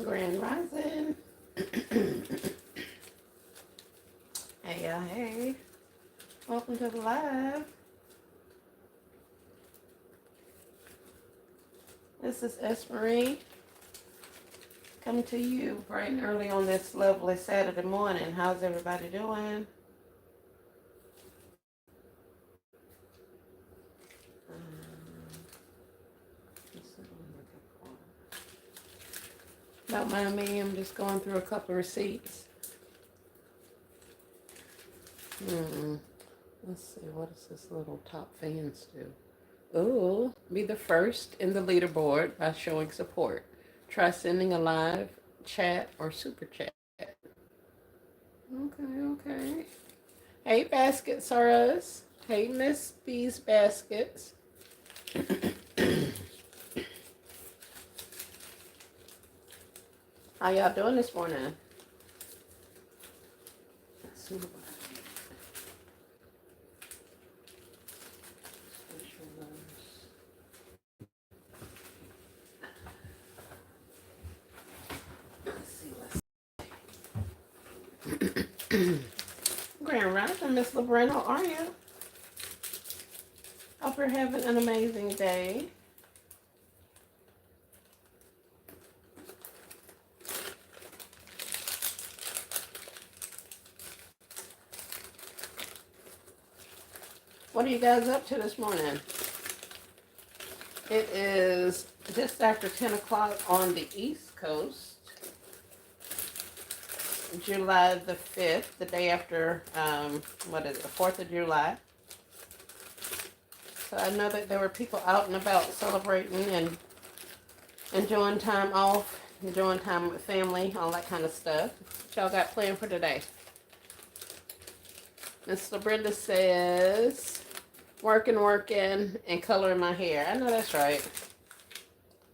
Grand Rising. Hey, y'all, hey. Welcome to the live. This is S. Marie coming to you bright and early on this lovely Saturday morning. How's everybody doing? Don't mind me, I'm just going through a couple of receipts. Let's see, what does this little top fans do? Ooh, be the first in the leaderboard by showing support. Try sending a live chat or super chat. Okay. Hey, Baskets are us. Hey, Miss B's Baskets. How y'all doing this morning? Let's see. Grand Rising, Miss LeBrand, how are you? Hope you're having an amazing day. What are you guys up to this morning? It is just after 10 o'clock on the East Coast. July the 5th, the day after, the 4th of July. So I know that there were people out and about celebrating and enjoying time off, enjoying time with family, all that kind of stuff. What y'all got planned for today? Miss LaBrenda says, working, and coloring my hair. I know that's right.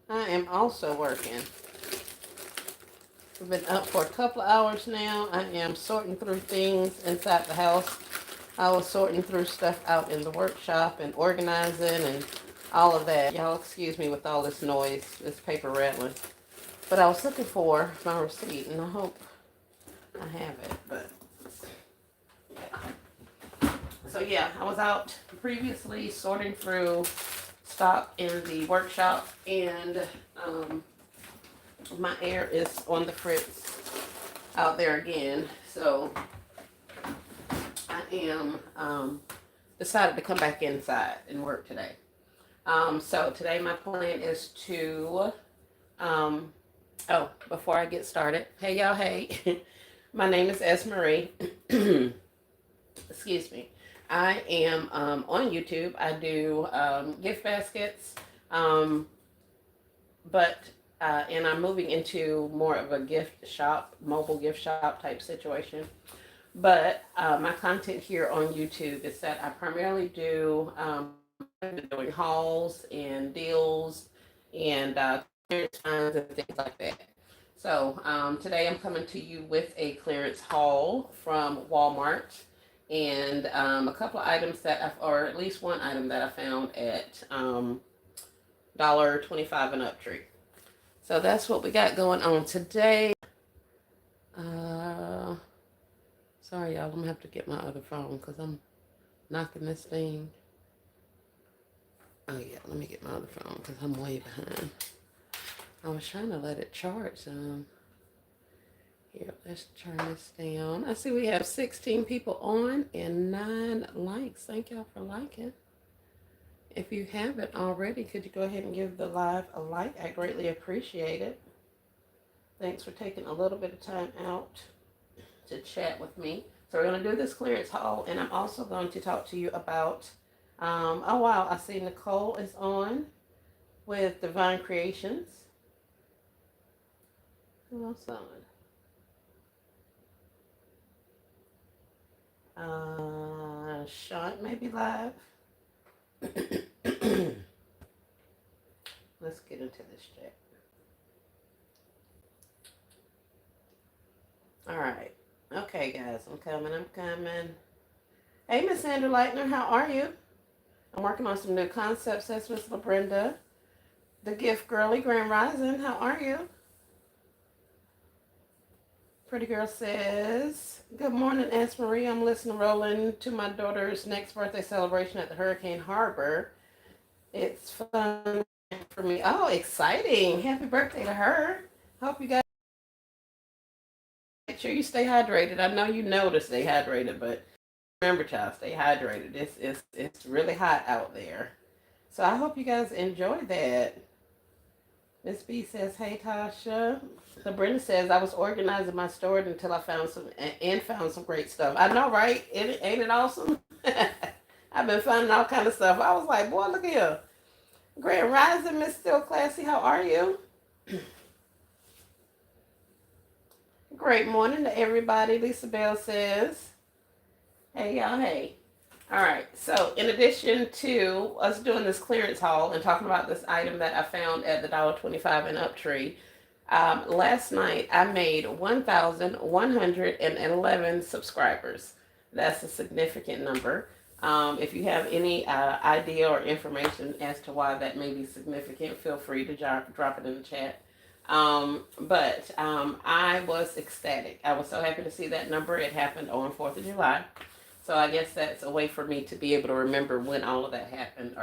I am also working. I've been up for a couple of hours now. I am sorting through things inside the house. I was sorting through stuff out in the workshop and organizing and all of that. Y'all excuse me with all this noise, this paper rattling. But I was looking for my receipt, and I hope I have it. But yeah. So yeah, I was out previously sorting through stock in the workshop, and my air is on the fritz out there again. So I am decided to come back inside and work today. So today my plan is to before I get started, hey y'all, hey. My name is S. Marie. Excuse me. I am on YouTube. I do gift baskets, and I'm moving into more of a gift shop, mobile gift shop type situation. But my content here on YouTube is that I primarily do doing hauls and deals and clearance finds and things like that. So today I'm coming to you with a clearance haul from Walmart and a couple of items or at least one item that I found at $1.25 and up tree. So that's what we got going on today. Sorry, y'all. I'm going to have to get my other phone because I'm knocking this thing. Oh, yeah. Let me get my other phone because I'm way behind. I was trying to let it charge. Here, let's turn this down. I see we have 16 people on and 9 likes. Thank y'all for liking. If you haven't already, could you go ahead and give the live a like? I greatly appreciate it. Thanks for taking a little bit of time out to chat with me. So we're going to do this clearance haul, and I'm also going to talk to you about, oh wow, I see Nicole is on with Divine Creations. Who else on? Sean may be live. Let's get into this chat. All right. Okay, guys. I'm coming. Hey, Miss Sandra Leitner, how are you? I'm working on some new concepts. That's Miss LaBrenda. The Gift Girly, Grand Rising, how are you? Pretty Girl says, good morning, Aunt Marie. I'm listening, rolling to my daughter's next birthday celebration at the Hurricane Harbor. It's fun for me. Oh, exciting. Happy birthday to her. Hope you guys make sure you stay hydrated. I know you know to stay hydrated, but remember, child, stay hydrated. It's really hot out there. So I hope you guys enjoy that. Miss B says, hey Tasha. So Brenda says, I was organizing my storage until I found some great stuff. I know, right? Ain't it awesome? I've been finding all kind of stuff. I was like, boy, look here. Grand Rising, Miss Still Classy. How are you? Great morning to everybody. Lisa Bell says, hey y'all, hey. All right, so in addition to us doing this clearance haul and talking about this item that I found at the $1.25 and up tree, last night I made 1,111 subscribers. That's a significant number. If you have any idea or information as to why that may be significant, feel free to drop it in the chat. But I was ecstatic. I was so happy to see that number. It happened on 4th of July. So I guess that's a way for me to be able to remember when all of that happened.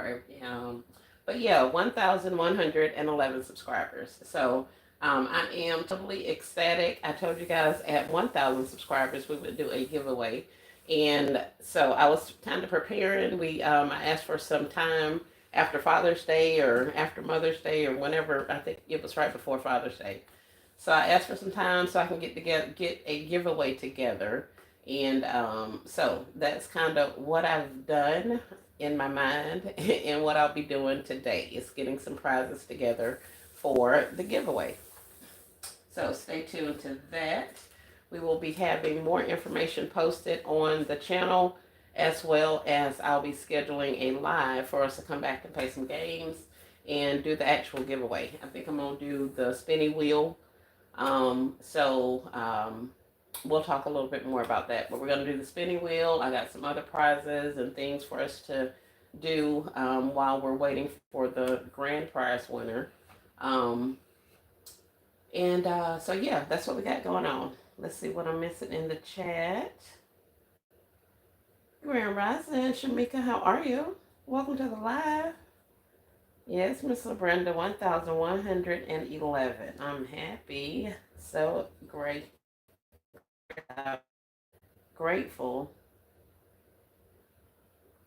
But yeah, 1,111 subscribers. So I am totally ecstatic. I told you guys at 1,000 subscribers we would do a giveaway, and so I was kind of preparing. I asked for some time after Father's Day or after Mother's Day or whenever. I think it was right before Father's Day. So I asked for some time so I can get a giveaway together. And so that's kind of what I've done in my mind and what I'll be doing today is getting some prizes together for the giveaway. So stay tuned to that. We will be having more information posted on the channel, as well as I'll be scheduling a live for us to come back and play some games and do the actual giveaway. I think I'm going to do the spinny wheel. We'll talk a little bit more about that, but we're going to do the spinning wheel. I got some other prizes and things for us to do while we're waiting for the grand prize winner. So yeah, that's what we got going on. Let's see what I'm missing in the chat. Grand Rising, Shamika, how are you? Welcome to the live. Yes, Miss Brenda, 1,111. I'm happy. So great. Grateful.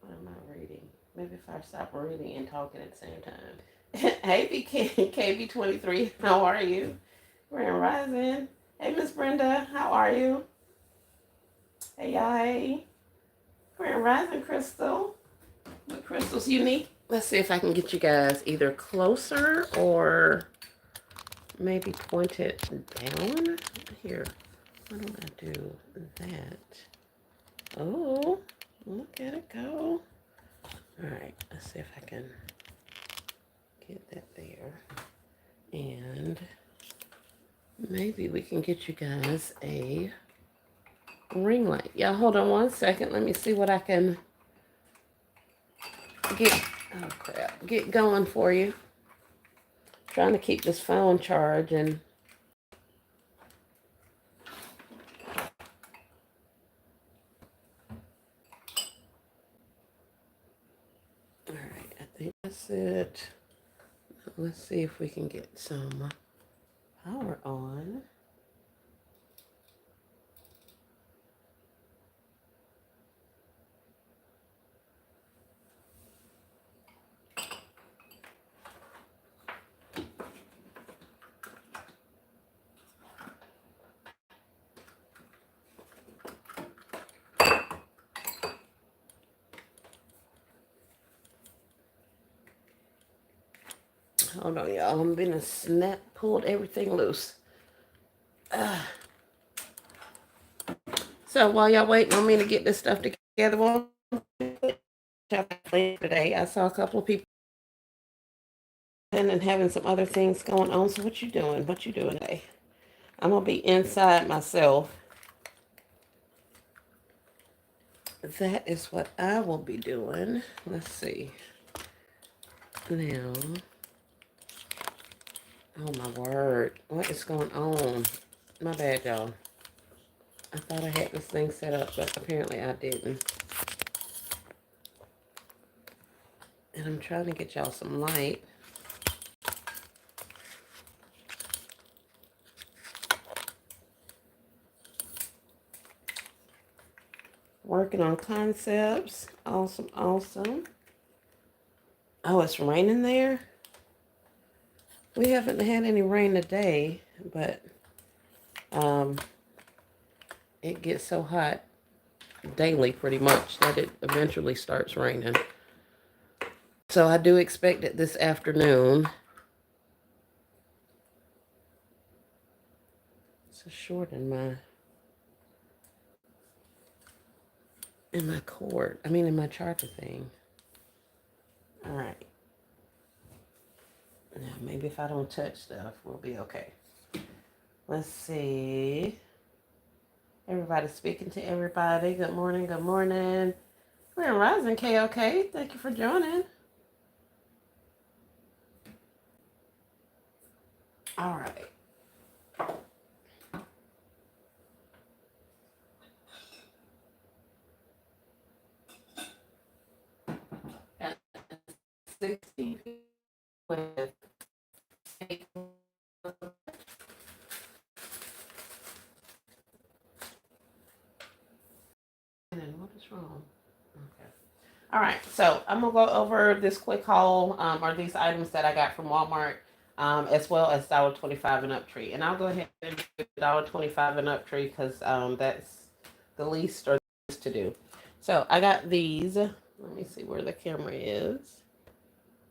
What am I reading? Maybe if I stop reading and talking at the same time. Hey, KB23, how are you? Grand Rising. Hey, Miss Brenda, how are you? Hey, y'all, hey. Grand Rising, Crystal. But Crystal's unique. Let's see if I can get you guys either closer or maybe point it down. Here, why don't I do that? Oh, look at it go. All right, let's see if I can get that there. And maybe we can get you guys a ring light. Y'all hold on one second. Let me see what I can get going for you. Trying to keep this phone charging. All right, I think that's it. Let's see if we can get some power on. Hold on, y'all. I'm gonna pulled everything loose. So while y'all waiting on me to get this stuff together, today I saw a couple of people and having some other things going on. So what you doing? What you doing today? I'm gonna be inside myself. That is what I will be doing. Let's see. Now. Oh my word. What is going on? My bad, y'all. I thought I had this thing set up, but apparently I didn't. And I'm trying to get y'all some light. Working on concepts. Awesome, awesome. Oh, it's raining there? We haven't had any rain today, but it gets so hot daily pretty much that it eventually starts raining. So I do expect it this afternoon. It's a short in my cord. I mean in my charger thing. All right. Now maybe if I don't touch stuff, we'll be okay. Let's see. Everybody's speaking to everybody. Good morning, good morning. We're rising, KOK. Thank you for joining. All right. At 60 with what is wrong? Okay. All right, so I'm gonna go over this quick haul, or these items that I got from Walmart, as well as $1.25 and up tree. And I'll go ahead and do $1.25 and up tree because that's the least or the least to do. So I got these. Let me see where the camera is.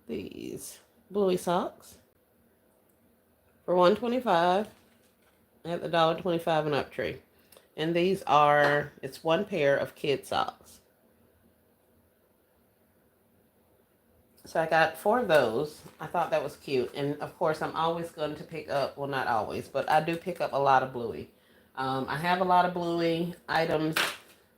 These bluey socks for $1.25 at the $1.25 and up tree. And these are, it's one pair of kid socks. So I got 4 of those. I thought that was cute. And of course, I'm always going to pick up, well, not always, but I do pick up a lot of Bluey. I have a lot of Bluey items,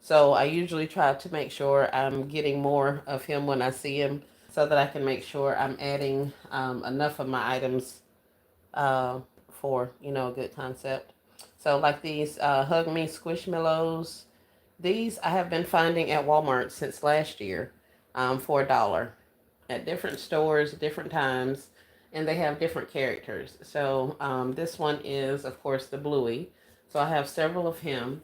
so I usually try to make sure I'm getting more of him when I see him so that I can make sure I'm adding enough of my items for, a good concept. So like these Hug Me Squishmallows, these I have been finding at Walmart since last year for $1 at different stores, different times, and they have different characters. So this one is, of course, the Bluey. So I have several of him.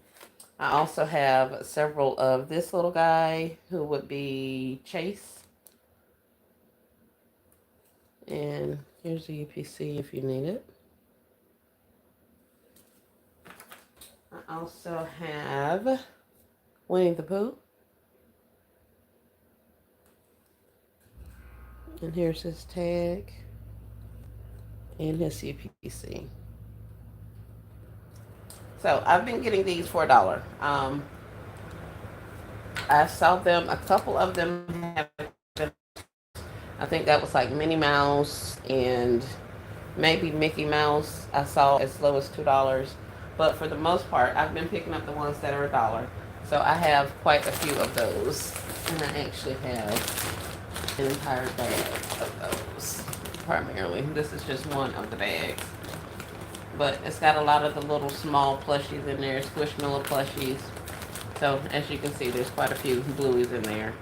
I also have several of this little guy who would be Chase. And here's the UPC if you need it. I also have Winnie the Pooh. And here's his tag and his UPC. So I've been getting these for $1. I saw them, a couple of them have been, I think that was like Minnie Mouse and maybe Mickey Mouse. I saw as low as $2. But for the most part, I've been picking up the ones that are $1. So I have quite a few of those. And I actually have an entire bag of those primarily. This is just one of the bags, but it's got a lot of the little small plushies in there, Squishmallow plushies. So as you can see, there's quite a few Blueys in there.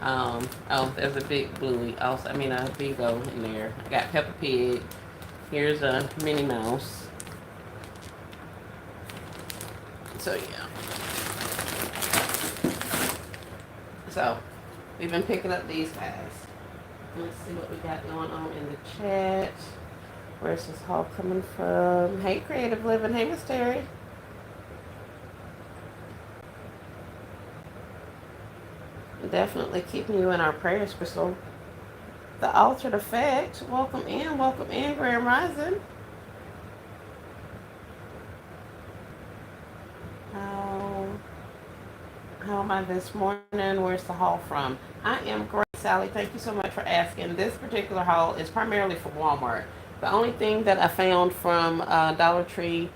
Oh, there's a big Bluey also, a Vigo in there. I got Peppa Pig. Here's a Minnie Mouse. So yeah. So we've been picking up these guys. Let's see what we got going on in the chat. Where's this haul coming from? Hey, Creative Living. Hey, Miss Terry. Definitely keeping you in our prayers, Crystal. The Altered Effect. Welcome in, Grand Rising. How am I this morning? Where's the haul from? I am great, Sally. Thank you so much for asking. This particular haul is primarily from Walmart. The only thing that I found from Dollar Tree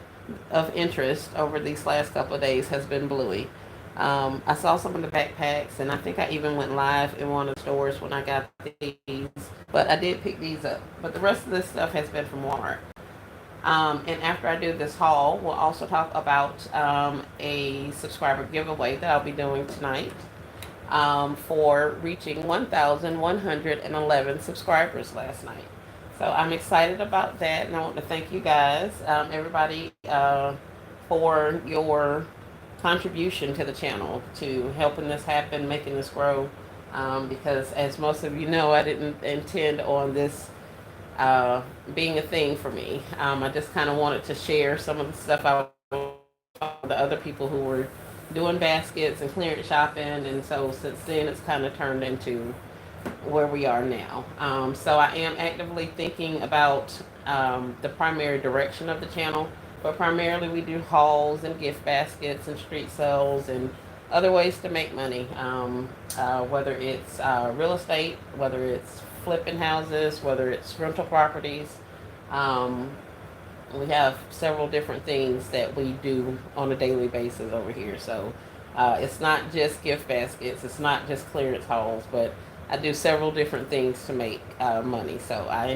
of interest over these last couple of days has been Bluey. I saw some of the backpacks, and I think I even went live in one of the stores when I got these. But I did pick these up. But the rest of this stuff has been from Walmart. And after I do this haul, we'll also talk about a subscriber giveaway that I'll be doing tonight for reaching 1,111 subscribers last night. So I'm excited about that, and I want to thank you guys, everybody, for your contribution to the channel, to helping this happen, making this grow. Because as most of you know, I didn't intend on this being a thing for me. I just kind of wanted to share some of the stuff I was the other people who were doing baskets and clearance shopping, and so since then it's kind of turned into where we are now. So I am actively thinking about the primary direction of the channel, but primarily we do hauls and gift baskets and street sales and other ways to make money, whether it's real estate, whether it's flipping houses, whether it's rental properties. Um, we have several different things that we do on a daily basis over here. So it's not just gift baskets, it's not just clearance hauls, but I do several different things to make money. So I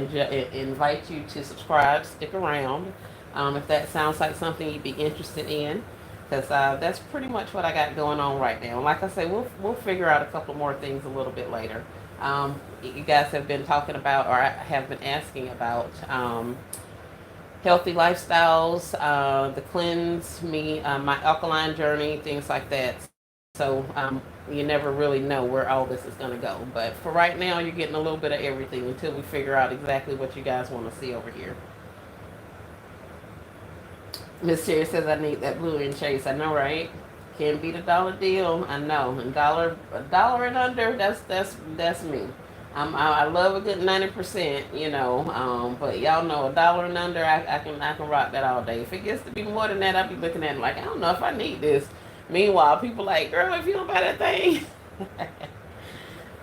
invite you to subscribe, stick around if that sounds like something you'd be interested in, because that's pretty much what I got going on right now. And like I say, we'll figure out a couple more things a little bit later. You guys have been talking about, or have been asking about, healthy lifestyles, the cleanse, my alkaline journey, things like that. So you never really know where all this is going to go. But for right now, you're getting a little bit of everything until we figure out exactly what you guys want to see over here. Miss Sherry says I need that blue and chase. I know, right? Can't beat a dollar deal. I know. A dollar and under. That's me. I love a good 90%, but y'all know a dollar and under, I can rock that all day. If it gets to be more than that, I'll be looking at it like, I don't know if I need this. Meanwhile, people like, girl, if you don't buy that thing.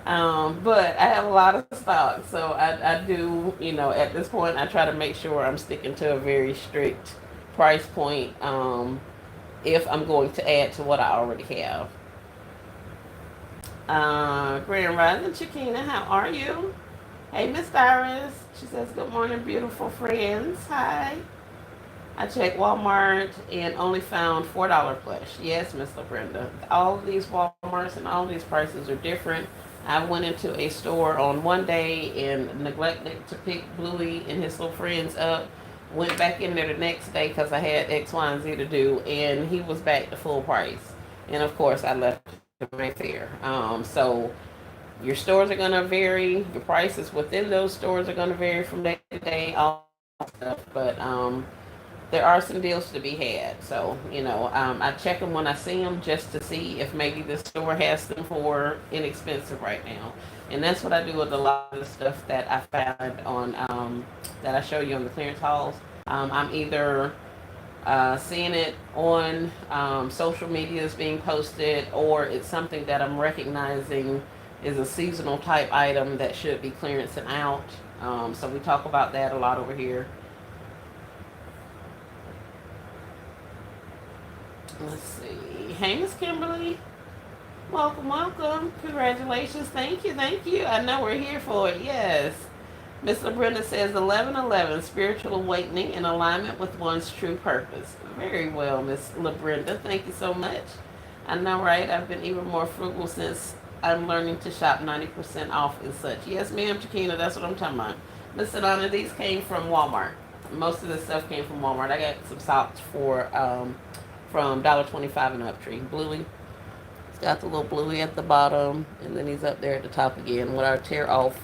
But I have a lot of stock, so I do, at this point, I try to make sure I'm sticking to a very strict price point if I'm going to add to what I already have. Grand Rising Chiquina, how are you? Hey, Miss Iris. She says, good morning, beautiful friends. Hi. I checked Walmart and only found $4 plush. Yes, Miss Brenda. All of these Walmarts and all these prices are different. I went into a store on one day and neglected to pick Bluey and his little friends up. Went back in there the next day because I had X, Y, and Z to do, and he was back to full price. And of course, I left him right there. So your stores are going to vary. Your prices within those stores are going to vary from day to day. All that stuff, but there are some deals to be had. So, I check them when I see them just to see if maybe the store has them for inexpensive right now. And that's what I do with a lot of the stuff that I found on, that I show you on the clearance hauls. I'm either seeing it on social media is being posted, or it's something that I'm recognizing is a seasonal type item that should be clearancing out. So we talk about that a lot over here. Let's see. Hey, Miss Kimberly. Welcome, welcome. Congratulations. Thank you, thank you. I know we're here for it. Yes. Miss LaBrenda says 11:11, spiritual awakening in alignment with one's true purpose. Very well, Miss LaBrenda. Thank you so much. I know, right? I've been even more frugal since I'm learning to shop 90% off and such. Yes, ma'am, Chiquina, that's what I'm talking about. Miss Sedona, these came from Walmart. Most of this stuff came from Walmart. I got some socks from $1.25 and up tree. Bluey. It's got the little Bluey at the bottom, and then he's up there at the top again with our tear off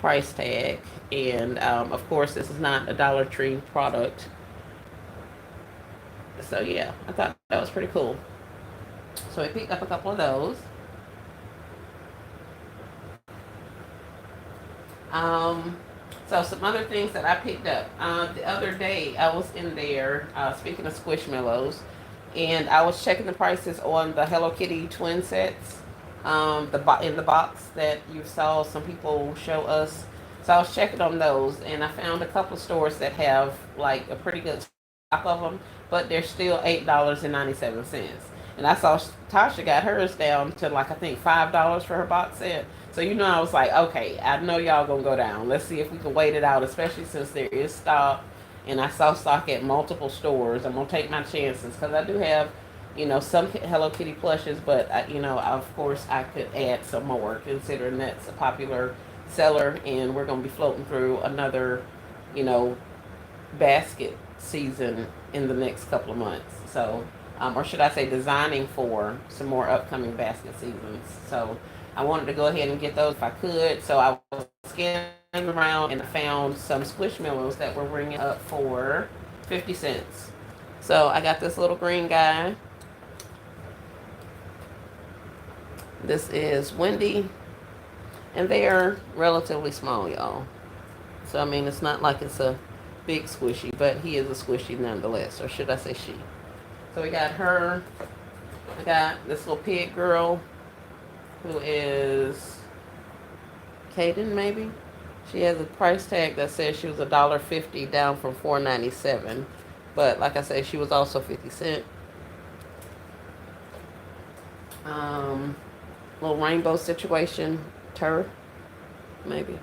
price tag. And of course, this is not a Dollar Tree product. So yeah, I thought that was pretty cool. So I picked up a couple of those. So some other things that I picked up. The other day, I was in there, speaking of Squishmallows, and I was checking the prices on the Hello Kitty twin sets, in the box that you saw some people show us. So I was checking on those, and I found a couple of stores that have like a pretty good stock of them, but they're still $8.97. And I saw Tasha got hers down to like, I think $5 for her box set. So I was like, okay, I know y'all gonna go down. Let's see if we can wait it out, especially since there is stock and I saw stock at multiple stores. I'm gonna take my chances because I do have, some Hello Kitty plushes, but of course, I could add some more considering that's a popular seller, and we're gonna be floating through another, you know, basket season in the next couple of months. So, or should I say, designing for some more upcoming basket seasons. So, I wanted to go ahead and get those if I could. So, I was scanning around and found some Squishmallows that were ringing up for 50 cents. So, I got this little green guy. This is Wendy, and they are relatively small, y'all. So, I mean, it's not like it's a big squishy, but he is a squishy nonetheless, or should I say she. So we got her. I got this little pig girl who is Kaden, maybe. She has a price tag that says she was $1.50 down from $4.97. But like I said, she was also 50 cent. Um, Little rainbow situation. Tur, maybe.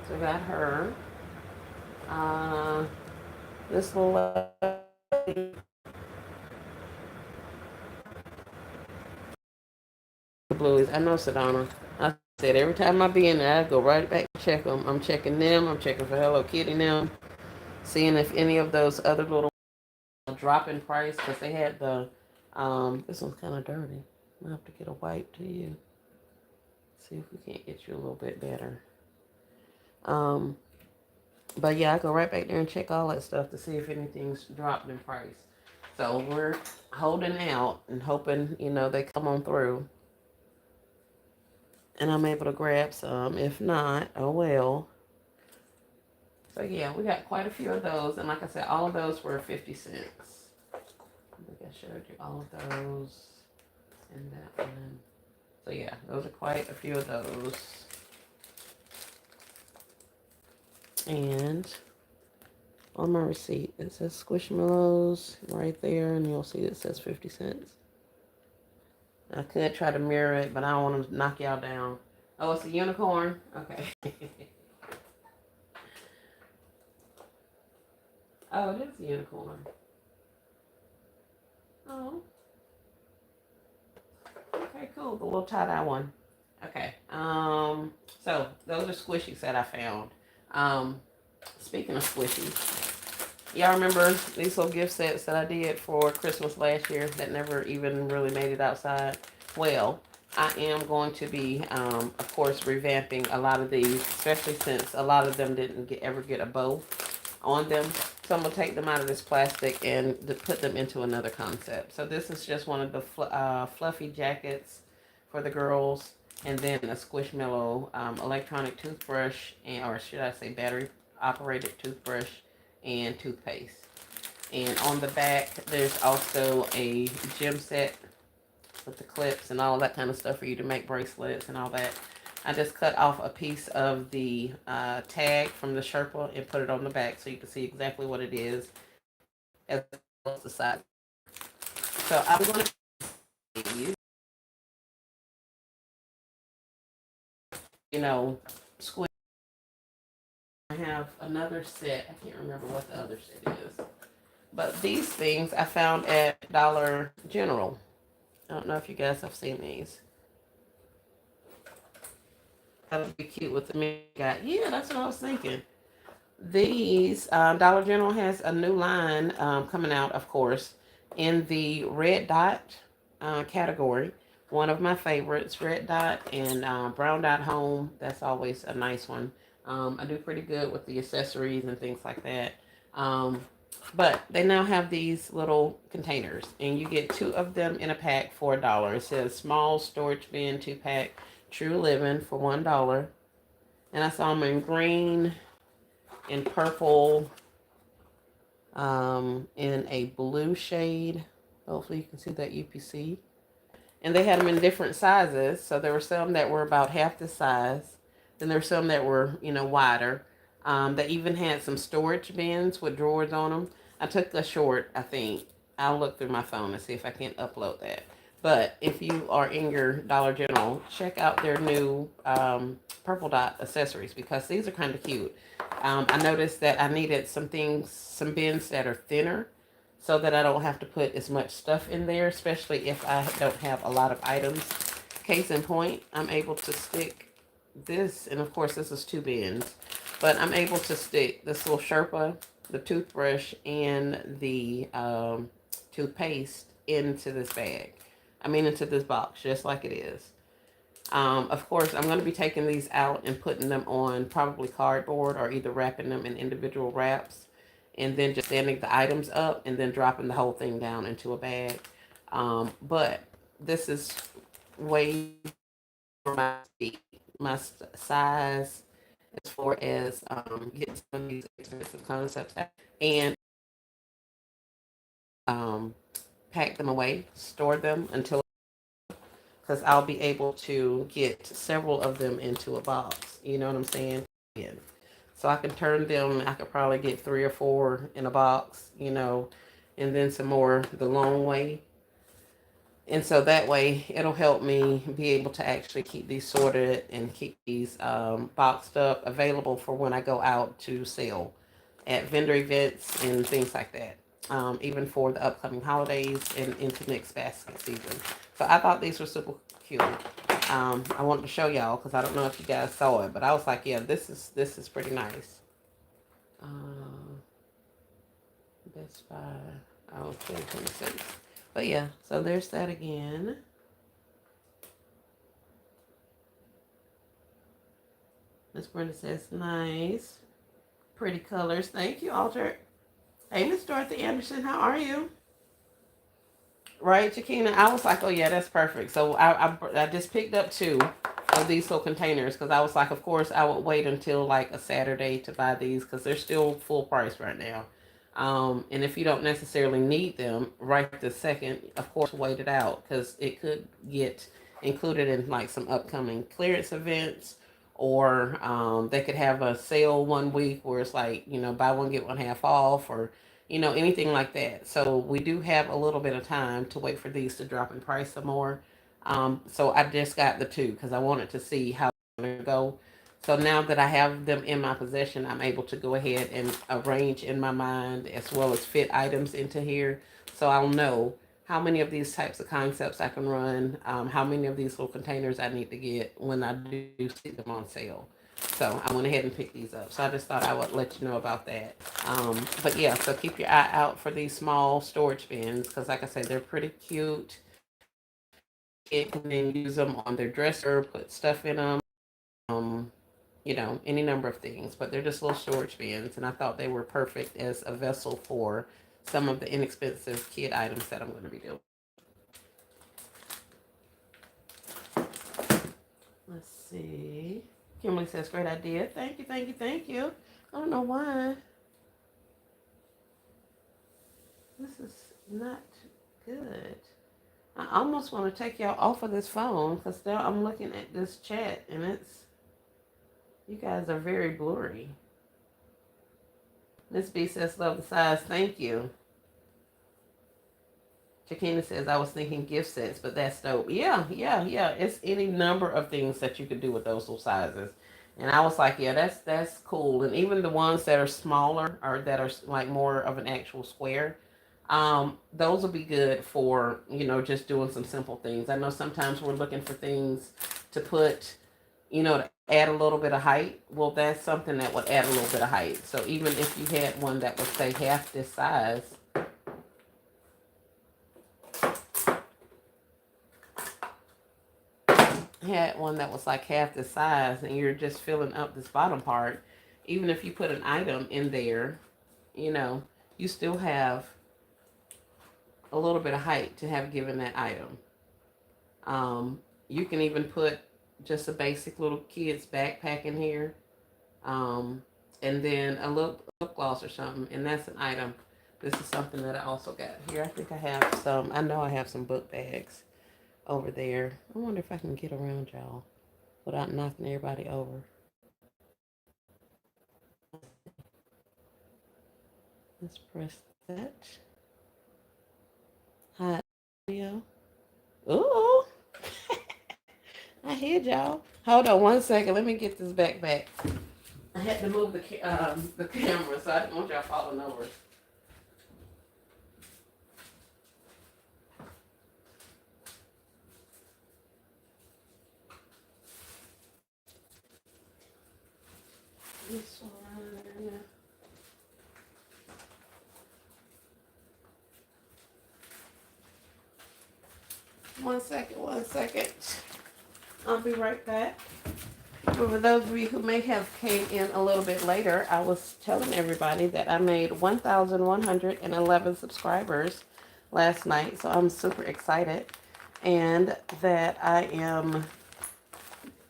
So we got her. This little lady, blueies. I know Sedona. I said every time I be in there, I go right back and check them. I'm checking them. I'm checking for Hello Kitty now, seeing if any of those other little drop in price because they had the. This one's kind of dirty. I have to get a wipe to you. See if we can't get you a little bit better. Um, but yeah, I go right back there and check all that stuff to see if anything's dropped in price. So we're holding out and hoping, they come on through. And I'm able to grab some. If not, oh well. So yeah, we got quite a few of those. And like I said, all of those were 50 cents. I think I showed you all of those and that one. So yeah, those are quite a few of those. And on my receipt, it says Squishmallows right there, and you'll see it says 50 cents. I could try to mirror it, but I don't want to knock y'all down. Oh, it's a unicorn? Okay. Oh, it is a unicorn. Oh. Okay, cool. The little tie-dye one. Okay. So those are squishies that I found. Speaking of squishies, y'all remember these little gift sets that I did for Christmas last year that never even really made it outside? Well, I am going to be, of course, revamping a lot of these, especially since a lot of them didn't ever get a bow on them. So I'm going to take them out of this plastic and put them into another concept. So this is just one of the fluffy jackets for the girls. And then a Squishmallow electronic toothbrush, or should I say battery operated toothbrush and toothpaste. And on the back, there's also a gem set with the clips and all that kind of stuff for you to make bracelets and all that. I just cut off a piece of the tag from the Sherpa and put it on the back so you can see exactly what it is as well as the size. So I'm going to use, squid. I have another set. I can't remember what the other set is. But these things I found at Dollar General. I don't know if you guys have seen these. That would be cute with the mini guy. Yeah, that's what I was thinking. These, Dollar General has a new line coming out, of course, in the red dot category. One of my favorites, red dot and brown dot home. That's always a nice one. I do pretty good with the accessories and things like that. But they now have these little containers, and you get 2 of them in a pack for $1. It says small storage bin 2-pack, True Living for $1. And I saw them in green, in purple, in a blue shade. Hopefully you can see that UPC. And they had them in different sizes. So there were some that were about half the size. Then there were some that were, wider. They even had some storage bins with drawers on them. I took the short, I think. I'll look through my phone and see if I can upload that. But if you are in your Dollar General, check out their new purple dot accessories because these are kind of cute. I noticed that I needed some things, some bins that are thinner so that I don't have to put as much stuff in there, especially if I don't have a lot of items. Case in point, I'm able to stick this, and of course this is 2 bins, but I'm able to stick this little Sherpa, the toothbrush, and the toothpaste into this bag. I mean into this box, just like it is. Of course, I'm going to be taking these out and putting them on probably cardboard or either wrapping them in individual wraps and then just standing the items up and then dropping the whole thing down into a bag. But this is way for my size as far as getting some of these expensive concepts out and um, pack them away, store them until because I'll be able to get several of them into a box. You know what I'm saying? Yeah. So I can turn them, I could probably get 3 or 4 in a box, and then some more the long way. And so that way it'll help me be able to actually keep these sorted and keep these boxed up, available for when I go out to sell at vendor events and things like that. Even for the upcoming holidays and into next basket season. So I thought these were super cute. I wanted to show y'all because I don't know if you guys saw it, but I was like, yeah, this is pretty nice. Best Buy, 2026. But yeah, so there's that again. Miss Brenda says, nice. Pretty colors. Thank you, Alter. Hey, Miss Dorothy Anderson, how are you? Right, Chiquina? I was like, oh yeah, that's perfect. So I just picked up 2 of these little containers because I was like, of course, I would wait until like a Saturday to buy these because they're still full price right now. And if you don't necessarily need them right this second, of course, wait it out because it could get included in like some upcoming clearance events, or they could have a sale one week where it's like, buy one, get one half off, or anything like that. So we do have a little bit of time to wait for these to drop in price some more. So I just got the 2 because I wanted to see how they're going to go. So now that I have them in my possession, I'm able to go ahead and arrange in my mind as well as fit items into here. So I'll know how many of these types of concepts I can run, how many of these little containers I need to get when I do see them on sale. So I went ahead and picked these up. So I just thought I would let you know about that. But yeah, so keep your eye out for these small storage bins because like I said, they're pretty cute. It can then use them on their dresser, put stuff in them. Any number of things, but they're just little storage bins, and I thought they were perfect as a vessel for some of the inexpensive kid items that I'm going to be doing. Let's see. Kimberly says, great idea. Thank you, thank you, thank you. I don't know why. This is not good. I almost want to take y'all off of this phone because now I'm looking at this chat and you guys are very blurry. Miss B says, love the size. Thank you. Chiquina says, I was thinking gift sets, but that's dope. Yeah. It's any number of things that you could do with those little sizes. And I was like, yeah, that's cool. And even the ones that are smaller or that are like more of an actual square, those will be good for, just doing some simple things. I know sometimes we're looking for things to put, to add a little bit of height. Well, that's something that would add a little bit of height. So even if you had one that was, say, half this size, had one that was like half the size and you're just filling up this bottom part, even if you put an item in there, you still have a little bit of height to have given that item. You can even put just a basic little kid's backpack in here, and then a lip gloss or something, and that's an item. This is something that I also got here. I think I know I have some book bags over there. I wonder if I can get around y'all without knocking everybody over. Let's press that. Hi, video. Ooh. I hid y'all. Hold on 1 second. Let me get this back. I had to move the camera, so I didn't want y'all falling over. This one. 1 second. I'll be right back. For those of you who may have came in a little bit later, I was telling everybody that I made 1,111 subscribers last night, so I'm super excited, and that I am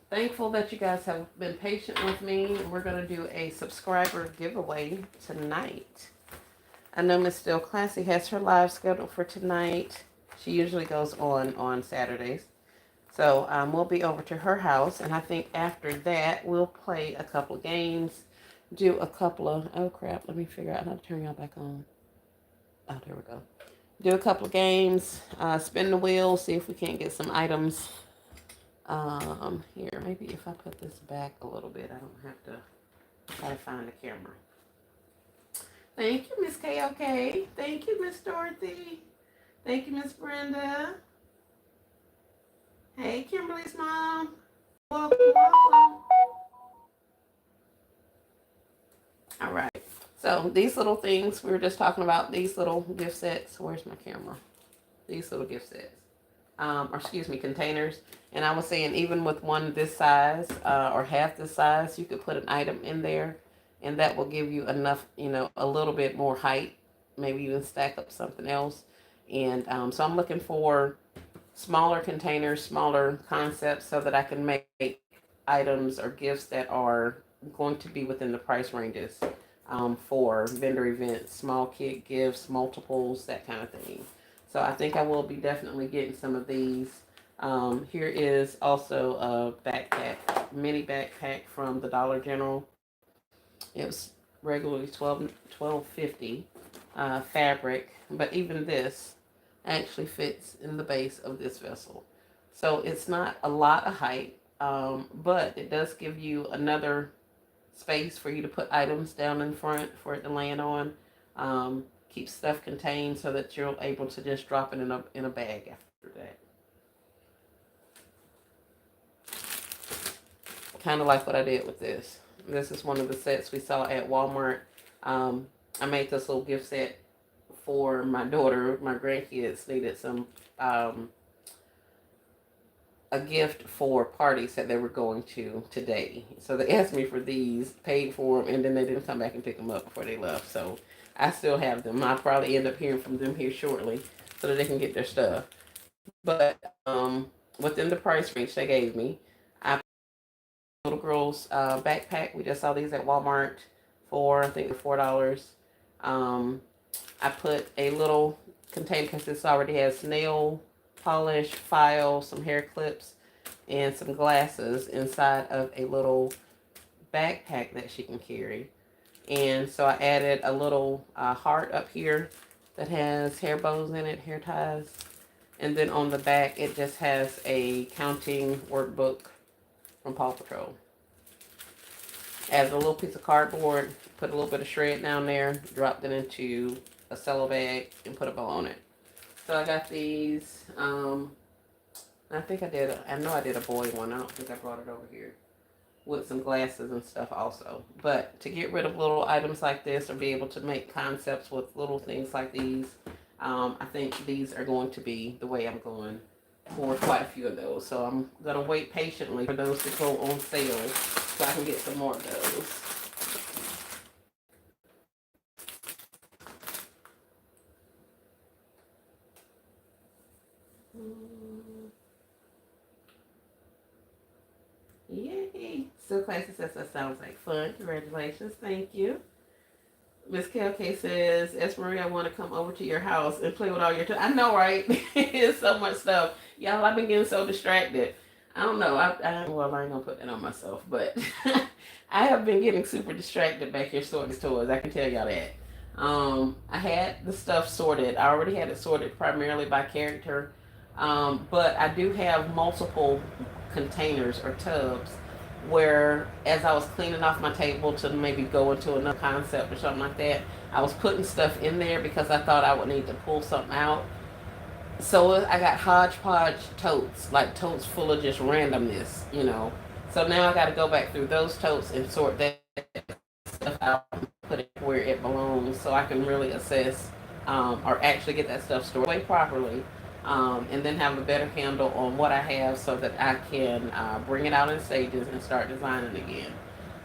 thankful that you guys have been patient with me. We're going to do a subscriber giveaway tonight. I know Miss Still Classy has her live scheduled for tonight. She usually goes on Saturdays. So we'll be over to her house, and I think after that we'll play a couple of games, do a couple of, oh crap, let me figure out how to turn y'all back on. Oh, there we go. Do a couple of games, spin the wheel, see if we can't get some items. Here, maybe if I put this back a little bit, I don't have to try to find the camera. Thank you, Miss KOK. Thank you, Miss Dorothy. Thank you, Miss Brenda. Hey, Kimberly's mom. Welcome. All right. So these little things, we were just talking about these little gift sets. Where's my camera? These little gift sets. Or excuse me, containers. And I was saying even with one this size or half this size, you could put an item in there. And that will give you enough, a little bit more height. Maybe even stack up something else. And so I'm looking for smaller containers, smaller concepts, so that I can make items or gifts that are going to be within the price ranges for vendor events, small kit gifts, multiples, that kind of thing. So I think I will be definitely getting some of these. Here is also a backpack, mini backpack from the Dollar General. It was regularly $12.50 fabric, but even this actually fits in the base of this vessel. So it's not a lot of height, but it does give you another space for you to put items down in front for it to land on. Keep stuff contained so that you're able to just drop it in a bag after that. Kind of like what I did with this. This is one of the sets we saw at Walmart. I made this little gift set for my daughter. My grandkids needed some a gift for parties that they were going to today. So they asked me for these, paid for them, and then they didn't come back and pick them up before they left. So I still have them. I'll probably end up hearing from them here shortly so that they can get their stuff. But within the price range they gave me, I put little girl's backpack. We just saw these at Walmart for, I think, $4. I put a little container because this already has nail polish, file, some hair clips, and some glasses inside of a little backpack that she can carry. And so I added a little heart up here that has hair bows in it, hair ties. And then on the back, it just has a counting workbook from Paw Patrol. Added a little piece of cardboard, put a little bit of shred down there, dropped it into a cello bag, and put a bow on it. So I got these. I think I know I did a boy one. I don't think I brought it over here. With some glasses and stuff also. But to get rid of little items like this or be able to make concepts with little things like these, I think these are going to be the way I'm going for quite a few of those. So I'm going to wait patiently for those to go on sale so I can get some more of those. Yay! So Classy says that sounds like fun. Congratulations. Thank you. Miss KLK says, Esmarie, I want to come over to your house and play with all your toys. I know, right? It's so much stuff. Y'all, I've been getting so distracted. I don't know. I ain't going to put that on myself, but I have been getting super distracted back here sorting toys. I can tell y'all that. I had the stuff sorted. I already had it sorted primarily by character. But I do have multiple containers or tubs where, as I was cleaning off my table to maybe go into another concept or something like that, I was putting stuff in there because I thought I would need to pull something out. So I got hodgepodge totes, like totes full of just randomness, you know. So now I got to go back through those totes and sort that stuff out and put it where it belongs, so I can really assess or actually get that stuff stored away properly, and then have a better handle on what I have so that I can bring it out in stages and start designing again.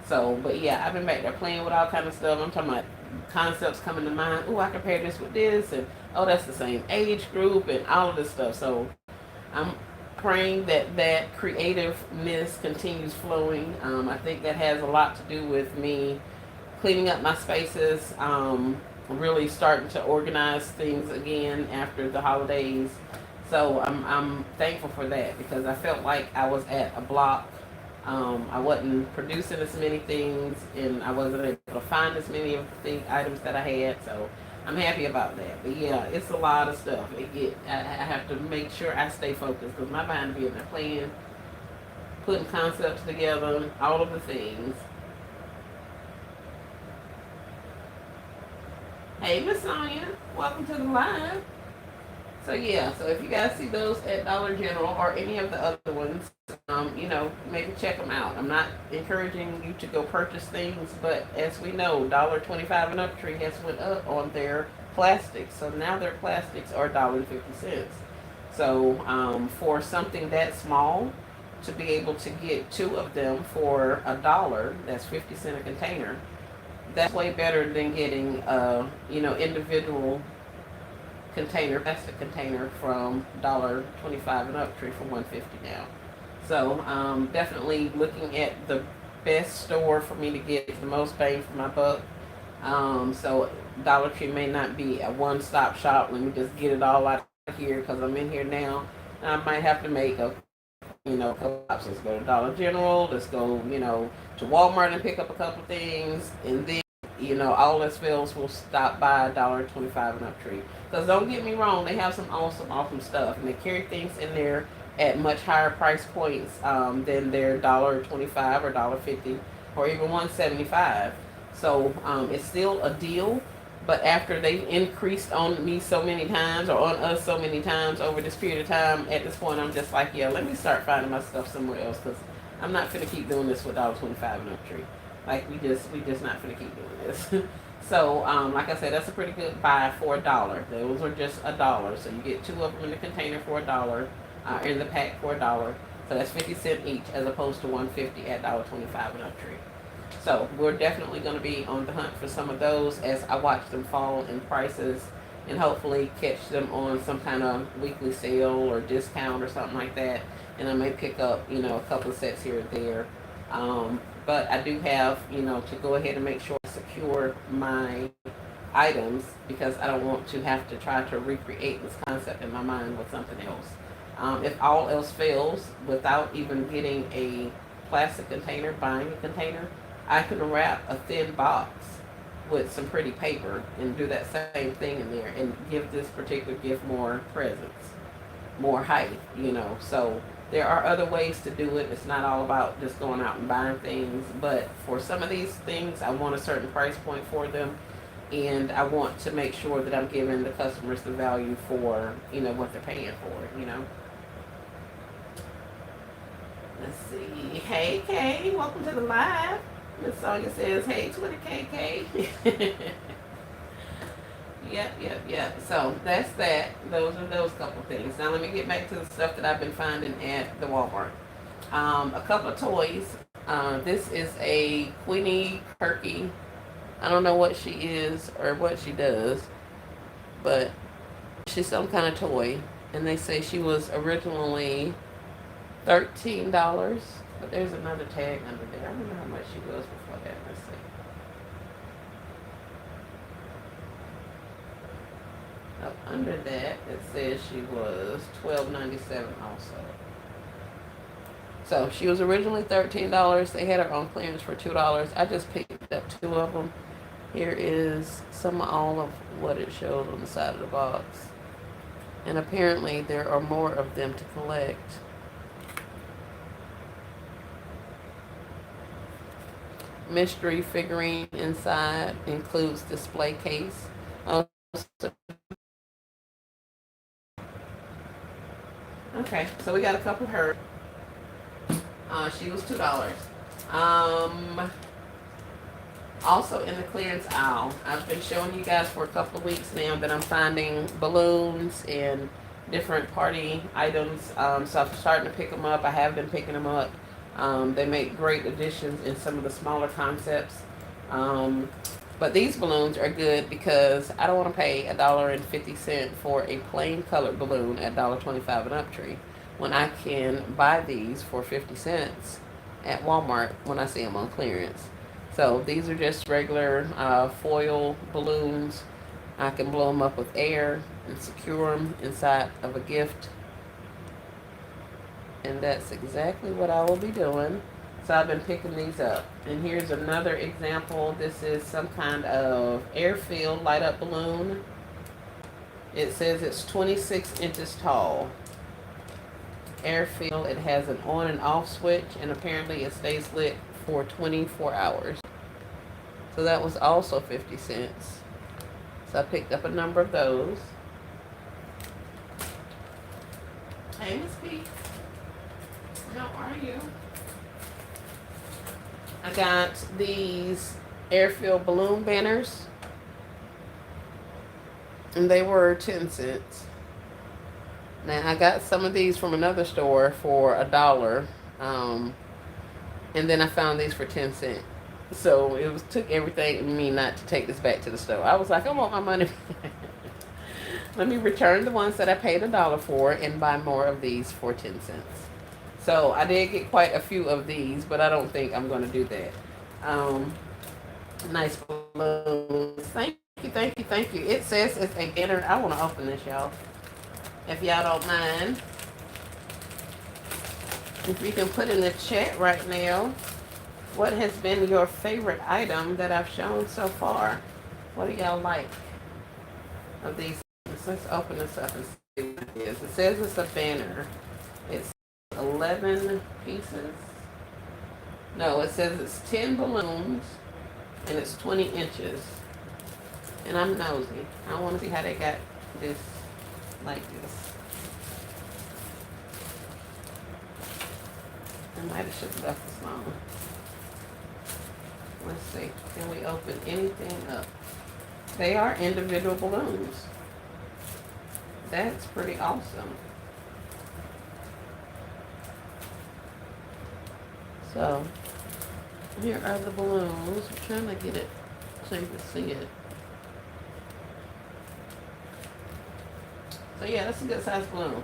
So, but yeah, I've been back there playing with all kind of stuff. I'm talking about concepts coming to mind. Oh, I compare this with this, and oh, that's the same age group, and all of this stuff. So, I'm praying that that creativeness continues flowing. I think that has a lot to do with me cleaning up my spaces, really starting to organize things again after the holidays. So I'm thankful for that because I felt like I was at a block. I wasn't producing as many things, and I wasn't able to find as many of the items that I had. So I'm happy about that. But yeah, it's a lot of stuff. I have to make sure I stay focused because my mind be in there playing, putting concepts together, all of the things. Hey, Miss Sonia, welcome to the live. So yeah, so if you guys see those at Dollar General or any of the other ones, maybe check them out. I'm not encouraging you to go purchase things, but as we know, $1.25 and up tree has went up on their plastics. So now their plastics are $1.50. So for something that small, to be able to get two of them for $1, that's 50 cents a container. That's way better than getting individual container, plastic container from $1.25 and up tree for $1.50 now. So definitely looking at the best store for me to get the most bang for my buck. So Dollar Tree may not be a one-stop shop. Let me just get it all out here because I'm in here now. I might have to make a couple stops. Let's go to Dollar General. Let's go to Walmart and pick up a couple things, and then all else fails, we'll stop by $1.25 and up tree. Because don't get me wrong, they have some awesome stuff, and they carry things in there at much higher price points than their $1.25 or $1.50 or even $1.75. So it's still a deal. But after they've increased on me so many times or on us so many times over this period of time, at this point I'm just like, yeah, let me start finding my stuff somewhere else because I'm not gonna keep doing this with $1.25 and up tree. Like we just not gonna keep doing this. So like I said, that's a pretty good buy for $1. Those are just $1. So you get two of them in the container for $1, in the pack for $1. So that's 50 cents each as opposed to $1.50 at $1.25 and up tree. So we're definitely going to be on the hunt for some of those as I watch them fall in prices and hopefully catch them on some kind of weekly sale or discount or something like that. And I may pick up, a couple of sets here and there. But I do have, to go ahead and make sure I secure my items because I don't want to have to try to recreate this concept in my mind with something else. If all else fails, without even getting a plastic container, buying a container, I can wrap a thin box with some pretty paper and do that same thing in there and give this particular gift more presence, more height, So there are other ways to do it. It's not all about just going out and buying things, but for some of these things, I want a certain price point for them, and I want to make sure that I'm giving the customers the value for, what they're paying for, Let's see. Hey, Kay, welcome to the live. Miss Sonia says, hey, Twitter KK. Yep. So that's that. Those are those couple things. Now let me get back to the stuff that I've been finding at the Walmart. A couple of toys. This is a Queenie Perky. I don't know what she is or what she does, but she's some kind of toy. And they say she was originally $13. But there's another tag under there. I don't know how much she was before that. Let's see. Up under that, it says she was $12.97 also. So she was originally $13. They had her on clearance for $2. I just picked up two of them. Here is all of what it shows on the side of the box. And apparently there are more of them to collect. mystery figurine inside. Includes display case. Oh, okay, so we got a couple of her. She was $2. Um, Also in the clearance aisle, I've been showing you guys for a couple of weeks now that I'm finding balloons and different party items. So I'm starting to pick them up. I have been picking them up. They make great additions in some of the smaller concepts. Um, but these balloons are good because I don't want to pay $1.50 for a plain colored balloon at $1.25 an up tree when I can buy these for 50 cents at Walmart when I see them on clearance. So these are just regular foil balloons. I can blow them up with air and secure them inside of a gift. And that's exactly what I will be doing. So I've been picking these up. And here's another example. This is some kind of air-filled light-up balloon. It says it's 26 inches tall. Air-filled. It has an on and off switch, and apparently it stays lit for 24 hours. So that was also 50 cents. So I picked up a number of those. Hey, Miss B. How are you? I got these air-filled balloon banners. And they were 10 cents. Now, I got some of these from another store for $1. And then I found these for 10 cents. So it was took everything in me not to take this back to the store. I was like, I want my money. Let me return the ones that I paid $1 for and buy more of these for 10 cents. So I did get quite a few of these, but I don't think I'm going to do that. Nice balloons. Thank you, thank you, thank you. It says it's a banner. I want to open this, y'all. If y'all don't mind. If you can put in the chat right now, what has been your favorite item that I've shown so far? What do y'all like of these? Let's open this up and see what it is. It says it's a banner. It's 11 pieces. No, it says it's 10 balloons and it's 20 inches. And I'm nosy. I want to see how they got this like this. I might have should have left this long. Let's see. Can we open anything up? They are individual balloons. That's pretty awesome. So, here are the balloons. I'm trying to get it so you can see it. So yeah, that's a good size balloon.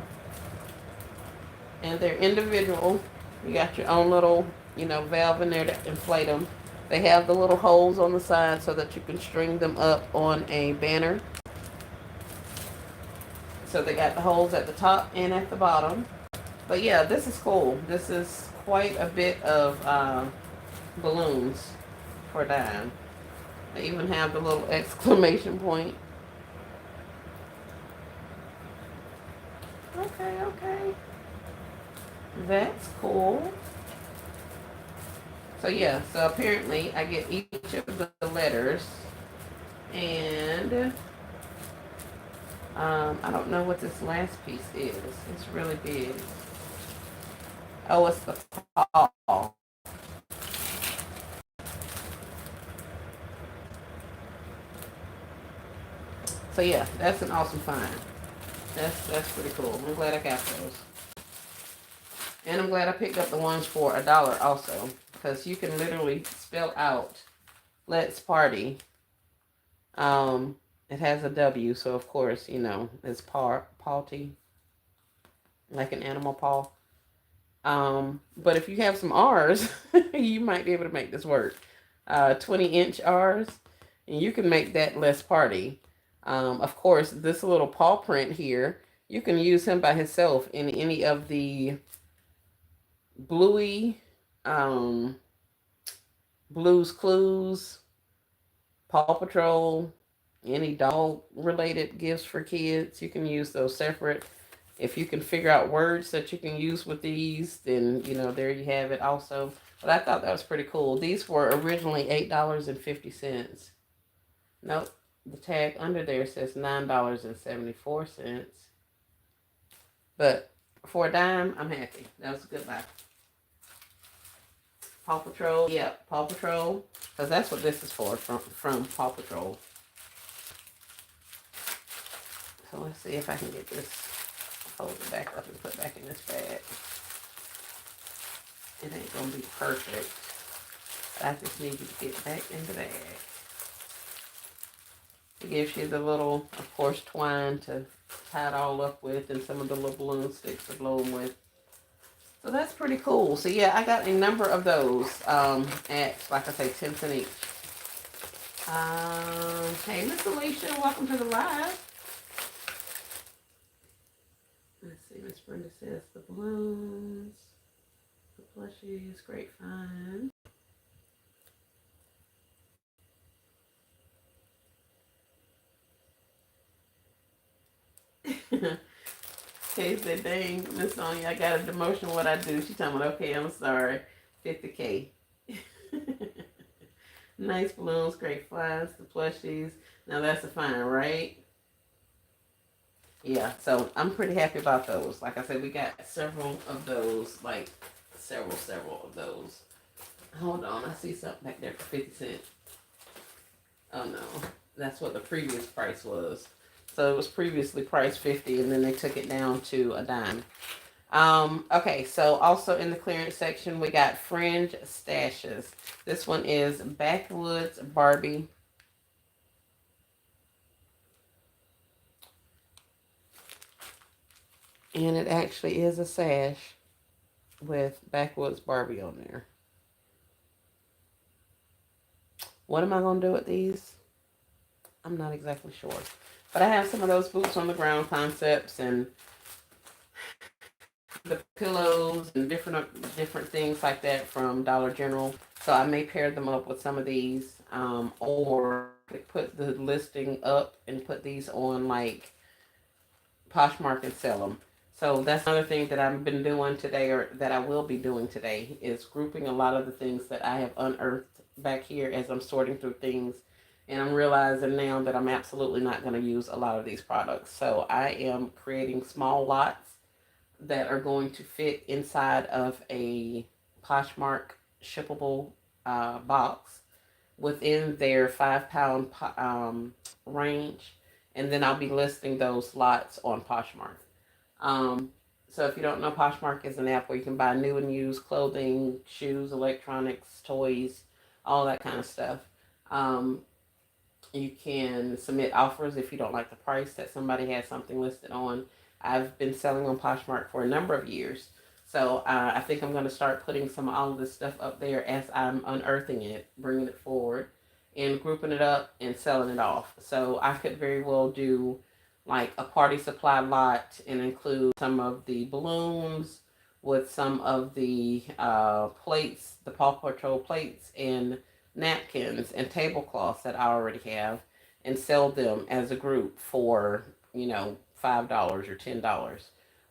And they're individual. You got your own little, valve in there to inflate them. They have the little holes on the side so that you can string them up on a banner. So they got the holes at the top and at the bottom. But yeah, this is cool. This is quite a bit of balloons for a dime. They even have the little exclamation point. Okay. That's cool. So yeah, so apparently I get each of the letters. And I don't know what this last piece is. It's really big. Oh, it's the paw. So yeah, that's an awesome find. That's pretty cool. I'm glad I got those. And I'm glad I picked up the ones for $1 also. Because you can literally spell out Let's Party. It has a W, so of course, it's party, like an animal paw. But if you have some R's, you might be able to make this work. 20-inch R's, and you can make that Less Party. Of course, this little paw print here, you can use him by himself in any of the Bluey, Blue's Clues, Paw Patrol, any dog related gifts for kids. You can use those separate. If you can figure out words that you can use with these, then there you have it also. But I thought that was pretty cool. These were originally $8.50. Nope. The tag under there says $9.74. But for a dime, I'm happy. That was a good buy. Paw Patrol. Yeah, Paw Patrol. Because that's what this is for, from Paw Patrol. So let's see if I can get this folded back up and put back in this bag. It ain't going to be perfect. But I just need you to get back in the bag. It gives you the little, of course, twine to tie it all up with, and some of the little balloon sticks to blow them with. So that's pretty cool. So yeah, I got a number of those at, like I say, 10 cents each. Hey, Miss Alicia, welcome to the live. Let's see, Miss Brenda says the balloons, the plushies, great find. Kay said, dang, Miss Sonia, I got a demotion. What I do? She told me, okay, I'm sorry. 50K. Nice balloons, great flies, the plushies. Now that's a fine, right? Yeah, so I'm pretty happy about those. Like I said, we got several of those, like several of those. Hold on, I see something back there for 50 cents. Oh no, that's what the previous price was. So it was previously priced 50, and then they took it down to a dime. Okay, so also in the clearance section, we got fringe stashes. This one is Backwoods Barbie. And it actually is a sash with Backwoods Barbie on there. What am I going to do with these? I'm not exactly sure. But I have some of those boots on the ground concepts and the pillows and different things like that from Dollar General. So I may pair them up with some of these, or put the listing up and put these on like Poshmark and sell them. So that's another thing that I've been doing today, or that I will be doing today, is grouping a lot of the things that I have unearthed back here as I'm sorting through things. And I'm realizing now that I'm absolutely not going to use a lot of these products. So I am creating small lots that are going to fit inside of a Poshmark shippable box within their 5 pound range. And then I'll be listing those lots on Poshmark. Um, so if you don't know, Poshmark is an app where you can buy new and used clothing, shoes, electronics, toys, all that kind of stuff. Um, you can submit offers if you don't like the price that somebody has something listed on. I've been selling on Poshmark for a number of years. So I think I'm going to start putting some of all of this stuff up there as I'm unearthing it, bringing it forward, and grouping it up and selling it off. So I could very well do like a party supply lot and include some of the balloons with some of the plates, the Paw Patrol plates and napkins and tablecloths that I already have, and sell them as a group for, $5 or $10.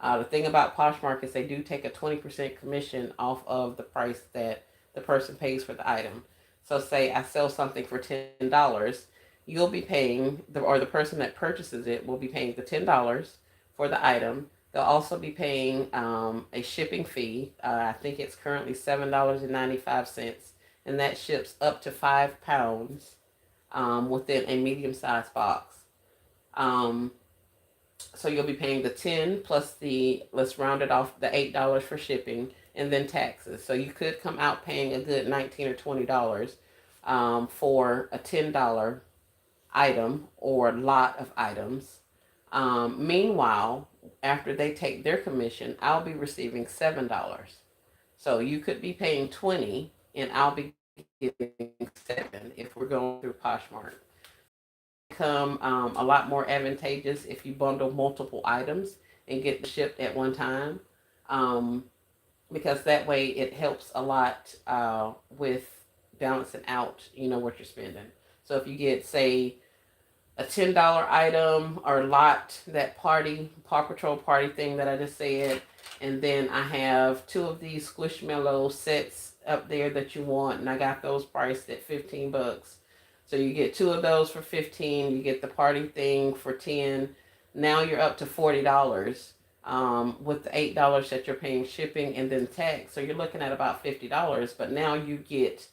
The thing about Poshmark is they do take a 20% commission off of the price that the person pays for the item. So say I sell something for $10, you'll be paying, or the person that purchases it will be paying the $10 for the item. They'll also be paying a shipping fee. I think it's currently $7.95, and that ships up to 5 pounds within a medium-sized box. So you'll be paying the 10 plus the, let's round it off, the $8 for shipping, and then taxes. So you could come out paying a good $19 or $20 for a $10 item or lot of items. Meanwhile, after they take their commission, I'll be receiving $7. So you could be paying 20 and I'll be giving 7 if we're going through Poshmark. Become a lot more advantageous if you bundle multiple items and get shipped at one time, because that way it helps a lot with balancing out what you're spending. So if you get, say, a $10 item or lot, that Paw Patrol party thing that I just said. And then I have two of these Squishmallow sets up there that you want, and I got those priced at $15. So you get two of those for 15, you get the party thing for 10. Now you're up to $40 with the $8 that you're paying shipping and then tax. So you're looking at about $50, but now you get,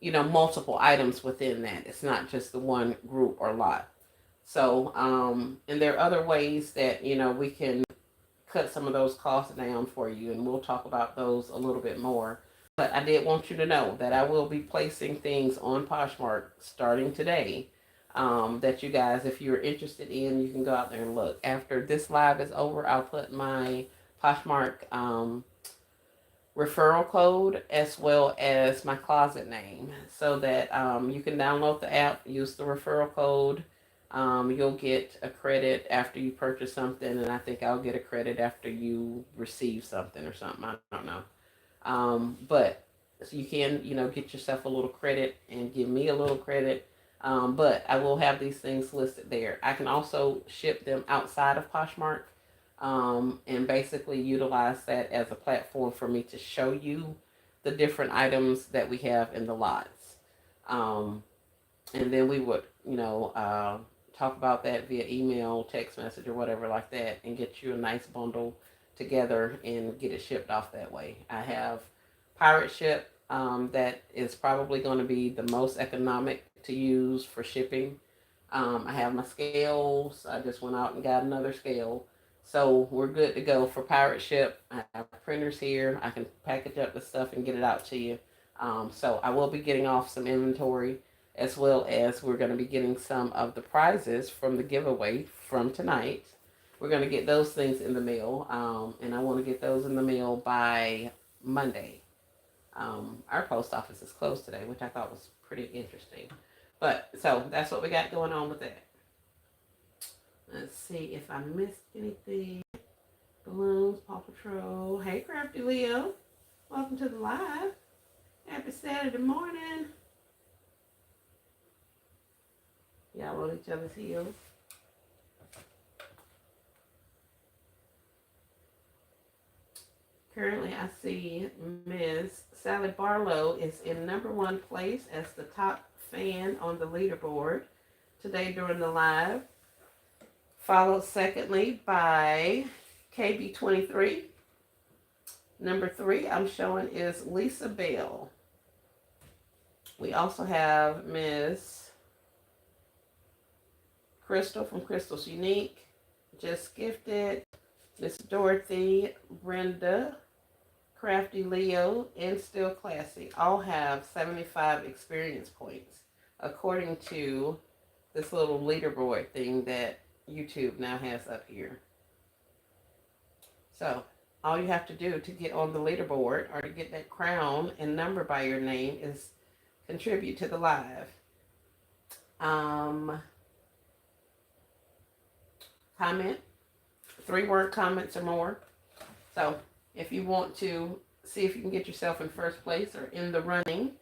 multiple items within that. It's not just the one group or lot. So, and there are other ways that, we can cut some of those costs down for you, and we'll talk about those a little bit more. But I did want you to know that I will be placing things on Poshmark starting today, that you guys, if you're interested in, you can go out there and look. After this live is over, I'll put my Poshmark referral code as well as my closet name, so that you can download the app, use the referral code. You'll get a credit after you purchase something, and I think I'll get a credit after you receive something or something. I don't know. But so you can, get yourself a little credit and give me a little credit. But I will have these things listed there. I can also ship them outside of Poshmark, and basically utilize that as a platform for me to show you the different items that we have in the lots. And then we would, talk about that via email, text message, or whatever like that, and get you a nice bundle together and get it shipped off that way. I have Pirate Ship, that is probably going to be the most economic to use for shipping. I have my scales. I just went out and got another scale. So we're good to go for Pirate Ship. I have printers here. I can package up the stuff and get it out to you. So I will be getting off some inventory, as well as we're going to be getting some of the prizes from the giveaway from tonight. We're going to get those things in the mail, and I want to get those in the mail by Monday. Our post office is closed today, which I thought was pretty interesting. But, so, that's what we got going on with that. Let's see if I missed anything. Balloons, Paw Patrol. Hey, Crafty Leo. Welcome to the live. Happy Saturday morning. Y'all on each other's heels. Currently, I see Ms. Sally Barlow is in #1 place as the top fan on the leaderboard today during the live. Followed secondly by KB23. Number 3 I'm showing is Lisa Bell. We also have Ms. Crystal from Crystal's Unique, Just Gifted, Miss Dorothy, Brenda, Crafty Leo, and Still Classy all have 75 experience points, according to this little leaderboard thing that YouTube now has up here. So all you have to do to get on the leaderboard or to get that crown and number by your name is contribute to the live. Comment, 3-word comments or more. So if you want to see if you can get yourself in first place or in the running,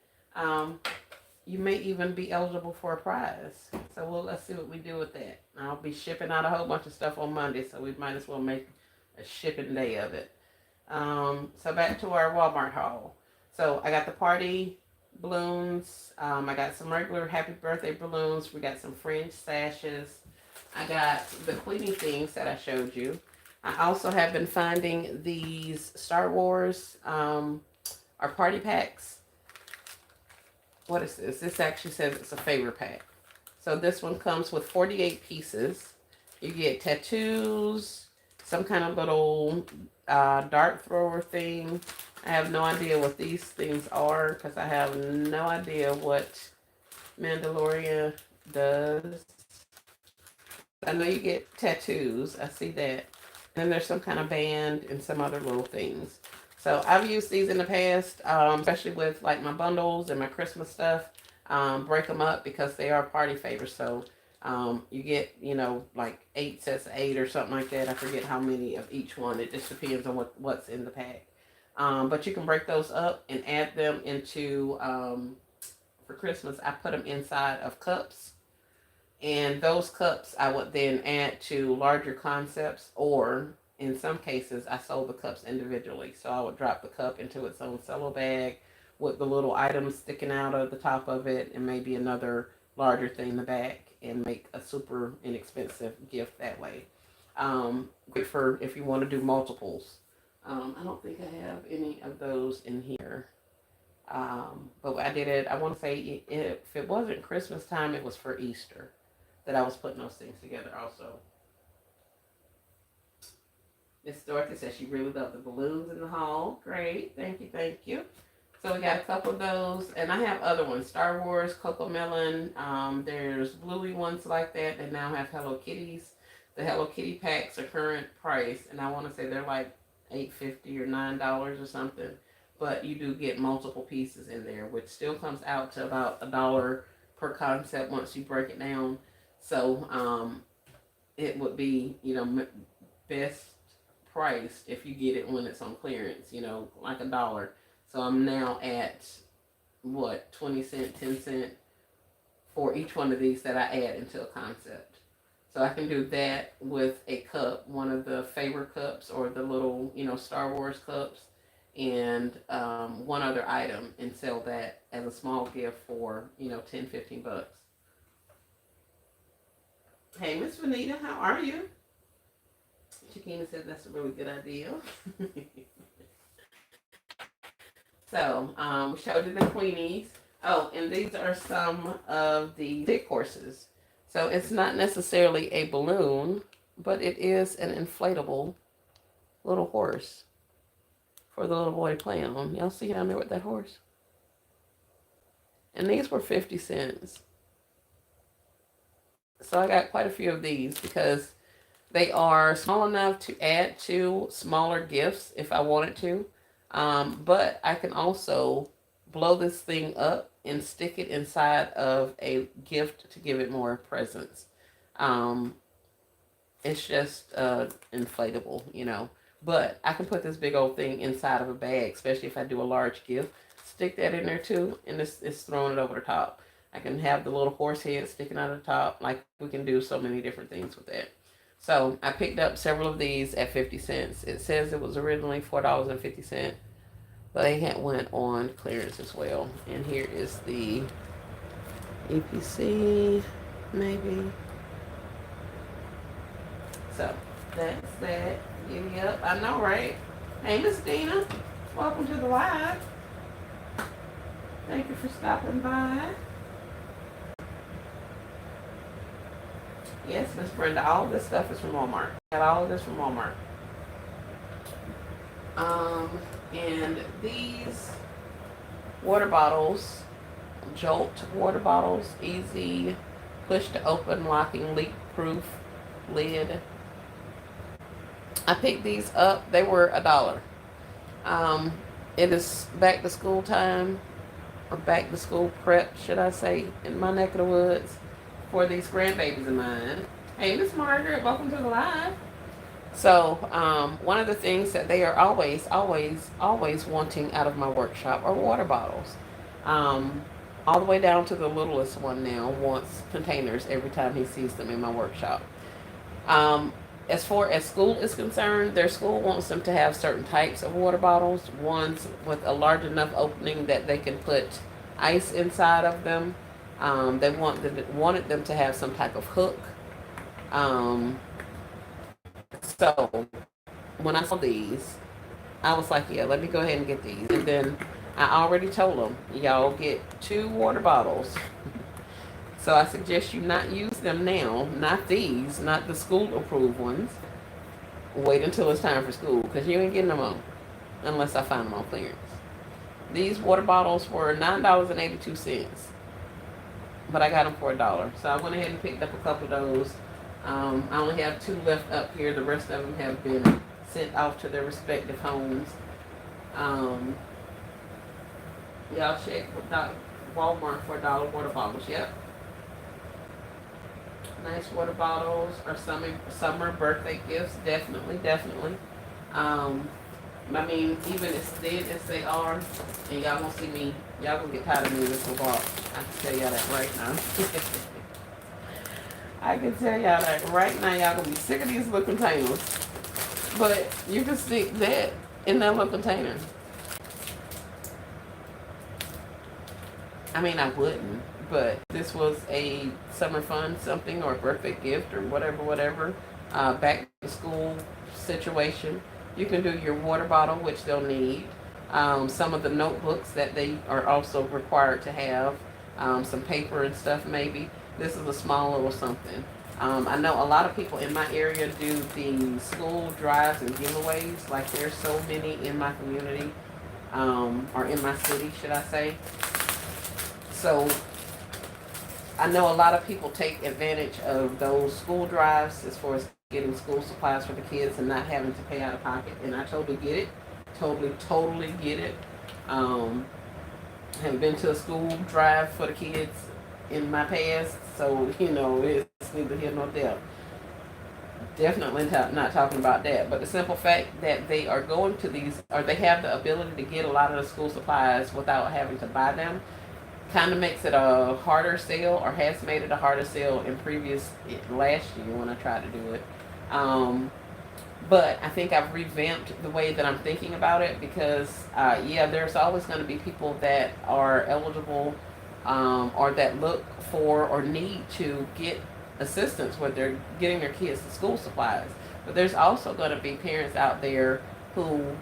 you may even be eligible for a prize. So let's see what we do with that. I'll be shipping out a whole bunch of stuff on Monday, so we might as well make a shipping day of it. So back to our Walmart haul. So I got the party balloons. I got some regular happy birthday balloons. We got some fringe sashes. I got the cleaning things that I showed you. I also have been finding these Star Wars our party packs. What is this? This actually says it's a favor pack. So this one comes with 48 pieces. You get tattoos, some kind of little dart thrower thing. I have no idea what these things are because I have no idea what Mandalorian does. I know you get tattoos. I see that. And then there's some kind of band and some other little things. So I've used these in the past, especially with like my bundles and my Christmas stuff. Break them up because they are party favors. So you get, like 8 sets of 8 or something like that. I forget how many of each one. It just depends on what's in the pack. But you can break those up and add them into, for Christmas, I put them inside of cups. And those cups I would then add to larger concepts, or in some cases, I sold the cups individually. So I would drop the cup into its own cello bag with the little items sticking out of the top of it, and maybe another larger thing in the back, and make a super inexpensive gift that way. Great for if you want to do multiples. I don't think I have any of those in here. But I did it, I want to say, if it wasn't Christmas time, it was for Easter that I was putting those things together also. Miss Dorothy says she really loved the balloons in the hall. Great. Thank you. Thank you. So we got a couple of those. And I have other ones. Star Wars, Coco Melon. There's bluey ones like that. They now have Hello Kitties. The Hello Kitty packs are current price. And I want to say they're like $8.50 or $9 or something. But you do get multiple pieces in there, which still comes out to about $1 per concept once you break it down. So it would be, best priced if you get it when it's on clearance, like $1. So I'm now at what, 20 cent, 10 cent for each one of these that I add into a concept. So I can do that with a cup, one of the favor cups or the little, Star Wars cups, and one other item, and sell that as a small gift for, 10, 15 bucks. Hey, Miss Vanita, how are you? Chiquina said that's a really good idea. So, we showed you the Queenies. Oh, and these are some of the stick horses. So it's not necessarily a balloon, but it is an inflatable little horse for the little boy to play on. Y'all see down there with that horse? And these were 50 cents. So I got quite a few of these because they are small enough to add to smaller gifts if I wanted to. But I can also blow this thing up and stick it inside of a gift to give it more presence. It's just inflatable, But I can put this big old thing inside of a bag, especially if I do a large gift. Stick that in there too, and it's throwing it over the top. I can have the little horse head sticking out of the top. Like, we can do so many different things with that. So I picked up several of these at 50 cents. It says it was originally $4.50, but they had went on clearance as well. And here is the EPC, maybe. So that's that. Giddy up. I know, right? Hey, Miss Dina. Welcome to the live. Thank you for stopping by. Yes, Miss Brenda, all of this stuff is from Walmart. Got all of this from Walmart. And these water bottles, Jolt water bottles, easy push to open, locking, leak proof lid. I picked these up. They were $1. It is back to school time, or back to school prep, should I say, in my neck of the woods for these grandbabies of mine. Hey, Miss Margaret, welcome to the live. So, one of the things that they are always wanting out of my workshop are water bottles. All the way down to the littlest one now wants containers every time he sees them in my workshop. As far as school is concerned, their school wants them to have certain types of water bottles, ones with a large enough opening that they can put ice inside of them. They wanted them to have some type of hook. So when I saw these, I was like, yeah, let me go ahead and get these. And then I already told them, y'all get 2 water bottles. So I suggest you not use them now, not these, not the school approved ones. Wait until it's time for school, because you ain't getting them on unless I find them on clearance. These water bottles were $9.82, but I got them for $1. So I went ahead and picked up a couple of those. I only have 2 left up here. The rest of them have been sent off to their respective homes. Y'all check Walmart for $1 water bottles. Yep. Nice water bottles or summer birthday gifts. Definitely. I mean, even as thin as they are, and y'all gonna see me, y'all gonna get tired of me with the walk. I can tell y'all that right now. I can tell y'all that right now y'all gonna be sick of these little containers. But you can stick that in that little container. I mean, I wouldn't, but this was a summer fun something or a birthday gift or whatever, back to school situation. You can do your water bottle, which they'll need. Some of the notebooks that they are also required to have, some paper and stuff maybe. This is a small little something. I know a lot of people in my area do the school drives and giveaways. Like there's so many in my community, or in my city, should I say. So I know a lot of people take advantage of those school drives as far as getting school supplies for the kids and not having to pay out of pocket. And I totally get it. Totally get it. Have been to a school drive for the kids in my past, so it's neither here nor there. Definitely not talking about that, but the simple fact that they are going to these, or they have the ability to get a lot of the school supplies without having to buy them, kind of makes it a harder sale, or has made it a harder sale in last year when I tried to do it. But I think I've revamped the way that I'm thinking about it because, there's always going to be people that are eligible, or that look for or need to get assistance with their getting their kids to school supplies. But there's also going to be parents out there who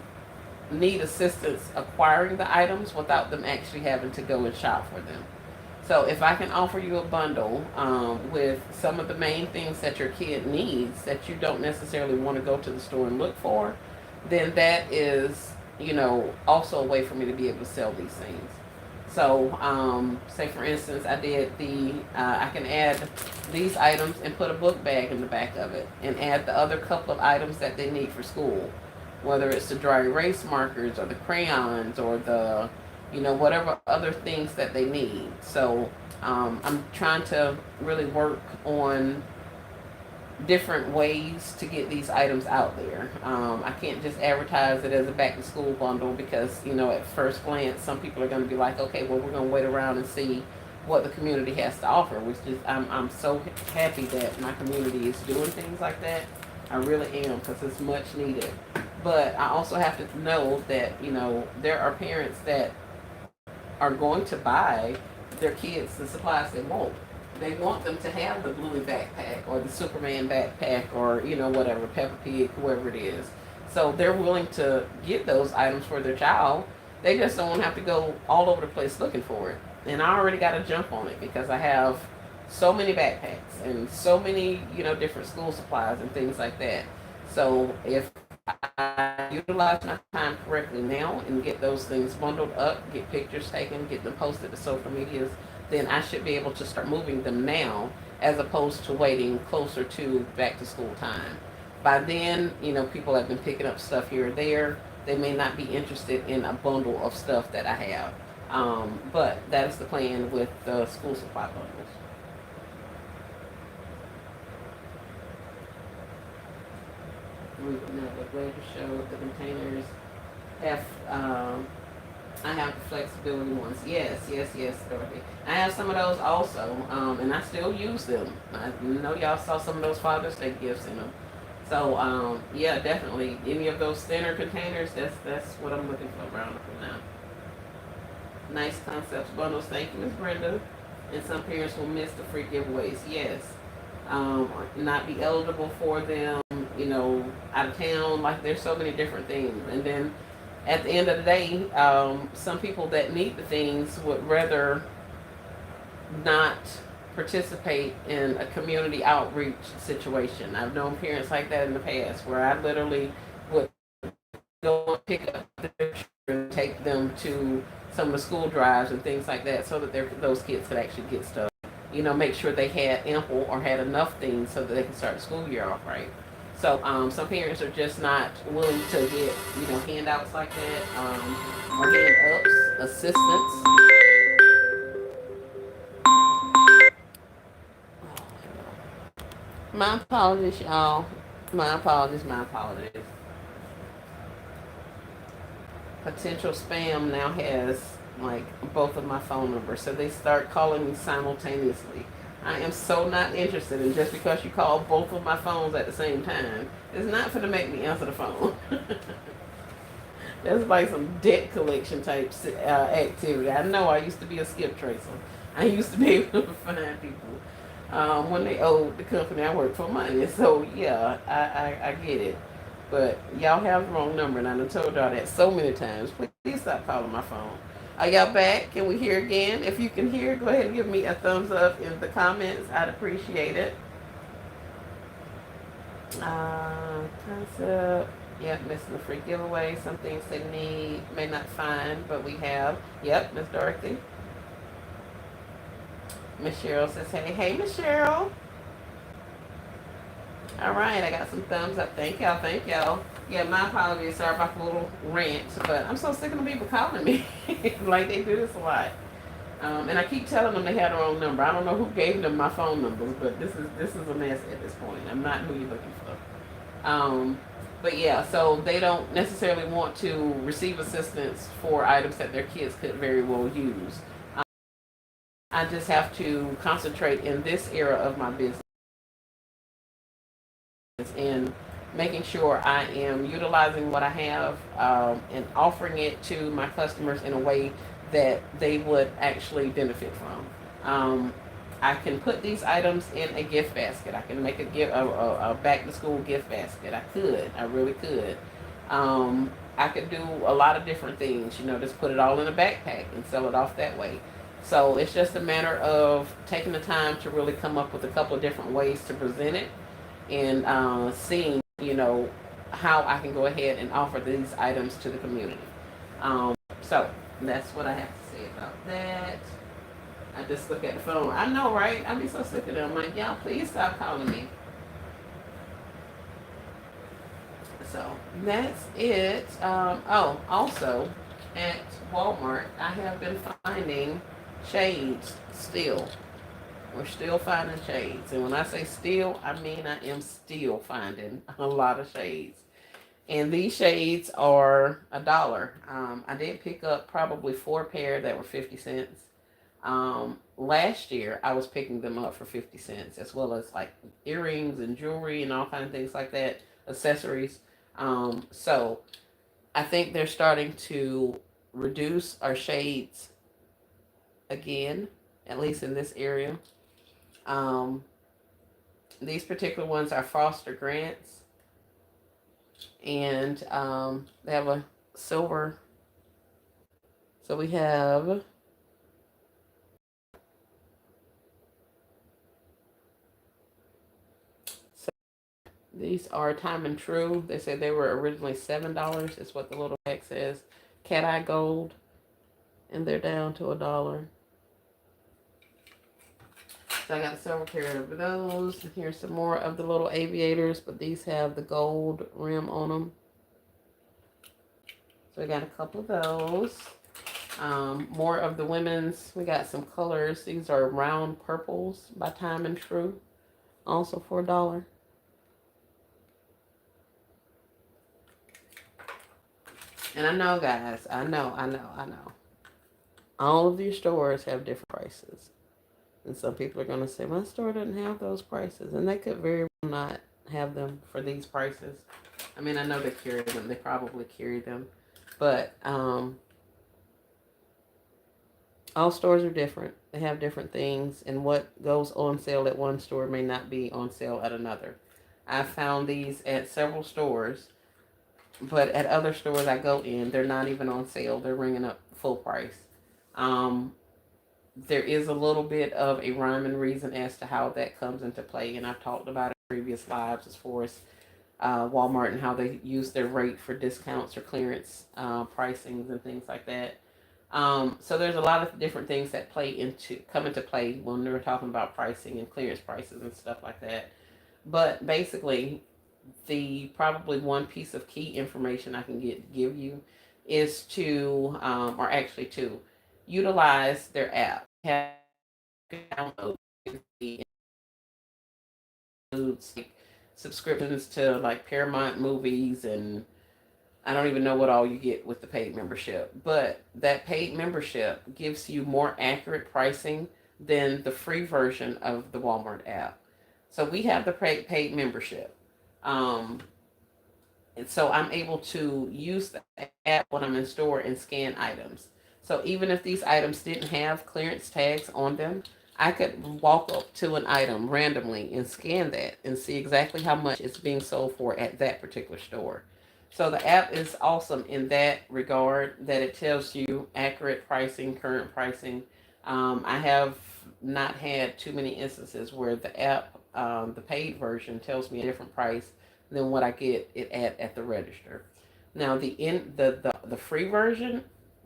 need assistance acquiring the items without them actually having to go and shop for them. So if I can offer you a bundle, with some of the main things that your kid needs that you don't necessarily want to go to the store and look for, then that is, also a way for me to be able to sell these things. So, say for instance, I can add these items and put a book bag in the back of it and add the other couple of items that they need for school, whether it's the dry erase markers or the crayons or the, whatever other things that they need. So, I'm trying to really work on different ways to get these items out there. I can't just advertise it as a back to school bundle because, at first glance, some people are going to be like, okay, well, we're going to wait around and see what the community has to offer, which is, I'm so happy that my community is doing things like that. I really am, because it's much needed. But I also have to know that, there are parents that are going to buy their kids the supplies they want. They want them to have the Bluey backpack or the Superman backpack or, whatever, Peppa Pig, whoever it is. So they're willing to get those items for their child. They just don't have to go all over the place looking for it. And I already got to jump on it because I have so many backpacks and so many, different school supplies and things like that. So if I utilize my time correctly now and get those things bundled up, get pictures taken, get them posted to social medias, then I should be able to start moving them now as opposed to waiting closer to back to school time. By then, people have been picking up stuff here or there. They may not be interested in a bundle of stuff that I have. But that is the plan with the school supply bundles. The way to show the containers have, I have the flexibility ones. Yes, Dorothy. I have some of those also, and I still use them. I know y'all saw some of those Father's Day gifts in them. So, definitely. Any of those thinner containers, that's what I'm looking for around for now. Nice concepts bundles. Thank you, Miss Brenda. And some parents will miss the free giveaways. Yes. Not be eligible for them, out of town. Like, there's so many different things. And then at the end of the day, some people that need the things would rather not participate in a community outreach situation. I've known parents like that in the past where I literally would go and pick up their children, take them to some of the school drives and things like that so that those kids could actually get stuff. Make sure they had ample or had enough things so that they can start the school year off right. So some parents are just not willing to get, handouts like that, or hand-ups, assistance. My apologies, y'all. My apologies. Potential spam now has, like, both of my phone numbers, so they start calling me simultaneously. I am so not interested in just because you call both of my phones at the same time. It's not for to make me answer the phone. That's like some debt collection type activity. I know I used to be a skip tracer. I used to be able to find people when they owed the company I worked for money. So yeah, I get it. But y'all have the wrong number, and I done told y'all that so many times. Please stop calling my phone. Are y'all back? Can we hear again? If you can hear, go ahead and give me a thumbs up in the comments. I'd appreciate it. Concept. Yep, missing the free giveaway. Some things they need may not find, but we have. Yep, Miss Dorothy. Miss Cheryl says, hey, Miss Cheryl. All right, I got some thumbs up. Thank y'all. Yeah, my apologies. Sorry about the little rant, but I'm so sick of the people calling me. Like they do this a lot. And I keep telling them they had the wrong number. I don't know who gave them my phone numbers, but this is a mess at this point. I'm not who you're looking for. But yeah, so they don't necessarily want to receive assistance for items that their kids could very well use. I just have to concentrate in this era of my business and making sure I am utilizing what I have and offering it to my customers in a way that they would actually benefit from. I can put these items in a gift basket. I can make a back to school gift basket. I really could. I could do a lot of different things. Just put it all in a backpack and sell it off that way. So it's just a matter of taking the time to really come up with a couple of different ways to present it and seeing, how I can go ahead and offer these items to the community. So that's what I have to say about that. I just look at the phone. I know, right? I'd be so sick of them. I'm like, y'all, please stop calling me. So that's it. Also at Walmart, I have been finding shades still. We're still finding shades. And when I say still, I mean I am still finding a lot of shades. And these shades are $1. I did pick up probably 4 pair that were 50 cents. Last year, I was picking them up for 50 cents, as well as like earrings and jewelry and all kinds of things like that, accessories. So I think they're starting to reduce our shades again, at least in this area. Um, these particular ones are Foster Grants, and they have a silver. So we have these are Time and True. They said they were originally $7. Is what the little bag says. Cat Eye Gold, and they're down to $1. So I got a silver pair of those. Here's some more of the little aviators, but these have the gold rim on them. So we got a couple of those. More of the women's. We got some colors. These are round purples by Time and True, also for $1. And I know, guys, I know. All of these stores have different prices. And some people are going to say, my store doesn't have those prices. And they could very well not have them for these prices. I mean, I know they carry them. They probably carry them. But all stores are different. They have different things. And what goes on sale at one store may not be on sale at another. I found these at several stores. But at other stores I go in, they're not even on sale. They're ringing up full price. There is a little bit of a rhyme and reason as to how that comes into play, and I've talked about it in previous lives as far as Walmart and how they use their rate for discounts or clearance pricings and things like that. So there's a lot of different things that come into play when we're talking about pricing and clearance prices and stuff like that. But basically, the probably one piece of key information I can give you is to, or actually two, utilize their app. Have download the includes like subscriptions to like Paramount movies, and I don't even know what all you get with the paid membership. But that paid membership gives you more accurate pricing than the free version of the Walmart app. So we have the paid membership. Um, and so I'm able to use the app when I'm in store and scan items. So even if these items didn't have clearance tags on them, I could walk up to an item randomly and scan that and see exactly how much it's being sold for at that particular store. So the app is awesome in that regard that it tells you accurate pricing, current pricing. I have not had too many instances where the app, the paid version, tells me a different price than what I get it at the register. Now the free version,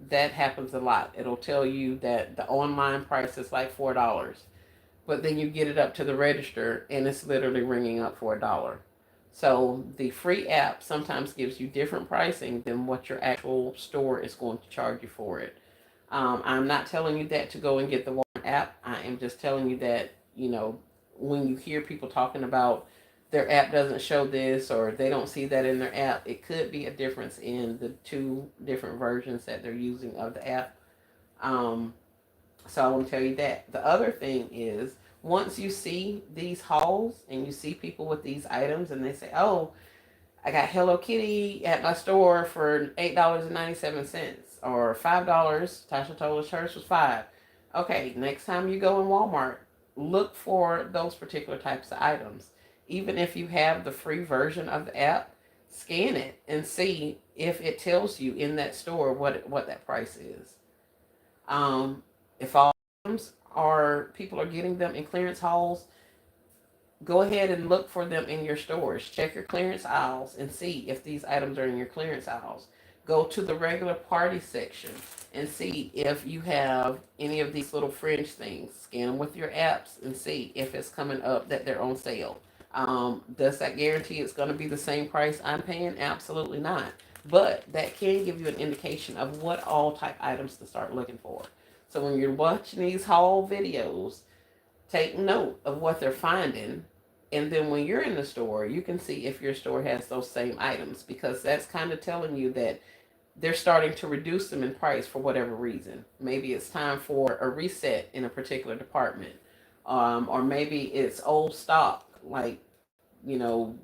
that happens a lot. It'll tell you that the online price is like $4, but then you get it up to the register and it's literally ringing up for $1. So the free app sometimes gives you different pricing than what your actual store is going to charge you for it. I'm not telling you that to go and get the Walmart app. I am just telling you that, when you hear people talking about their app doesn't show this or they don't see that in their app, it could be a difference in the two different versions that they're using of the app. Um, so I want to tell you that. The other thing is, once you see these hauls and you see people with these items and they say, oh, I got Hello Kitty at my store for $8.97 or $5. Tasha told us hers was 5. Okay, next time you go in Walmart, look for those particular types of items. Even if you have the free version of the app, scan it and see if it tells you in that store what that price is. Um, if all items are people are getting them in clearance hauls, go ahead and look for them in your stores. Check your clearance aisles and see if these items are in your clearance aisles. Go to the regular party section and see if you have any of these little fringe things. Scan them with your apps and see if it's coming up that they're on sale. Does that guarantee it's going to be the same price I'm paying? Absolutely not. But that can give you an indication of what all type items to start looking for. So when you're watching these haul videos, take note of what they're finding, and then when you're in the store you can see if your store has those same items, because that's kind of telling you that they're starting to reduce them in price for whatever reason. Maybe it's time for a reset in a particular department, or maybe it's old stock, like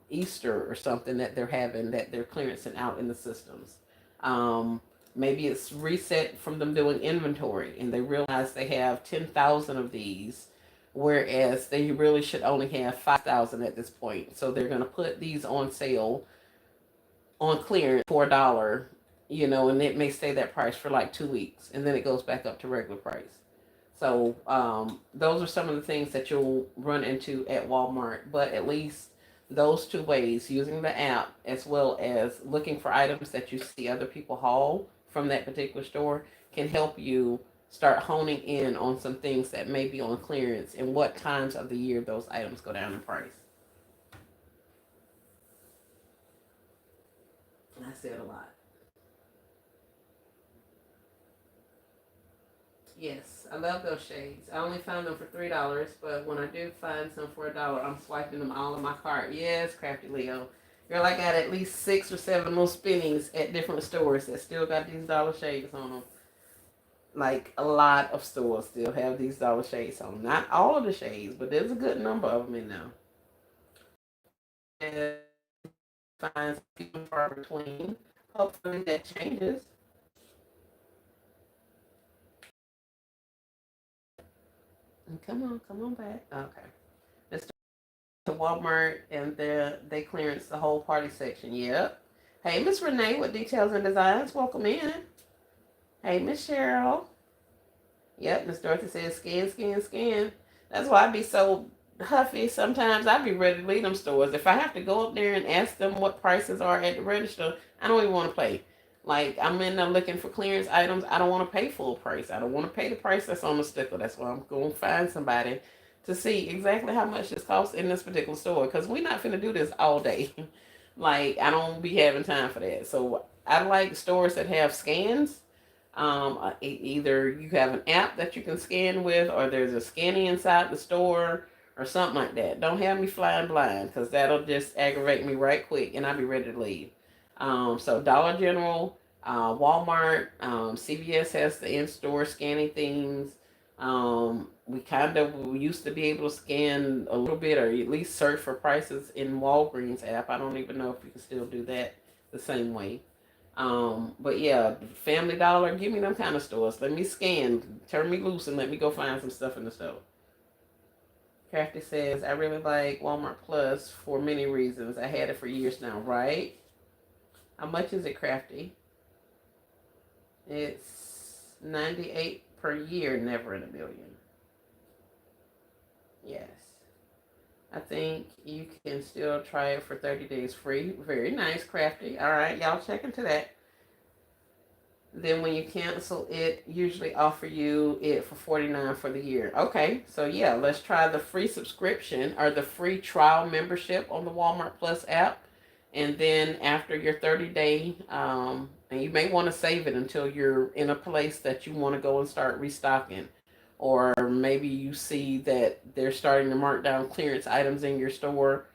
Easter or something that they're having that they're clearancing out in the systems. um, Maybe it's reset from them doing inventory and they realize they have 10,000 of these, whereas they really should only have 5,000 at this point. So they're going to put these on sale on clearance for $1, and it may stay that price for like 2 weeks and then it goes back up to regular price. So those are some of the things that you'll run into at Walmart. But at least those two ways, using the app as well as looking for items that you see other people haul from that particular store, can help you start honing in on some things that may be on clearance and what times of the year those items go down in price. I said a lot. Yes, I love those shades. I only found them for $3, but when I do find some for $1, I'm swiping them all in my cart. Yes, Crafty Leo. Girl, I got at least 6 or 7 little spinnies at different stores that still got these dollar shades on them. Like a lot of stores still have these dollar shades on them. Not all of the shades, but there's a good number of them in there. And find few and far between. Hopefully that changes. Come on back. Okay. Let's to Walmart and they clearance the whole party section. Yep. Hey, Miss Renee with Details and Designs. Welcome in. Hey, Miss Cheryl. Yep, Miss Dorothy says scan, scan, scan. That's why I be so huffy. Sometimes I be ready to leave them stores. If I have to go up there and ask them what prices are at the register, I don't even want to pay. Like, I'm in there looking for clearance items. I don't want to pay full price. I don't want to pay the price that's on the sticker. That's why I'm going to find somebody to see exactly how much this costs in this particular store. Because we're not finna do this all day. Like, I don't be having time for that. So I like stores that have scans. Either you have an app that you can scan with, or there's a scanning inside the store, or something like that. Don't have me flying blind, because that'll just aggravate me right quick, and I'll be ready to leave. So Dollar General, Walmart, CVS has the in-store scanning things. We used to be able to scan a little bit or at least search for prices in Walgreens app. I don't even know if you can still do that the same way. But yeah, Family Dollar, give me them kind of stores. Let me scan, turn me loose, and let me go find some stuff in the store. Crafty says, I really like Walmart Plus for many reasons. I had it for years now, right? How much is it, Crafty? It's 98 per year, never in a million. Yes. I think you can still try it for 30 days free. Very nice, Crafty. All right, y'all check into that. Then when you cancel it, usually offer you it for $49 for the year. Okay, so yeah, let's try the free subscription or the free trial membership on the Walmart Plus app. And then after your 30-day, and you may want to save it until you're in a place that you want to go and start restocking. Or maybe you see that they're starting to mark down clearance items in your store,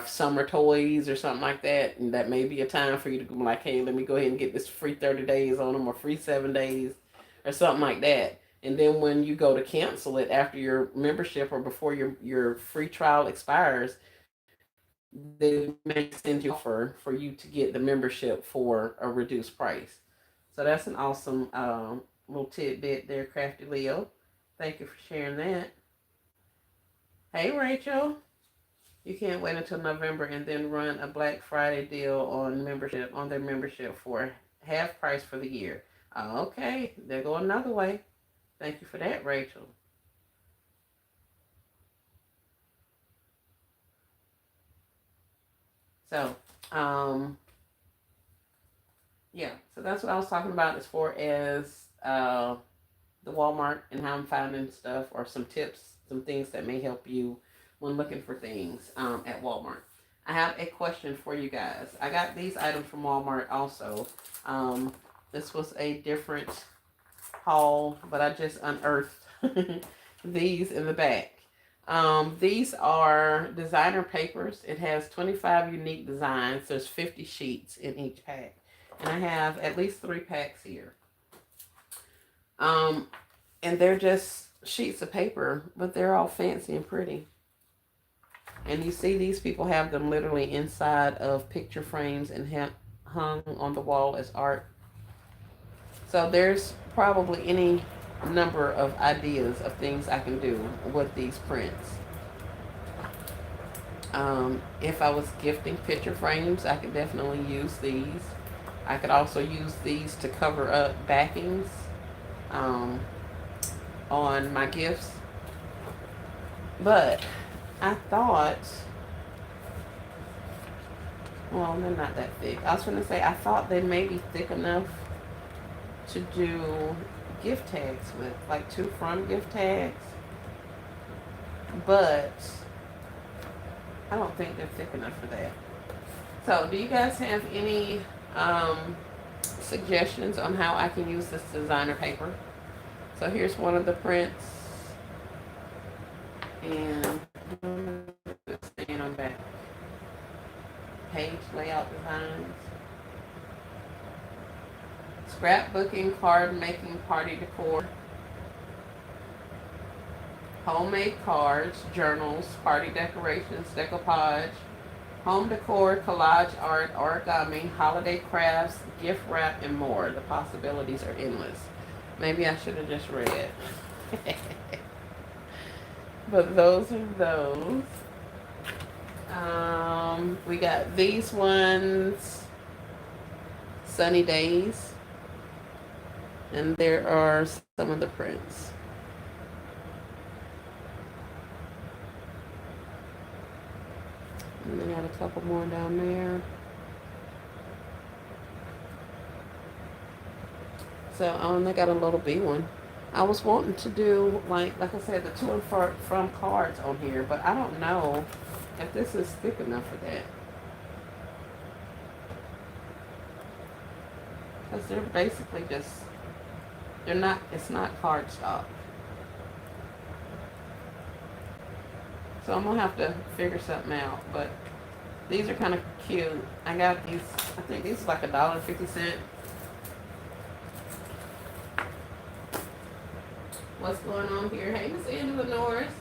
summer toys or something like that. And that may be a time for you to go like, hey, let me go ahead and get this free 30 days on them or free 7 days or something like that. And then when you go to cancel it after your membership or before your free trial expires, they may send you an offer for you to get the membership for a reduced price. So that's an awesome little tidbit there, Crafty Leo. Thank you for sharing that. Hey, Rachel. You can't wait until November and then run a Black Friday deal on their membership for half price for the year. Okay, there go another way. Thank you for that, Rachel. So, yeah, so that's what I was talking about as far as the Walmart and how I'm finding stuff or some tips, some things that may help you when looking for things at Walmart. I have a question for you guys. I got these items from Walmart also. This was a different haul, but I just unearthed these in the back. These are designer papers. It has 25 unique designs. There's 50 sheets in each pack. And I have at least 3 packs here. And they're just sheets of paper, but they're all fancy and pretty. And you see these people have them literally inside of picture frames and hung on the wall as art. So there's probably any number of ideas of things I can do with these prints. If I was gifting picture frames, I could definitely use these. I could also use these to cover up backings on my gifts. But I thought, well, they're not that thick. I was going to say, I thought they may be thick enough to do gift tags with, like 2 front gift tags. But I don't think they're thick enough for that. So, do you guys have any suggestions on how I can use this designer paper? So here's one of the prints, and stand on back. Page layout designs, scrapbooking, card making, party decor, homemade cards, journals, party decorations, decoupage, home decor, collage art, origami, holiday crafts, gift wrap, and more. The possibilities are endless. Maybe I should have just read. But those are those. We got these ones, Sunny Days. And there are some of the prints. And they got a couple more down there. So, they got a little B one. I was wanting to do, like I said, the to and from cards on here, but I don't know if this is thick enough for that. Because they're basically just, it's not cardstock. So I'm going to have to figure something out, but these are kind of cute. I got these, I think these are like $1.50. What's going on here? Hey, Miss Angela Norris.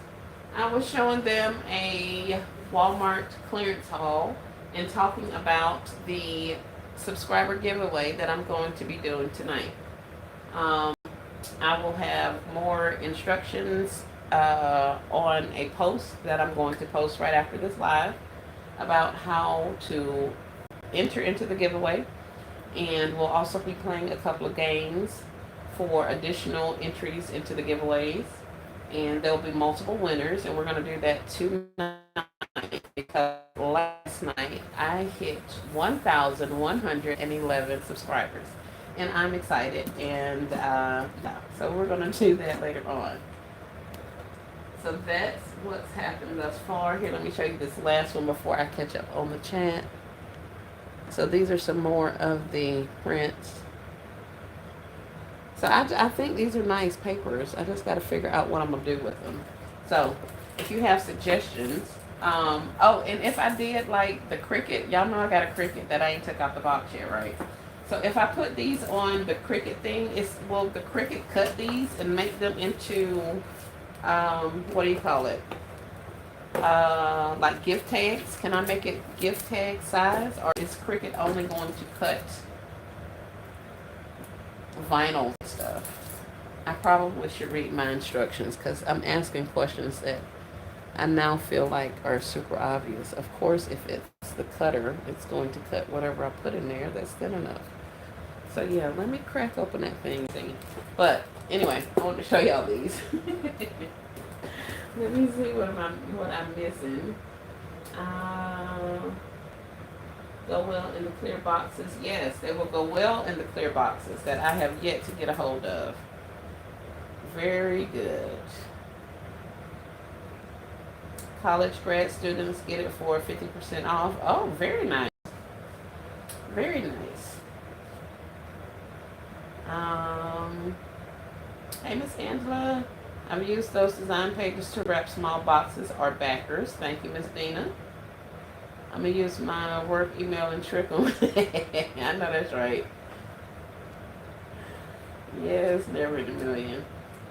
I was showing them a Walmart clearance haul and talking about the subscriber giveaway that I'm going to be doing tonight. Um, I will have more instructions on a post that I'm going to post right after this live about how to enter into the giveaway. And we'll also be playing a couple of games for additional entries into the giveaways. And there'll be multiple winners, and we're going to do that tonight because last night I hit 1,111 subscribers. And I'm excited. And yeah, so we're going to do that later on. So that's what's happened thus far. Here, let me show you this last one before I catch up on the chat. So these are some more of the prints. So I think these are nice papers. I just got to figure out what I'm going to do with them. So if you have suggestions. Oh, and if I did like the Cricut, y'all know I got a Cricut that I ain't took out the box yet, right? So if I put these on the Cricut thing, will the Cricut cut these and make them into, what do you call it? Like gift tags. Can I make it gift tag size, or is Cricut only going to cut vinyl stuff? I probably should read my instructions because I'm asking questions that I now feel like are super obvious. Of course, if it's the cutter, it's going to cut whatever I put in there that's thin enough. So yeah, let me crack open that thing. But anyway, I want to show y'all these. Let me see what I'm missing. Go well in the clear boxes. Yes, they will go well in the clear boxes that I have yet to get a hold of. Very good. College grad students get it for 50% off. Oh, very nice. Very nice. Hey, Miss Angela. I've used those design pages to wrap small boxes or backers. Thank you, Miss Dina. I'm going to use my work email and trick them. I know that's right. Yes, never in a million.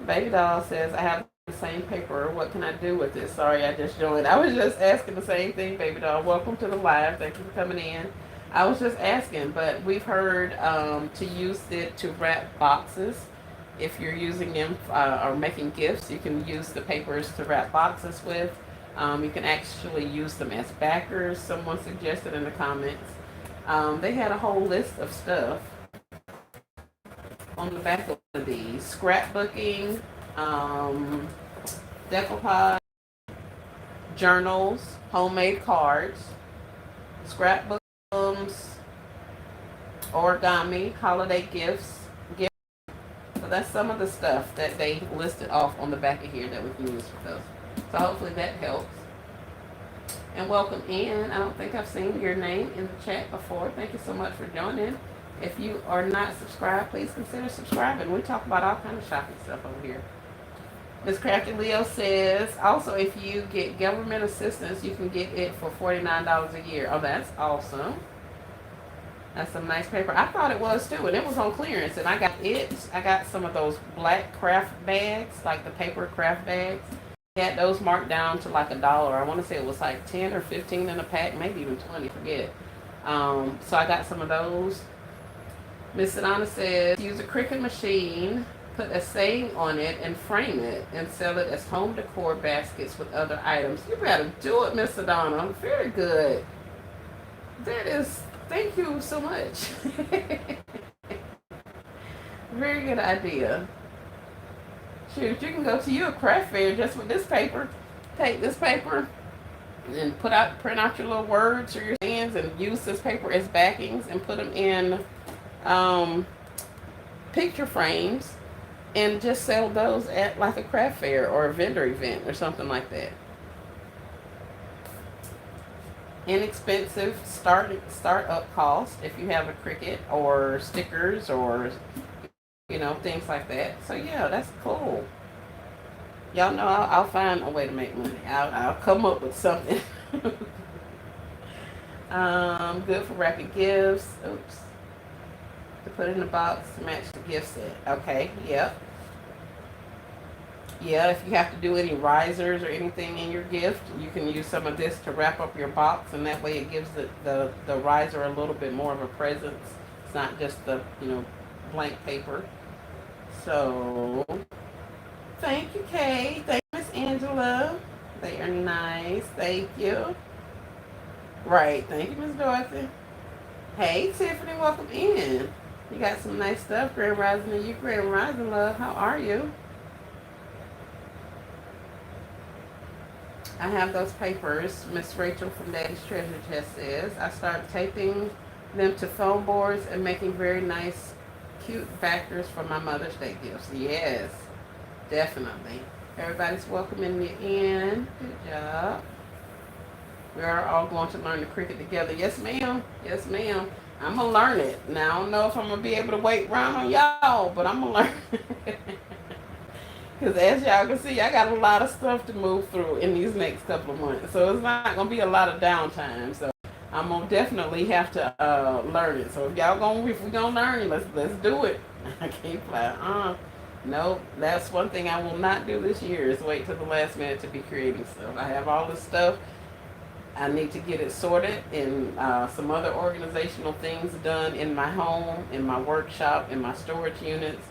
Baby Doll says, I have the same paper. What can I do with it? Sorry, I just joined. I was just asking the same thing, Baby Doll. Welcome to the live. Thank you for coming in. I was just asking, but we've heard to use it to wrap boxes. If you're using them or making gifts, you can use the papers to wrap boxes with. You can actually use them as backers. Someone suggested in the comments. They had a whole list of stuff on the back of these. Scrapbooking, decoupage, journals, homemade cards, scrapbook albums, origami, holiday gifts. So that's some of the stuff that they listed off on the back of here that we can use for those. So hopefully that helps. And welcome in. I don't think I've seen your name in the chat before. Thank you so much for joining. If you are not subscribed, please consider subscribing. We talk about all kinds of shopping stuff over here. Miss Crafty Leo says, also if you get government assistance, you can get it for $49 a year. Oh, that's awesome. That's some nice paper. I thought it was too, and it was on clearance. And I got it. I got some of those black craft bags, like the paper craft bags. They had those marked down to like $1. I want to say it was like 10 or 15 in a pack, maybe even 20. Forget. So I got some of those. Miss Sedona says, use a Cricut machine, put a saying on it, and frame it, and sell it as home decor baskets with other items. You better do it, Miss Sedona. Very good. That is. Thank you so much. Very good idea. Shoot, you can go to your craft fair just with this paper. Take this paper and print out your little words or your sayings and use this paper as backings and put them in picture frames and just sell those at like a craft fair or a vendor event or something like that. Inexpensive startup cost if you have a Cricut or stickers or things like that. So yeah, that's cool. Y'all know I'll find a way to make money. I'll come up with something. Good for wrapping gifts. Oops. To put in the box to match the gift set. Okay. Yep. Yeah, if you have to do any risers or anything in your gift, you can use some of this to wrap up your box, and that way it gives the riser a little bit more of a presence. It's not just the, blank paper. So, thank you, Kay. Thank you, Miss Angela. They are nice. Thank you. Right. Thank you, Miss Dorothy. Hey, Tiffany, welcome in. You got some nice stuff, Grand Rising, and you, Grand Rising, love. How are you? I have those papers. Miss Rachel from Daddy's Treasure Chest says I started taping them to foam boards and making very nice, cute backers for my Mother's Day gifts. Yes, definitely. Everybody's welcoming me in. Good job. We are all going to learn the cricket together. Yes, ma'am. Yes, ma'am. I'm gonna learn it. Now I don't know if I'm gonna be able to wait around on y'all, but I'm gonna learn. Because as y'all can see, I got a lot of stuff to move through in these next couple of months. So it's not going to be a lot of downtime. So I'm going to definitely have to learn it. So if we're going to learn, let's do it. I can't fly. No, that's one thing I will not do this year is wait till the last minute to be creating stuff. I have all this stuff. I need to get it sorted and some other organizational things done in my home, in my workshop, in my storage units.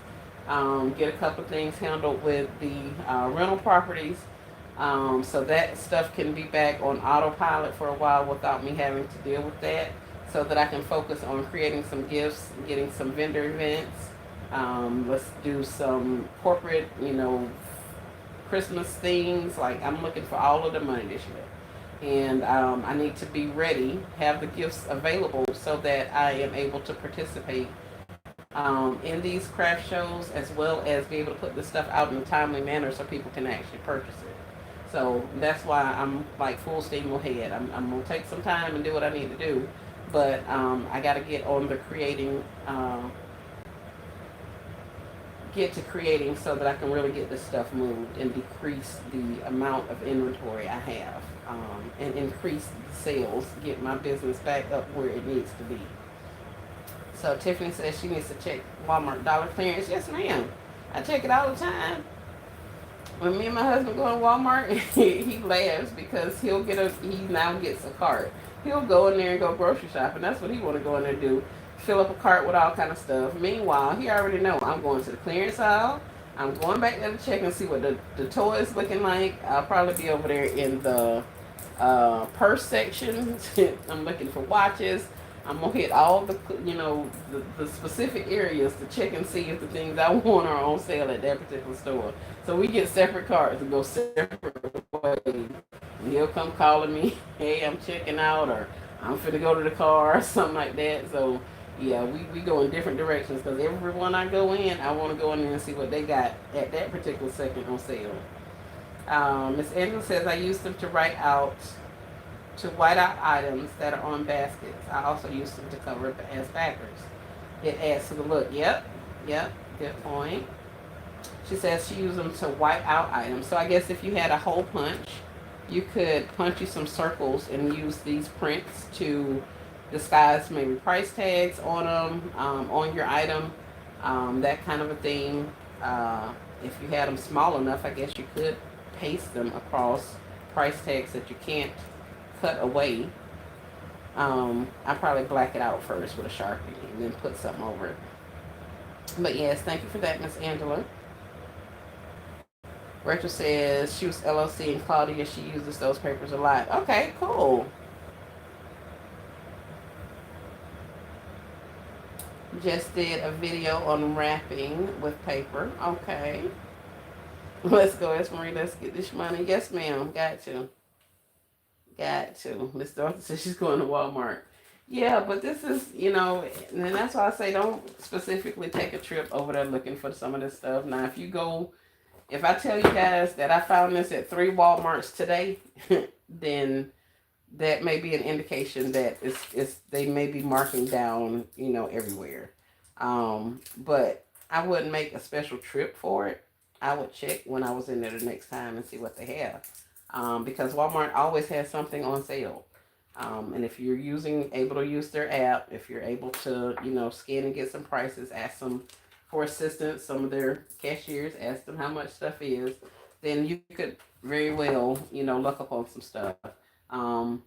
Get a couple of things handled with the rental properties, so that stuff can be back on autopilot for a while without me having to deal with that, so that I can focus on creating some gifts, getting some vendor events. Let's do some corporate, Christmas things. Like I'm looking for all of the money this year. And I need to be ready, have the gifts available so that I am able to participate in these craft shows, as well as be able to put this stuff out in a timely manner so people can actually purchase it. So that's why I'm like full steam ahead. I'm gonna take some time and do what I need to do, but I got to get to creating so that I can really get this stuff moved and decrease the amount of inventory I have, and increase the sales, get my business back up where it needs to be. So Tiffany says she needs to check Walmart dollar clearance. Yes, ma'am. I check it all the time. When me and my husband go to Walmart, he laughs because he now gets a cart. He'll go in there and go grocery shopping. That's what he want to go in there and do. Fill up a cart with all kind of stuff. Meanwhile, he already know I'm going to the clearance aisle. I'm going back there to check and see what the toy is looking like. I'll probably be over there in the purse section. I'm looking for watches. I'm gonna hit all the specific areas to check and see if the things I want are on sale at that particular store. So we get separate cards and go separate ways. And he'll come calling me, hey, I'm checking out, or I'm finna go to the car, or something like that. So yeah, we go in different directions because everyone I go in, I want to go in there and see what they got at that particular second on sale. Miss Angela says I use them to white out items that are on baskets. I also use them to cover it as backers. It adds to the look. Yep, good point. She says she uses them to white out items. So I guess if you had a hole punch, you could punch you some circles and use these prints to disguise maybe price tags on them, on your item, that kind of a thing. If you had them small enough, I guess you could paste them across price tags that you can't cut away. I probably black it out first with a Sharpie and then put something over it. But yes, thank you for that, Miss Angela. Rachel says she was LLC and Claudia, she uses those papers a lot. Okay, cool. Just did a video on wrapping with paper. Okay. Let's go, Esmarie. Let's get this money. Yes, ma'am. Got to. Miss Dorothy says she's going to Walmart. Yeah, but this is, and that's why I say don't specifically take a trip over there looking for some of this stuff. Now, if I tell you guys that I found this at 3 Walmarts today, then that may be an indication that they may be marking down, everywhere. But I wouldn't make a special trip for it. I would check when I was in there the next time and see what they have. Because Walmart always has something on sale. And if you're able to use their app, if you're able to, scan and get some prices, ask them for assistance, some of their cashiers, ask them how much stuff is, then you could very well, look up on some stuff.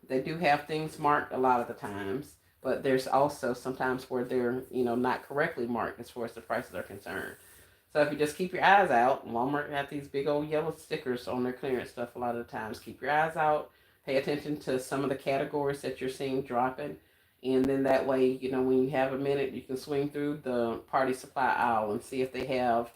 They do have things marked a lot of the times, but there's also sometimes where they're, not correctly marked as far as the prices are concerned. So if you just keep your eyes out, Walmart have these big old yellow stickers on their clearance stuff a lot of the times. Keep your eyes out. Pay attention to some of the categories that you're seeing dropping. And then that way, when you have a minute, you can swing through the party supply aisle and see if they have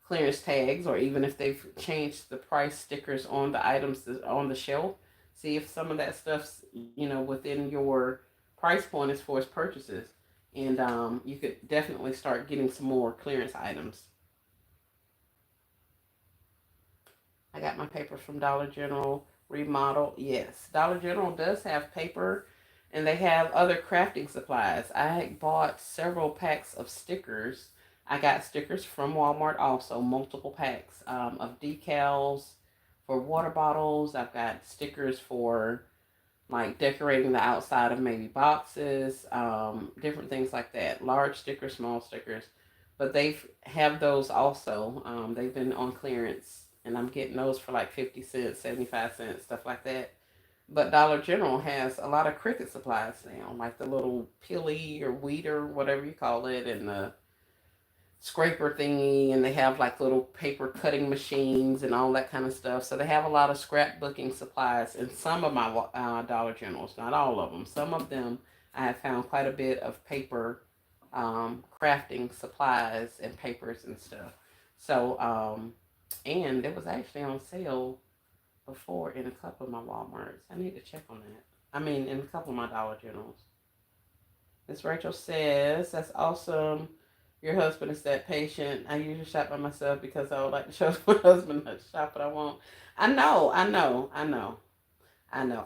clearance tags, or even if they've changed the price stickers on the items on the shelf. See if some of that stuff's, within your price point as far as purchases. And you could definitely start getting some more clearance items. I got my paper from Dollar General. Remodel, yes. Dollar General does have paper, and they have other crafting supplies. I bought several packs of stickers. I got stickers from Walmart also, multiple packs of decals for water bottles. I've got stickers for like decorating the outside of maybe boxes, different things like that. Large stickers, small stickers. But they have those also. They've been on clearance, and I'm getting those for like 50 cents, 75 cents, stuff like that. But Dollar General has a lot of cricket supplies now, like the little pilly or weeder, whatever you call it, and the scraper thingy, and they have like little paper cutting machines and all that kind of stuff. So they have a lot of scrapbooking supplies in some of my Dollar Generals, not all of them. Some of them I have found quite a bit of paper crafting supplies and papers and stuff. So, and it was actually on sale before in a couple of my Walmarts. I need to check on that. I mean, in a couple of my Dollar Generals. Miss Rachel says, that's awesome. Your husband is that patient. I usually shop by myself because I would like to show my husband how to shop, but I won't. I know.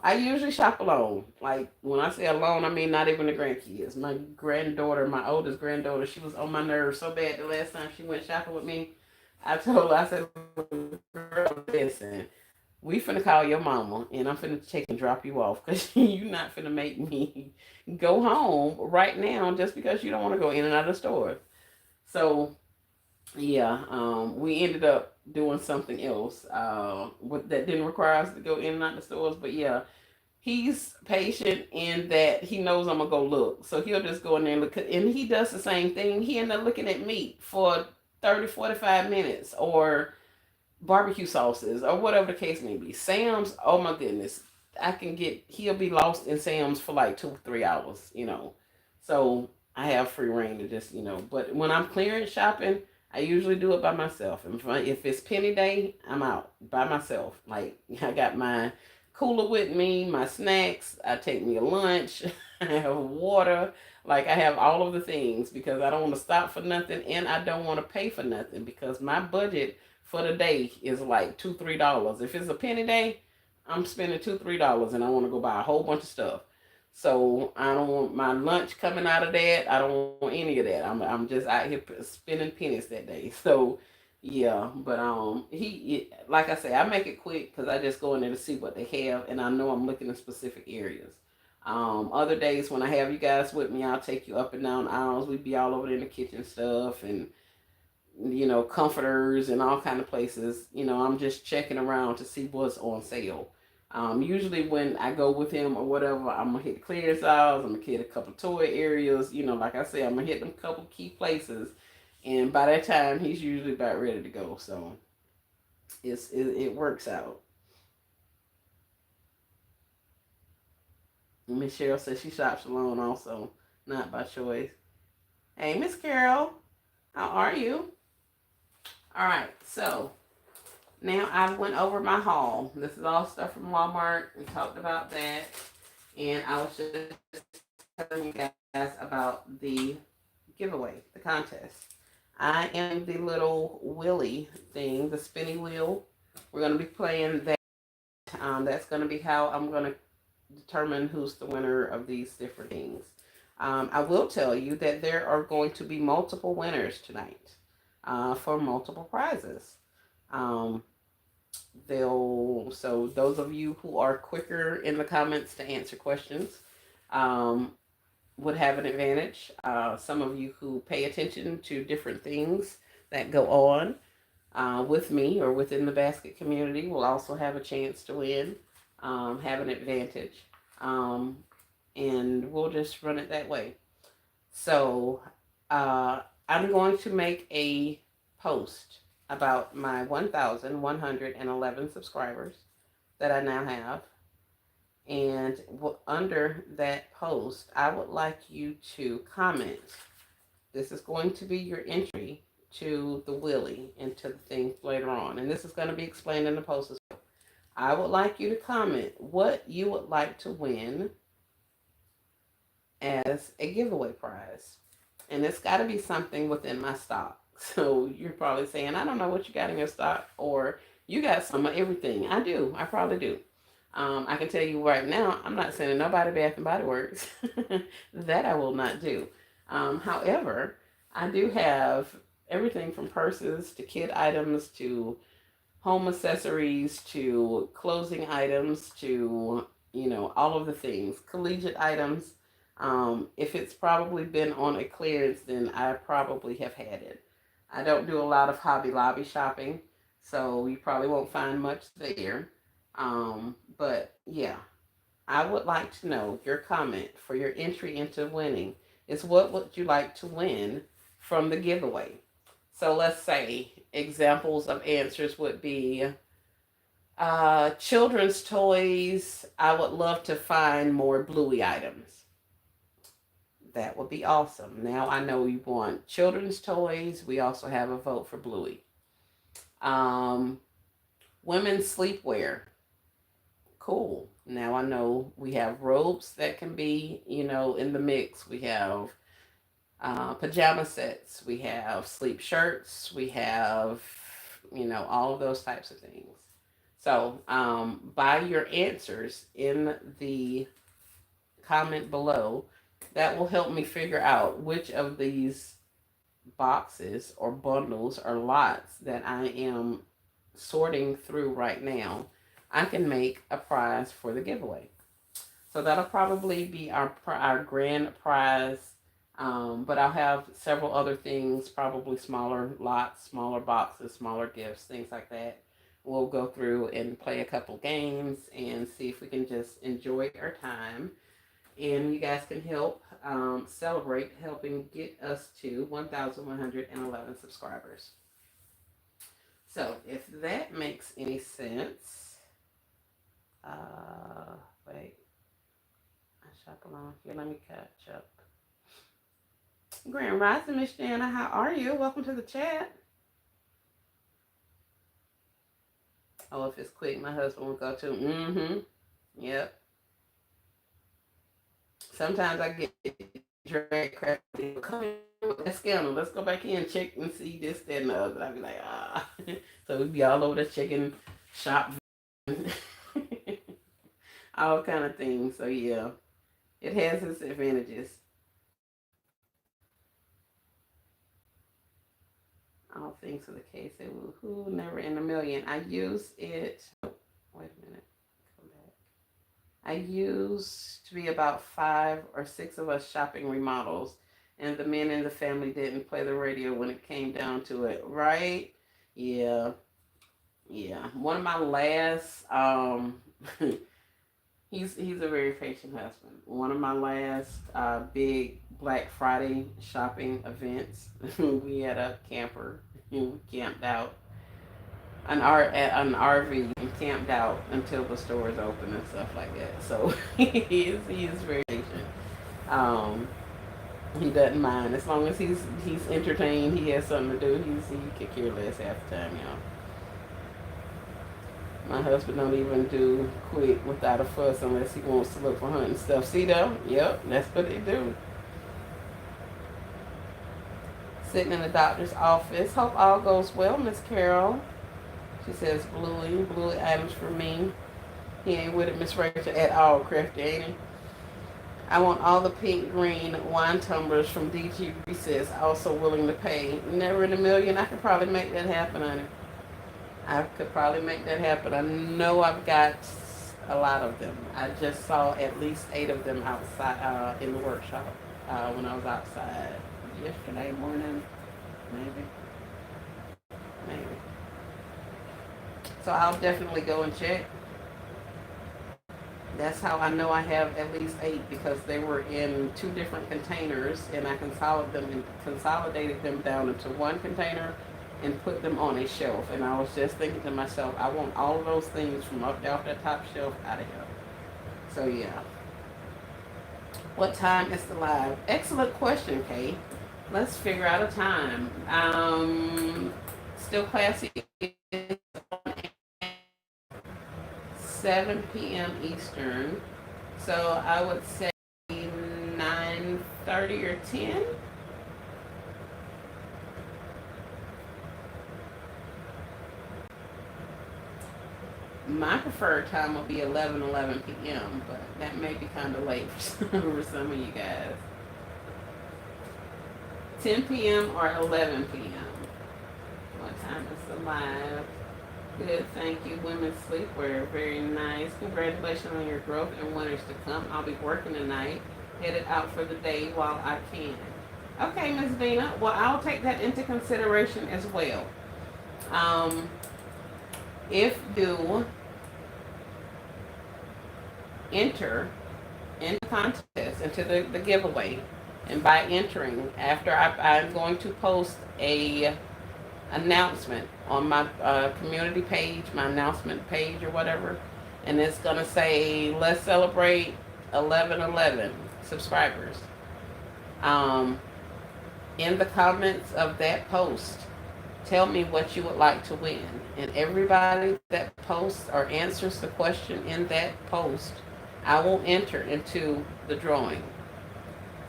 I usually shop alone. Like, when I say alone, I mean not even the grandkids. My granddaughter, my oldest granddaughter, she was on my nerves so bad the last time she went shopping with me. I told her, I said, girl, listen, we finna call your mama, and I'm finna check and drop you off because you not finna make me go home right now just because you don't want to go in and out of the store. So yeah, we ended up doing something else that didn't require us to go in and out the stores. But yeah, he's patient in that he knows I'm gonna go look, so he'll just go in there and look. And he does the same thing. He ended up looking at meat for 30, 45 minutes, or barbecue sauces, or whatever the case may be. Sam's, oh my goodness, he'll be lost in Sam's for like 2, 3 hours. So I have free reign to just, but when I'm clearance shopping, I usually do it by myself. And if it's penny day, I'm out by myself. Like, I got my cooler with me, my snacks, I take me a lunch, I have water. Like, I have all of the things because I don't want to stop for nothing, and I don't want to pay for nothing because my budget for the day is like $2, $3. If it's a penny day, I'm spending $2, $3, and I want to go buy a whole bunch of stuff. So I don't want my lunch coming out of that. I don't want any of that. I'm just out here spending pennies that day. So yeah, but like I say, I make it quick because I just go in there to see what they have, and I know I'm looking in specific areas. Other days when I have you guys with me, I'll take you up and down aisles. We be all over there in the kitchen stuff, and comforters and all kind of places. I'm just checking around to see what's on sale. Usually when I go with him or whatever, I'm gonna hit the clearance aisles. I'm gonna hit a couple toy areas. Like I said, I'm gonna hit them couple key places, and by that time, he's usually about ready to go. So it works out. Miss Cheryl says she shops alone also, not by choice. Hey, Miss Carol, how are you? All right, so now I went over my haul. This is all stuff from Walmart. We talked about that. And I was just telling you guys about the giveaway, the contest. I am the little Willy thing, the spinny wheel. We're going to be playing that. That's going to be how I'm going to determine who's the winner of these different things. I will tell you that there are going to be multiple winners tonight for multiple prizes. Um, so those of you who are quicker in the comments to answer questions, um, would have an advantage. Some of you who pay attention to different things that go on with me or within the basket community will also have a chance to win, have an advantage. Um, and we'll just run it that way. So I'm going to make a post about my 1,111 subscribers that I now have. And under that post, I would like you to comment. This is going to be your entry to the Willie and to the things later on. And this is going to be explained in the post as well. I would like you to comment what you would like to win as a giveaway prize. And it's got to be something within my stock. So you're probably saying, I don't know what you got in your stock, or you got some of everything. I do. I probably do. I can tell you right now, I'm not sending nobody Bath and Body Works. That I will not do. However, I do have everything from purses to kid items to home accessories to clothing items to, all of the things, collegiate items. If it's probably been on a clearance, then I probably have had it. I don't do a lot of Hobby Lobby shopping, so you probably won't find much there. But yeah, I would like to know your comment for your entry into winning is what would you like to win from the giveaway? So let's say examples of answers would be children's toys. I would love to find more Bluey items. That would be awesome. Now I know you want children's toys. We also have a vote for Bluey. Um, women's sleepwear. Cool. Now I know we have robes that can be, in the mix. We have pajama sets. We have sleep shirts. We have, all of those types of things. So, by your answers in the comment below, that will help me figure out which of these boxes or bundles or lots that I am sorting through right now, I can make a prize for the giveaway. So that'll probably be our grand prize. But I'll have several other things, probably smaller lots, smaller boxes, smaller gifts, things like that. We'll go through and play a couple games and see if we can just enjoy our time. And you guys can help celebrate helping get us to 1,111 subscribers. So if that makes any sense, wait, I shop along here. Let me catch up. Grand Rising, Miss Jana, how are you? Welcome to the chat. Oh, if it's quick, my husband will go to. Yep. Sometimes I get dragged crap. Come in, let's get them. Let's go back in and check and see this, that, and the other. I'd be like, ah. So we'd be all over the chicken shop. All kind of things. So yeah, it has its advantages. All things for the case. Who never in a million. I use it. Oh, wait a minute. Come back. I used to be about 5 or 6 of us shopping remodels, and the men in the family didn't play the radio when it came down to it. Right? Yeah. Yeah. One of my last he's a very patient husband. One of my last big Black Friday shopping events, we had a camper and we camped out an RV and camped out until the stores open and stuff like that. So he is very patient. Um, he doesn't mind as long as he's entertained. He has something to do. He could care less half the time, y'all. My husband don't even do quick without a fuss unless he wants to look for hunting stuff. See though? Yep, that's what they do. Sitting in the doctor's office. Hope all goes well, Miss Carol. She says Bluey items for me. He ain't with it, Miss Rachel, at all, crafty, ain't he? I want all the pink green wine tumblers from DG Recess. Also willing to pay. Never in a million. I could probably make that happen, honey. I could probably make that happen. I know I've got a lot of them. I just saw at least 8 of them outside in the workshop. when I was outside yesterday morning, maybe, maybe. So I'll definitely go and check. That's how I know I have at least 8 because they were in 2 different containers and I consolidated them down into one container and put them on a shelf. And I was just thinking to myself, I want all of those things from up off that top shelf out of here. So yeah. What time is the live? Excellent question, Kate. Let's figure out a time. Still classy. 7 p.m. Eastern. So I would say 9:30 or 10. My preferred time would be 11 p.m., but that may be kind of late for some of you guys. 10 p.m. or 11 p.m. What time is the live? Good, thank you. Women's sleepwear, very nice. Congratulations on your growth and winners to come. I'll be working tonight, headed out for the day while I can. Okay, Ms. Dina. Well, I'll take that into consideration as well. If you enter in the contest, into the giveaway, and by entering, after I'm going to post a announcement on my community page, my announcement page or whatever, and it's gonna say let's celebrate 1111 subscribers. In the comments of that post, tell me what you would like to win, and everybody that posts or answers the question in that post, I will enter into the drawing.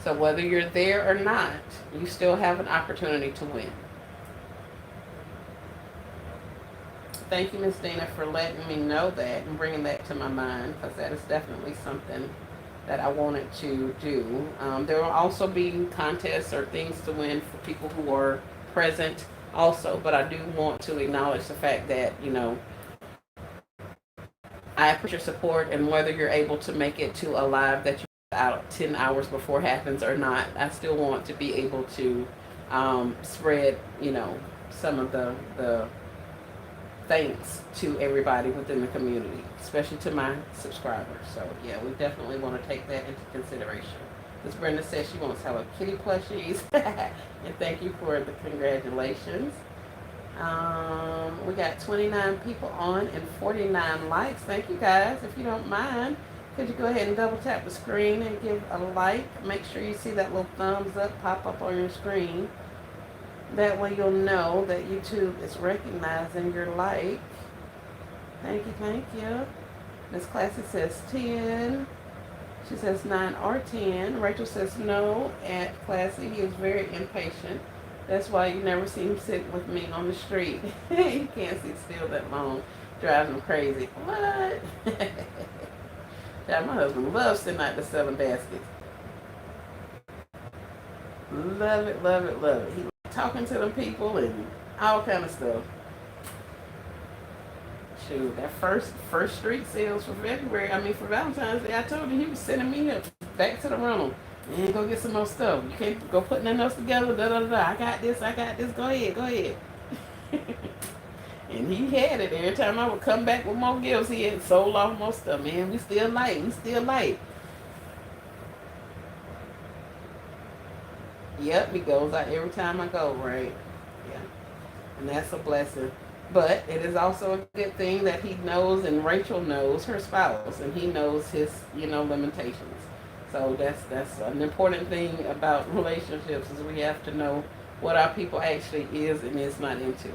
So whether you're there or not, you still have an opportunity to win. Thank you, Ms. Dina, for letting me know that and bringing that to my mind, because that is definitely something that I wanted to do. There will also be contests or things to win for people who are present also, but I do want to acknowledge the fact that, I appreciate your support, and whether you're able to make it to a live that you out 10 hours before happens or not, I still want to be able to spread, some of the thanks to everybody within the community, especially to my subscribers. So yeah, we definitely want to take that into consideration. Ms. Brenda says she wants Hello Kitty plushies. And thank you for the congratulations. We got 29 people on and 49 likes. Thank you guys. If you don't mind, could you go ahead and double tap the screen and give a like? Make sure you see that little thumbs up pop up on your screen. That way you'll know that YouTube is recognizing your like. Thank you, thank you. Miss Classy says 10. She says 9 or 10. Rachel says no at Classy. He is very impatient. That's why you never see him sit with me on the street. He can't sit still that long. Drives him crazy. What? Yeah, my husband loves sitting out the 7 baskets. Love it, love it, love it. He talking to them people and all kind of stuff. Shoot, that first street sales for February, for Valentine's Day, I told you he was sending me back to the rental. And go get some more stuff. You can't go put nothing else together, I got this, go ahead. And he had it. Every time I would come back with more gifts, he had sold off more stuff. Man, we still light. Yep, he goes out every time I go, right? Yeah. And that's a blessing. But it is also a good thing that he knows, and Rachel knows her spouse, and he knows his, limitations. So that's an important thing about relationships, is we have to know what our people actually is and is not into.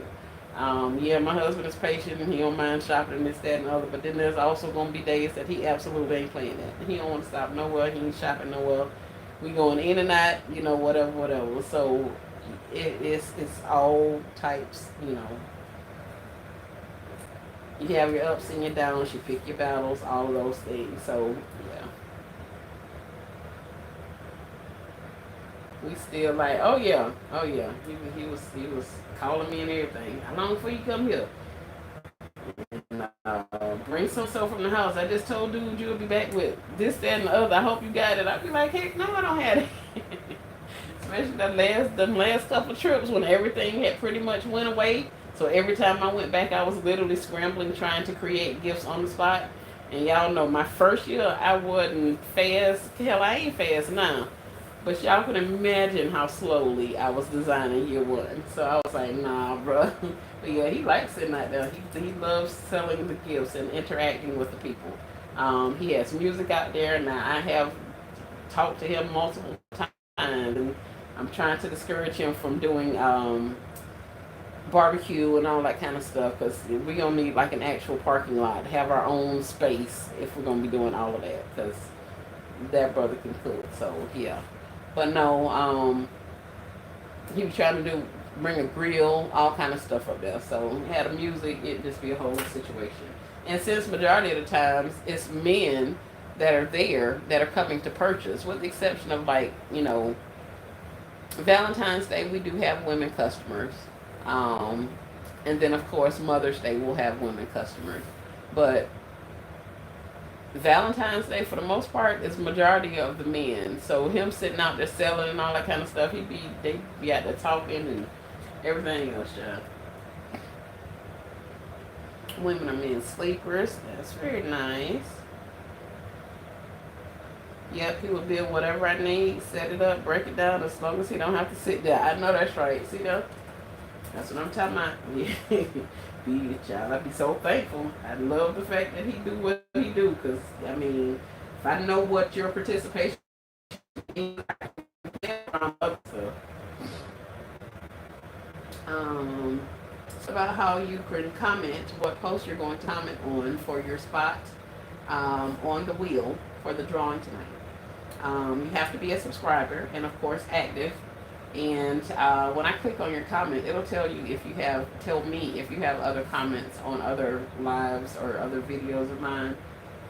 Yeah, my husband is patient and he don't mind shopping and this, that, and other, but then there's also going to be days that he absolutely ain't playing that. He don't want to stop nowhere, he ain't shopping nowhere. We going in and out, whatever. So it's all types, You have your ups and your downs, you pick your battles, all of those things. So, yeah. We still like, oh yeah. He was calling me and everything. How long before you come here? Bring some stuff from the house. I just told dude you'll be back with this, that, and the other. I hope you got it. I'd be like, heck no, I don't have it. Especially the last couple of trips when everything had pretty much went away. So every time I went back, I was literally scrambling trying to create gifts on the spot. And y'all know my first year, I wasn't fast. Hell, I ain't fast now. But y'all can imagine how slowly I was designing year one. So I was like, nah, bro. But yeah, he likes sitting out there. He loves selling the gifts and interacting with the people. He has music out there. Now, I have talked to him multiple times. And I'm trying to discourage him from doing barbecue and all that kind of stuff. Because we're going to need like an actual parking lot. Have our own space if we're going to be doing all of that. Because that brother can cook. So, yeah. But no, he was trying to bring a grill, all kind of stuff up there. So had a music, it'd just be a whole situation. And since majority of the times it's men that are there that are coming to purchase, with the exception of like, Valentine's Day, we do have women customers. And then of course Mother's Day we'll have women customers. But Valentine's Day, for the most part, is majority of the men. So him sitting out there selling and all that kind of stuff, they be out there talking and everything else, yeah. Women are men sleepers. That's very nice. Yep, he will build whatever I need, set it up, break it down, as long as he don't have to sit there. I know that's right. See that? That's what I'm talking about. Be child, I'd be so thankful. I love the fact that he do what he do, because I mean, if I know what your participation is, it's about how you can comment, what post you're going to comment on for your spot on the wheel for the drawing tonight. You have to be a subscriber and of course active. And when I click on your comment, it'll tell me if you have other comments on other lives or other videos of mine.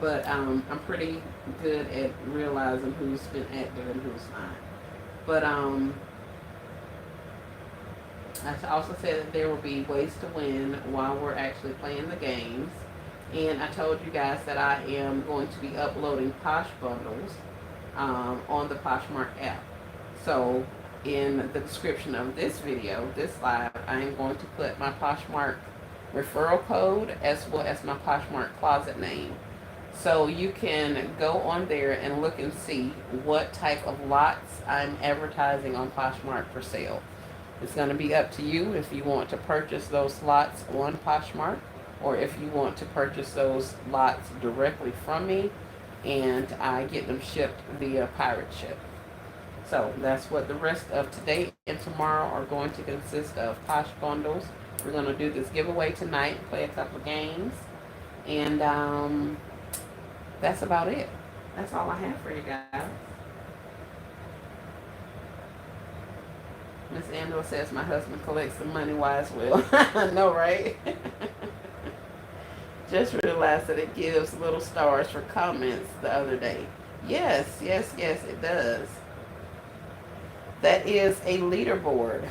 But I'm pretty good at realizing who's been active and who's not. But I also said that there will be ways to win while we're actually playing the games. And I told you guys that I am going to be uploading Posh bundles on the Poshmark app. So in the description of this video, this live, I am going to put my Poshmark referral code as well as my Poshmark closet name. So you can go on there and look and see what type of lots I'm advertising on Poshmark for sale. It's going to be up to you if you want to purchase those lots on Poshmark or if you want to purchase those lots directly from me and I get them shipped via pirate ship. So that's what the rest of today and tomorrow are going to consist of, Posh bundles. We're going to do this giveaway tonight, play a couple of games, and that's about it. That's all I have for you guys. Miss Angela says my husband collects the money wise well. I know, right? Just realized that it gives little stars for comments the other day. Yes, it does. That is a leaderboard.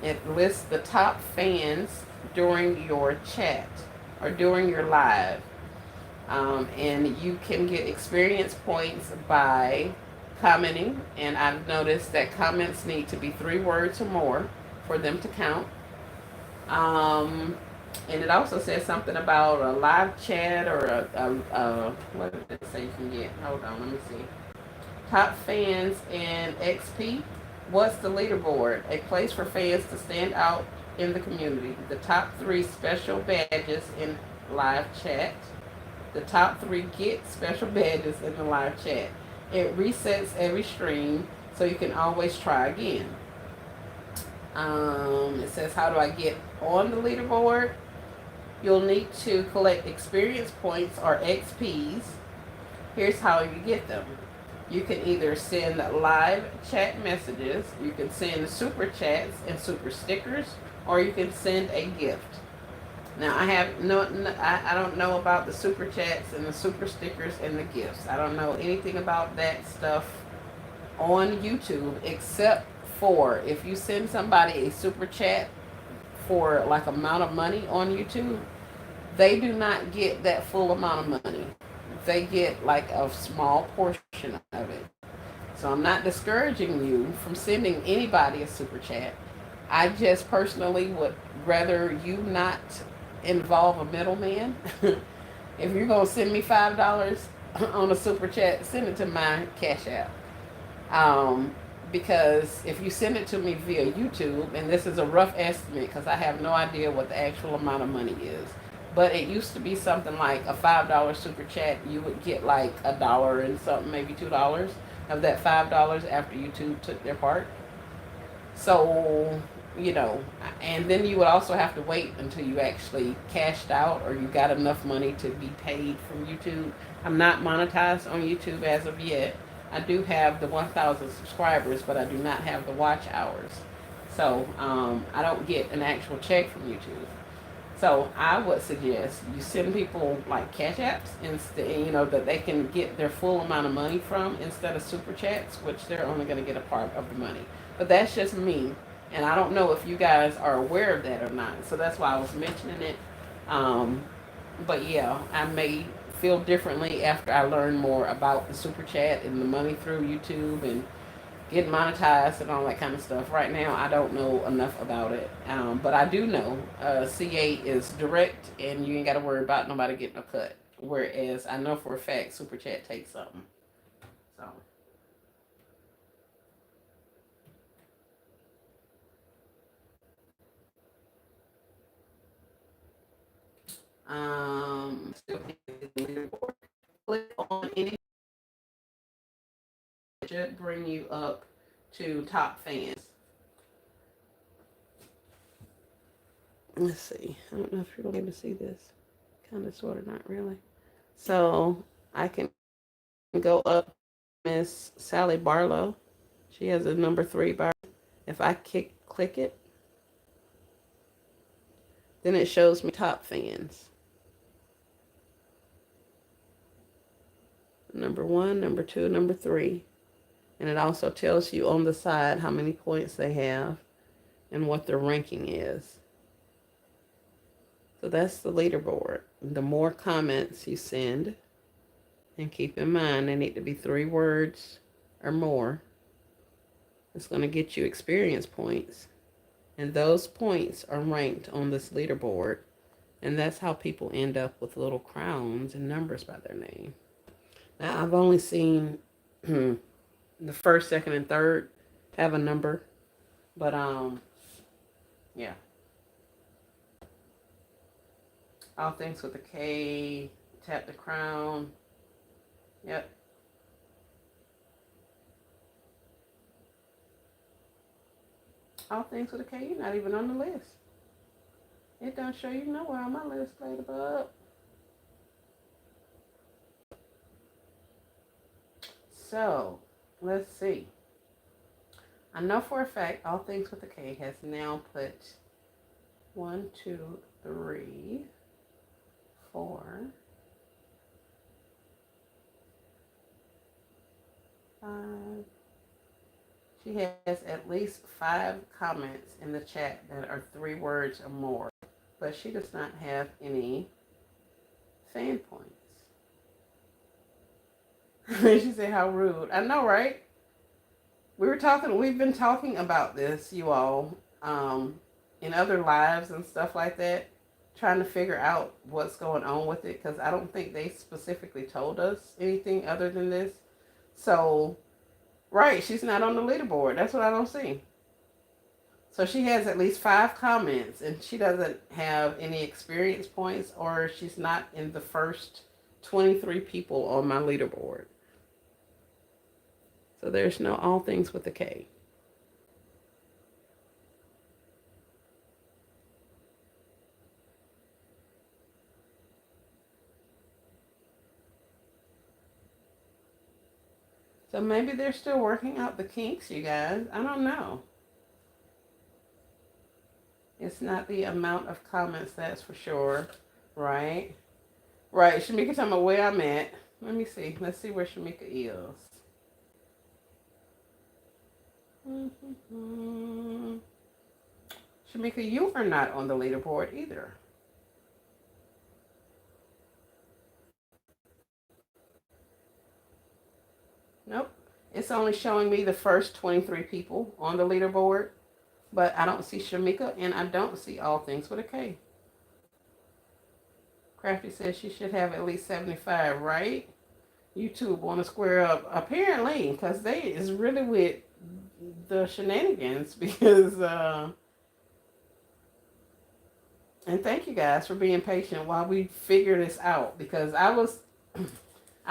It lists the top fans during your chat or during your live. And you can get experience points by commenting. And I've noticed that comments need to be 3 words or more for them to count. And it also says something about a live chat or what did it say you can get? Hold on, let me see. Top fans and XP. What's the leaderboard? A place for fans to stand out in the community. The top 3 special badges in live chat. The top 3 get special badges in the live chat. It resets every stream, so you can always try again. It says, how do I get on the leaderboard? You'll need to collect experience points or XPs. Here's how you get them. You can either send live chat messages, you can send super chats and super stickers, or you can send a gift. Now I don't know about the super chats and the super stickers and the gifts. I don't know anything about that stuff on YouTube except for if you send somebody a super chat for like amount of money on YouTube, they do not get that full amount of money. They get like a small portion of it. So I'm not discouraging you from sending anybody a super chat. I just personally would rather you not involve a middleman. If you're gonna send me $5 on a super chat, send it to my Cash App. Um, because if you send it to me via YouTube, and this is a rough estimate because I have no idea what the actual amount of money is, but it used to be something like a $5 super chat, you would get like a dollar and something, maybe $2 of that $5 after YouTube took their part. So, you know, and then you would also have to wait until you actually cashed out or you got enough money to be paid from YouTube. I'm not monetized on YouTube as of yet. I do have the 1,000 subscribers, but I do not have the watch hours. So I don't get an actual check from YouTube. So I would suggest you send people like cash apps instead, you know, that they can get their full amount of money from instead of super chats, which they're only going to get a part of the money. But that's just me, and I don't know if you guys are aware of that or not. So that's why I was mentioning it. Um, but yeah, I may feel differently after I learn more about the super chat and the money through YouTube and get monetized and all that kind of stuff. Right now, I don't know enough about it, but I do know CA is direct, and you ain't got to worry about nobody getting a cut. Whereas I know for a fact Super Chat takes something. So, still leaderboard. Click on any should bring you up to top fans. Let's see. I don't know if you're going to be able to see this. Kind of, sort of, not really. So I can go up Miss Sally Barlow. She has a number 3 bar. If I click it, then it shows me top fans. Number 1, number 2, number 3. And it also tells you on the side how many points they have and what their ranking is. So that's the leaderboard. The more comments you send, and keep in mind they need to be 3 words or more, it's going to get you experience points. And those points are ranked on this leaderboard. And that's how people end up with little crowns and numbers by their name. Now, I've only seen the first, second, and third have a number. But, yeah. All things with a K, tap the crown. Yep. All things with a K, you're not even on the list. It don't show you nowhere on my list, Ladybug. So, let's see. I know for a fact All Things with a K has now put 1, 2, 3, 4, 5. She has at least 5 comments in the chat that are 3 words or more, but she does not have any fan points. She said, how rude. I know, right? We've been talking about this, you all, in other lives and stuff like that, trying to figure out what's going on with it, because I don't think they specifically told us anything other than this. So, right, she's not on the leaderboard. That's what I don't see. So she has at least 5 comments, and she doesn't have any experience points, or she's not in the first 23 people on my leaderboard. So there's no All Things with a K. So maybe they're still working out the kinks, you guys. I don't know. It's not the amount of comments, that's for sure. Right? Right. Shamika talking about where I'm at. Let me see. Let's see where Shamika is. Shamika, you are not on the leaderboard either. Nope. It's only showing me the first 23 people on the leaderboard, but I don't see Shamika and I don't see All Things with a K. Crafty says she should have at least 75, right? YouTube want to square up, apparently, because they is really with the shenanigans because and thank you guys for being patient while we figure this out because I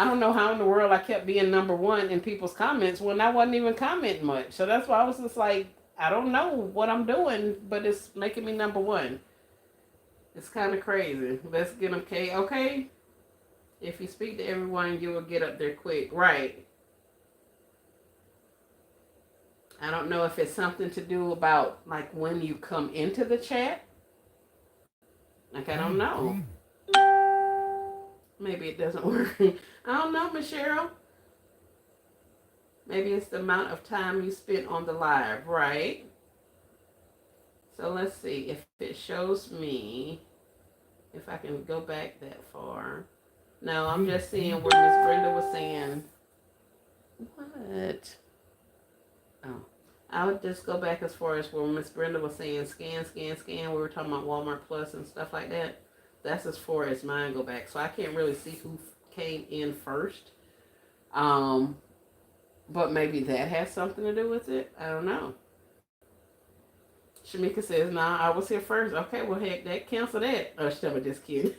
don't know how in the world I kept being number one in people's comments when I wasn't even commenting much. So that's why I was just like, I don't know what I'm doing, but it's making me number one. It's kind of crazy. Let's get them K. Okay. If you speak to everyone, you will get up there quick. Right. I don't know if it's something to do about like when you come into the chat. Like, I don't know. Maybe it doesn't work. I don't know, Miss Cheryl. Maybe it's the amount of time you spent on the live, right? So let's see if it shows me, if I can go back that far. No, I'm just seeing where Miss Brenda was saying, what? Oh, I would just go back as far as where Miss Brenda was saying scan, scan, scan. We were talking about Walmart Plus and stuff like that. That's as far as mine go back. So I can't really see who came in first. But maybe that has something to do with it. I don't know. Shamika says, nah, I was here first. Okay, well, heck, that cancel that. Oh, shut up, just kidding.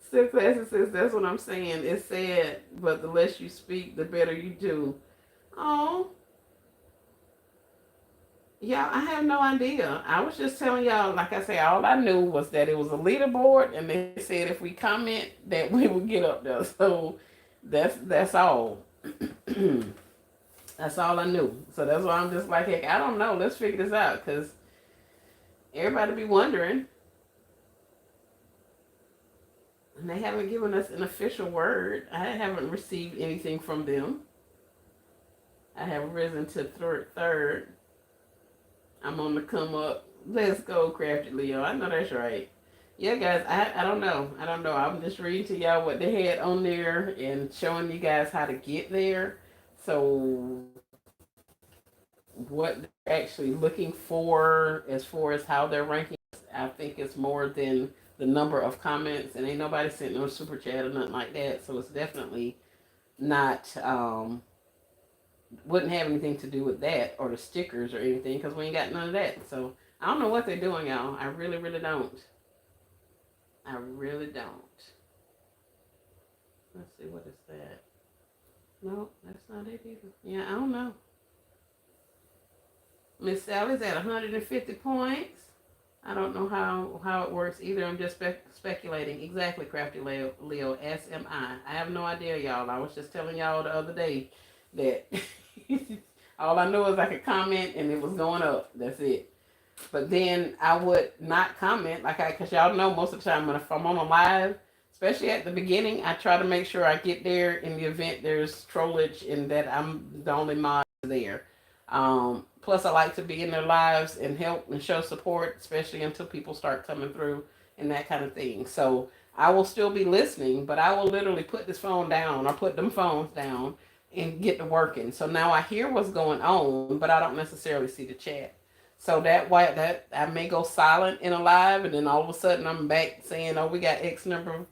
Still Classic says, that's what I'm saying. It's sad, but the less you speak, the better you do. Oh, yeah, I have no idea. I was just telling y'all, like I say, all I knew was that it was a leaderboard, and they said if we comment that we would get up there. So that's all. That's all I knew. So that's why I'm just like, heck, I don't know. Let's figure this out because everybody be wondering. And they haven't given us an official word. I haven't received anything from them. I have risen to third. I'm on the come up. Let's go, Crafty Leo. I know that's right. Yeah, guys, I don't know. I don't know. I'm just reading to y'all what they had on there and showing you guys how to get there. So what they're actually looking for as far as how they're ranking, I think it's more than the number of comments, and ain't nobody sent no super chat or nothing like that. So it's definitely not wouldn't have anything to do with that or the stickers or anything because we ain't got none of that. So I don't know what they're doing, y'all. I really, really don't. I really don't. Let's see, what is that? No, that's not it either. Yeah, I don't know. Miss Sally's at 150 points. I don't know how it works either. I'm just speculating. Exactly, Crafty Leo, SMI. I have no idea, y'all. I was just telling y'all the other day that all I know is I could comment and it was going up. That's it. But then I would not comment because y'all know most of the time if I'm on a live, especially at the beginning, I try to make sure I get there in the event there's trollage and that I'm the only mod there. Plus, I like to be in their lives and help and show support, especially until people start coming through and that kind of thing. So I will still be listening, but I will literally put this phone down or put them phones down and get to working. So now I hear what's going on, but I don't necessarily see the chat. So that I may go silent in a live, and then all of a sudden I'm back saying, "Oh, we got X number of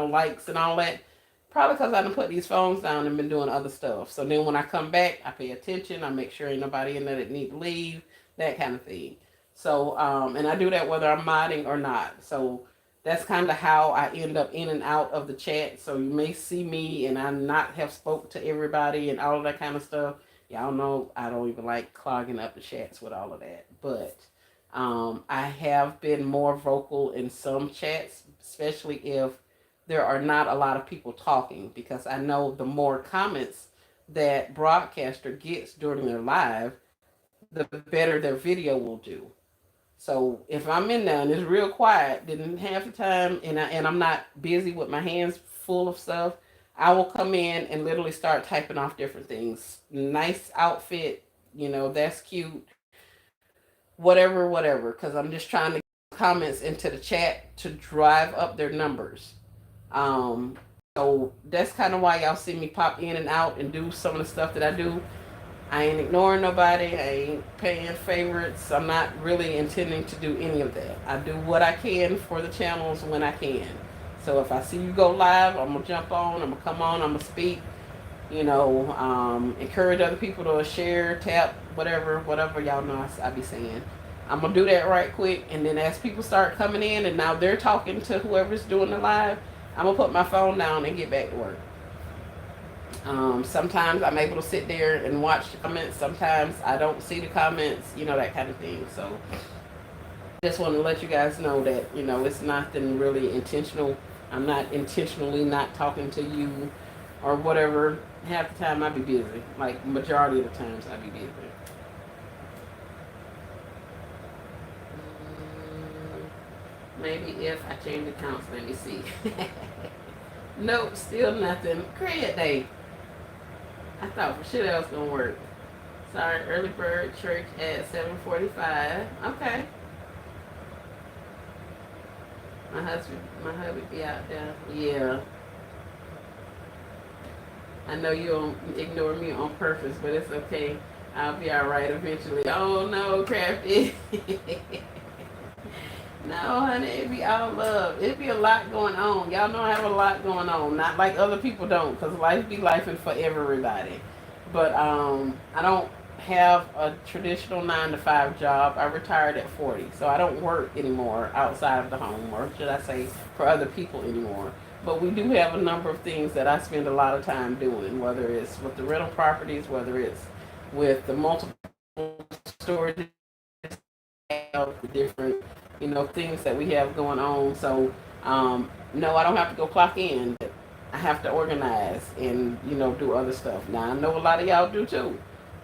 likes and all that." Probably because I done put these phones down and been doing other stuff. So then when I come back, I pay attention. I make sure ain't nobody in there that need to leave, that kind of thing. So and I do that whether I'm modding or not. So that's kind of how I end up in and out of the chat. So you may see me and I not have spoke to everybody and all of that kind of stuff. Y'all know I don't even like clogging up the chats with all of that. But I have been more vocal in some chats, especially if there are not a lot of people talking, because I know the more comments that broadcaster gets during their live, the better their video will do. So if I'm in there and it's real quiet, then half the time, and I'm not busy with my hands full of stuff, I will come in and literally start typing off different things. Nice outfit, that's cute. Whatever, because I'm just trying to get comments into the chat to drive up their numbers. So that's kind of why y'all see me pop in and out and do some of the stuff that I do. I ain't ignoring nobody. I ain't paying favorites. I'm not really intending to do any of that. I do what I can for the channels when I can. So if I see you go live, I'm gonna jump on. I'm gonna come on. I'm gonna speak. Encourage other people to share, tap, whatever y'all know I be saying. I'm gonna do that right quick, and then as people start coming in, and now they're talking to whoever's doing the live, I'm gonna put my phone down and get back to work. Sometimes I'm able to sit there and watch the comments. Sometimes I don't see the comments, that kind of thing. So just want to let you guys know that, it's nothing really intentional. I'm not intentionally not talking to you or whatever. Half the time I be busy. Like majority of the times I be busy. Maybe if I change accounts, let me see. Nope, still nothing. Credit day. I thought for sure that was gonna work. Sorry, early bird church at 7:45. Okay. My hubby be out there. Yeah. I know you don't ignore me on purpose, but it's okay. I'll be alright eventually. Oh no, Crafty. No, honey, it be all love. It be a lot going on. Y'all know I have a lot going on. Not like other people don't, because life be lifing for everybody. But I don't have a traditional 9 to 5 job. I retired at 40, so I don't work anymore outside of the home, or should I say, for other people anymore. But we do have a number of things that I spend a lot of time doing, whether it's with the rental properties, whether it's with the multiple storage, the different things that we have going on. So no, I don't have to go clock in. I have to organize and do other stuff. Now I know a lot of y'all do too,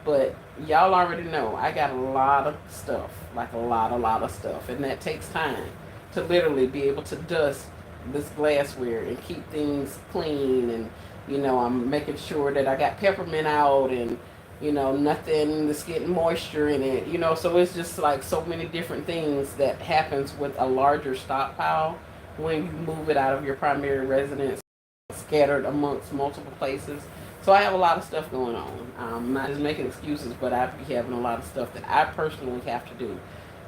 but y'all already know I got a lot of stuff, like a lot of stuff, and that takes time to literally be able to dust this glassware and keep things clean. And I'm making sure that I got peppermint out, and nothing that's getting moisture in it, so it's just like so many different things that happens with a larger stockpile when you move it out of your primary residence, scattered amongst multiple places. So I have a lot of stuff going on. I'm not just making excuses, but I be having a lot of stuff that I personally have to do.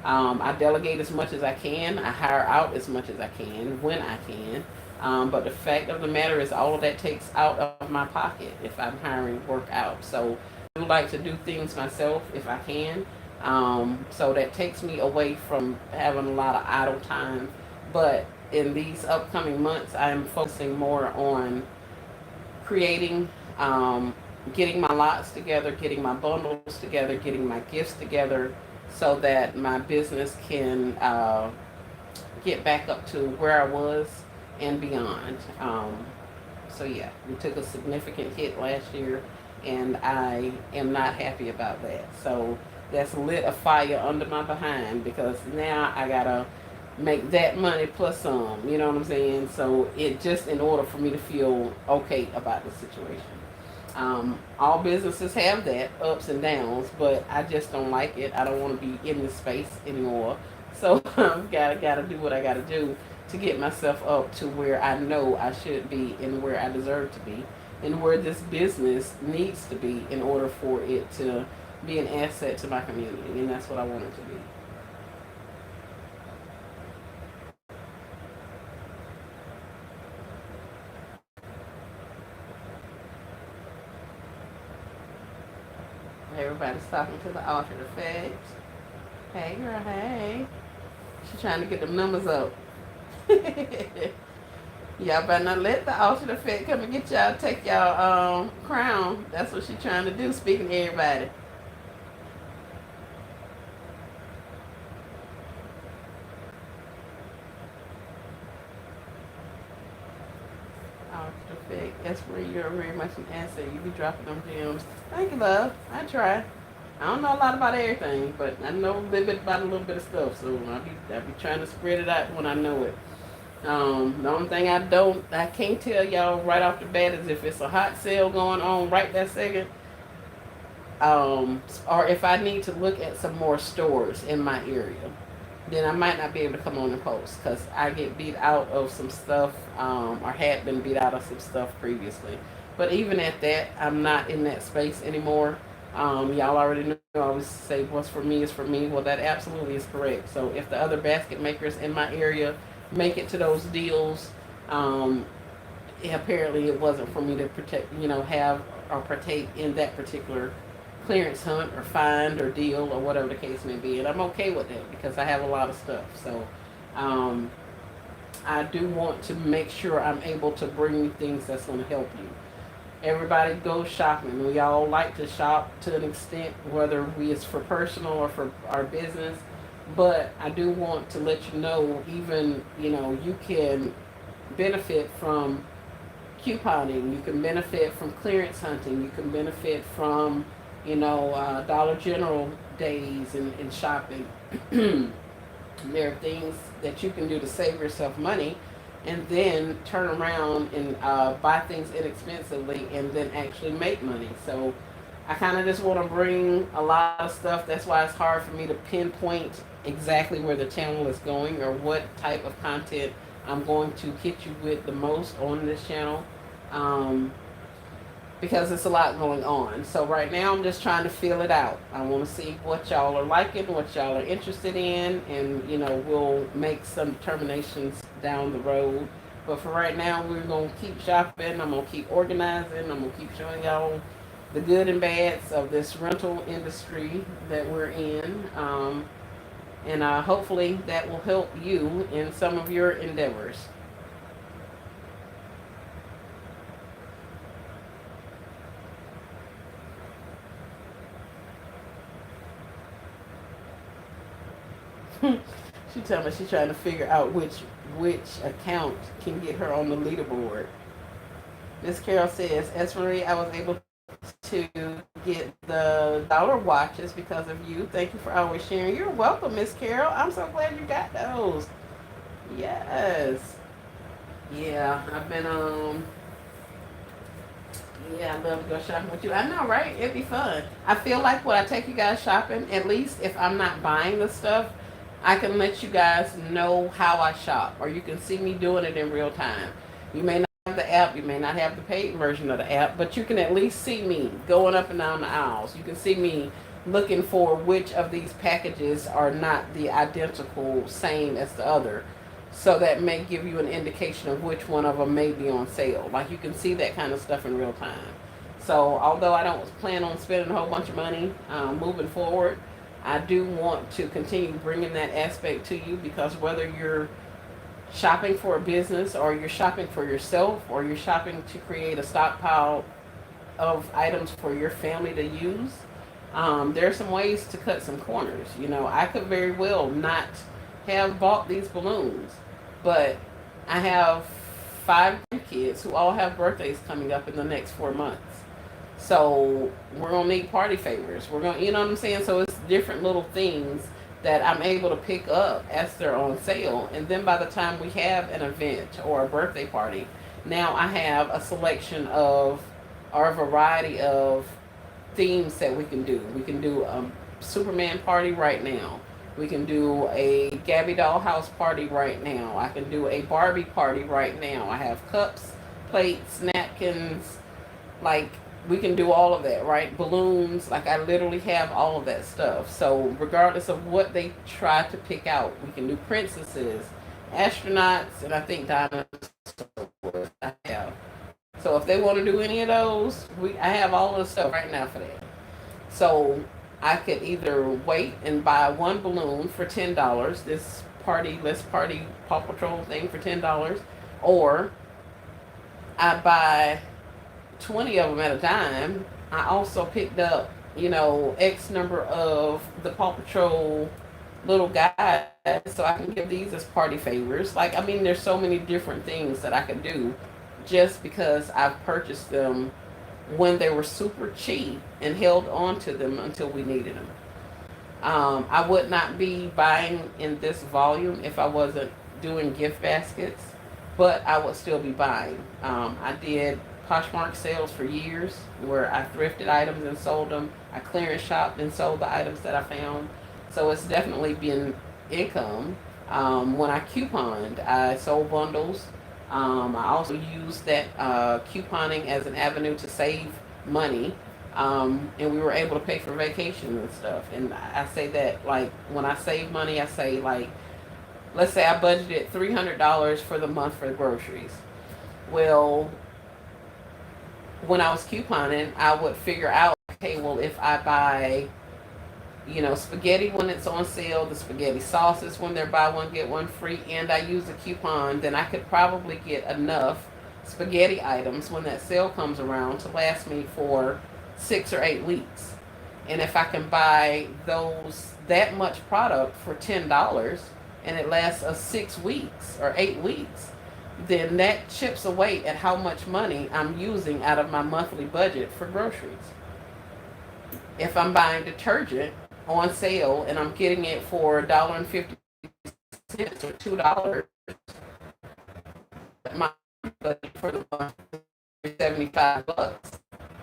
I delegate as much as I can. I hire out as much as I can when I can. But the fact of the matter is all of that takes out of my pocket if I'm hiring work out. So I do like to do things myself if I can. So that takes me away from having a lot of idle time. But in these upcoming months, I'm focusing more on creating, getting my lots together, getting my bundles together, getting my gifts together, so that my business can get back up to where I was and beyond. So yeah, we took a significant hit last year, and I am not happy about that. So that's lit a fire under my behind, because now I gotta make that money plus some, you know what I'm saying? So it just, in order for me to feel okay about the situation. All businesses have that, ups and downs, but I just don't like it. I don't want to be in this space anymore. So I've gotta do what I gotta do to get myself up to where I know I should be and where I deserve to be and where this business needs to be in order for it to be an asset to my community. And that's what I want it to be. Everybody's talking to the altered effect. Hey girl, hey. She's trying to get them numbers up. Y'all better not let the altered effect come and get y'all, take y'all crown. That's what she's trying to do, speaking to everybody. Altered effect. That's where you're very much an asset. You be dropping them gems. Thank you, love. I try. I don't know a lot about everything, but I know a little bit about a little bit of stuff. So I be trying to spread it out when I know it. The only thing I can't tell y'all right off the bat is if it's a hot sale going on right that second, or if I need to look at some more stores in my area. then I might not be able to come on and post because I get beat out of some stuff, or had been beat out of some stuff previously. But even at that, I'm not in that space anymore. Y'all already know I always say what's for me is for me. Well, that absolutely is correct. So if the other basket makers in my area make it to those deals, um, apparently it wasn't for me to protect, have or partake in that particular clearance hunt or find or deal or whatever the case may be. And I'm okay with that because I have a lot of stuff. So um, I do want to make sure I'm able to bring you things that's going to help you. Everybody goes shopping. We all like to shop to an extent, whether it's for personal or for our business. But I do want to let you know, even, you can benefit from couponing. You can benefit from clearance hunting. You can benefit from, Dollar General days and shopping. There are things that you can do to save yourself money and then turn around and buy things inexpensively and then actually make money. So I kind of just want to bring a lot of stuff. That's why it's hard for me to pinpoint exactly where the channel is going or what type of content I'm going to hit you with the most on this channel. Um, because it's a lot going on. So right now I'm just trying to feel it out. I want to see what y'all are liking, what y'all are interested in, and we'll make some determinations down the road. But for right now, we're going to keep shopping. I'm going to keep organizing. I'm going to keep showing y'all the good and bads of this rental industry that we're in. And hopefully that will help you in some of your endeavors. She tell me she's trying to figure out which account can get her on the leaderboard. Miss Carol says, S. Marie, I was able to get the dollar watches because of you. Thank you for always sharing. You're welcome, Miss Carol. I'm so glad you got those. Yes. Yeah, I've been yeah, I love to go shopping with you. I know, right? It'd be fun. I feel like when I take you guys shopping, at least if I'm not buying the stuff, I can let you guys know how I shop, or you can see me doing it in real time. You may not have the app, you may not have the paid version of the app, but you can at least see me going up and down the aisles. You can see me looking for which of these packages are not the identical same as the other. So that may give you an indication of which one of them may be on sale. Like you can see that kind of stuff in real time. So although I don't plan on spending a whole bunch of money moving forward, I do want to continue bringing that aspect to you because whether you're shopping for a business or you're shopping for yourself or you're shopping to create a stockpile of items for your family to use, there are some ways to cut some corners. I could very well not have bought these balloons, but I have 5 kids who all have birthdays coming up in the next 4 months. So we're gonna need party favors. We're gonna, you know what I'm saying? So it's different little things that I'm able to pick up as they're on sale. And then by the time we have an event or a birthday party, now I have a selection of or a variety of themes that we can do. We can do a Superman party right now. We can do a Gabby Doll house party right now. I can do a Barbie party right now. I have cups, plates, napkins, like we can do all of that, right? Balloons, like I literally have all of that stuff. So regardless of what they try to pick out, we can do princesses, astronauts, and I think dinosaurs I have. So if they want to do any of those, I have all of the stuff right now for that. So I could either wait and buy one balloon for $10, this party, let's party Paw Patrol thing for $10, or I buy 20 of them at a time. I also picked up, X number of the Paw Patrol little guys, so I can give these as party favors. Like, I mean, there's so many different things that I could do just because I've purchased them when they were super cheap and held on to them until we needed them. I would not be buying in this volume if I wasn't doing gift baskets, but I would still be buying. I did Poshmark sales for years where I thrifted items and sold them. I clearance shopped and sold the items that I found. So it's definitely been income. When I couponed, I sold bundles. I also used that couponing as an avenue to save money. And we were able to pay for vacations and stuff. And I say that, like, when I save money, I say, like, let's say I budgeted $300 for the month for groceries. Well, when I was couponing, I would figure out, okay, well, if I buy, spaghetti when it's on sale, the spaghetti sauces when they're buy one get one free, and I use a coupon, then I could probably get enough spaghetti items when that sale comes around to last me for 6 or 8 weeks. And if I can buy that much product for $10 and it lasts us 6 weeks or 8 weeks, then that chips away at how much money I'm using out of my monthly budget for groceries. If I'm buying detergent on sale and I'm getting it for $1.50 or $2, my budget for the month is $75.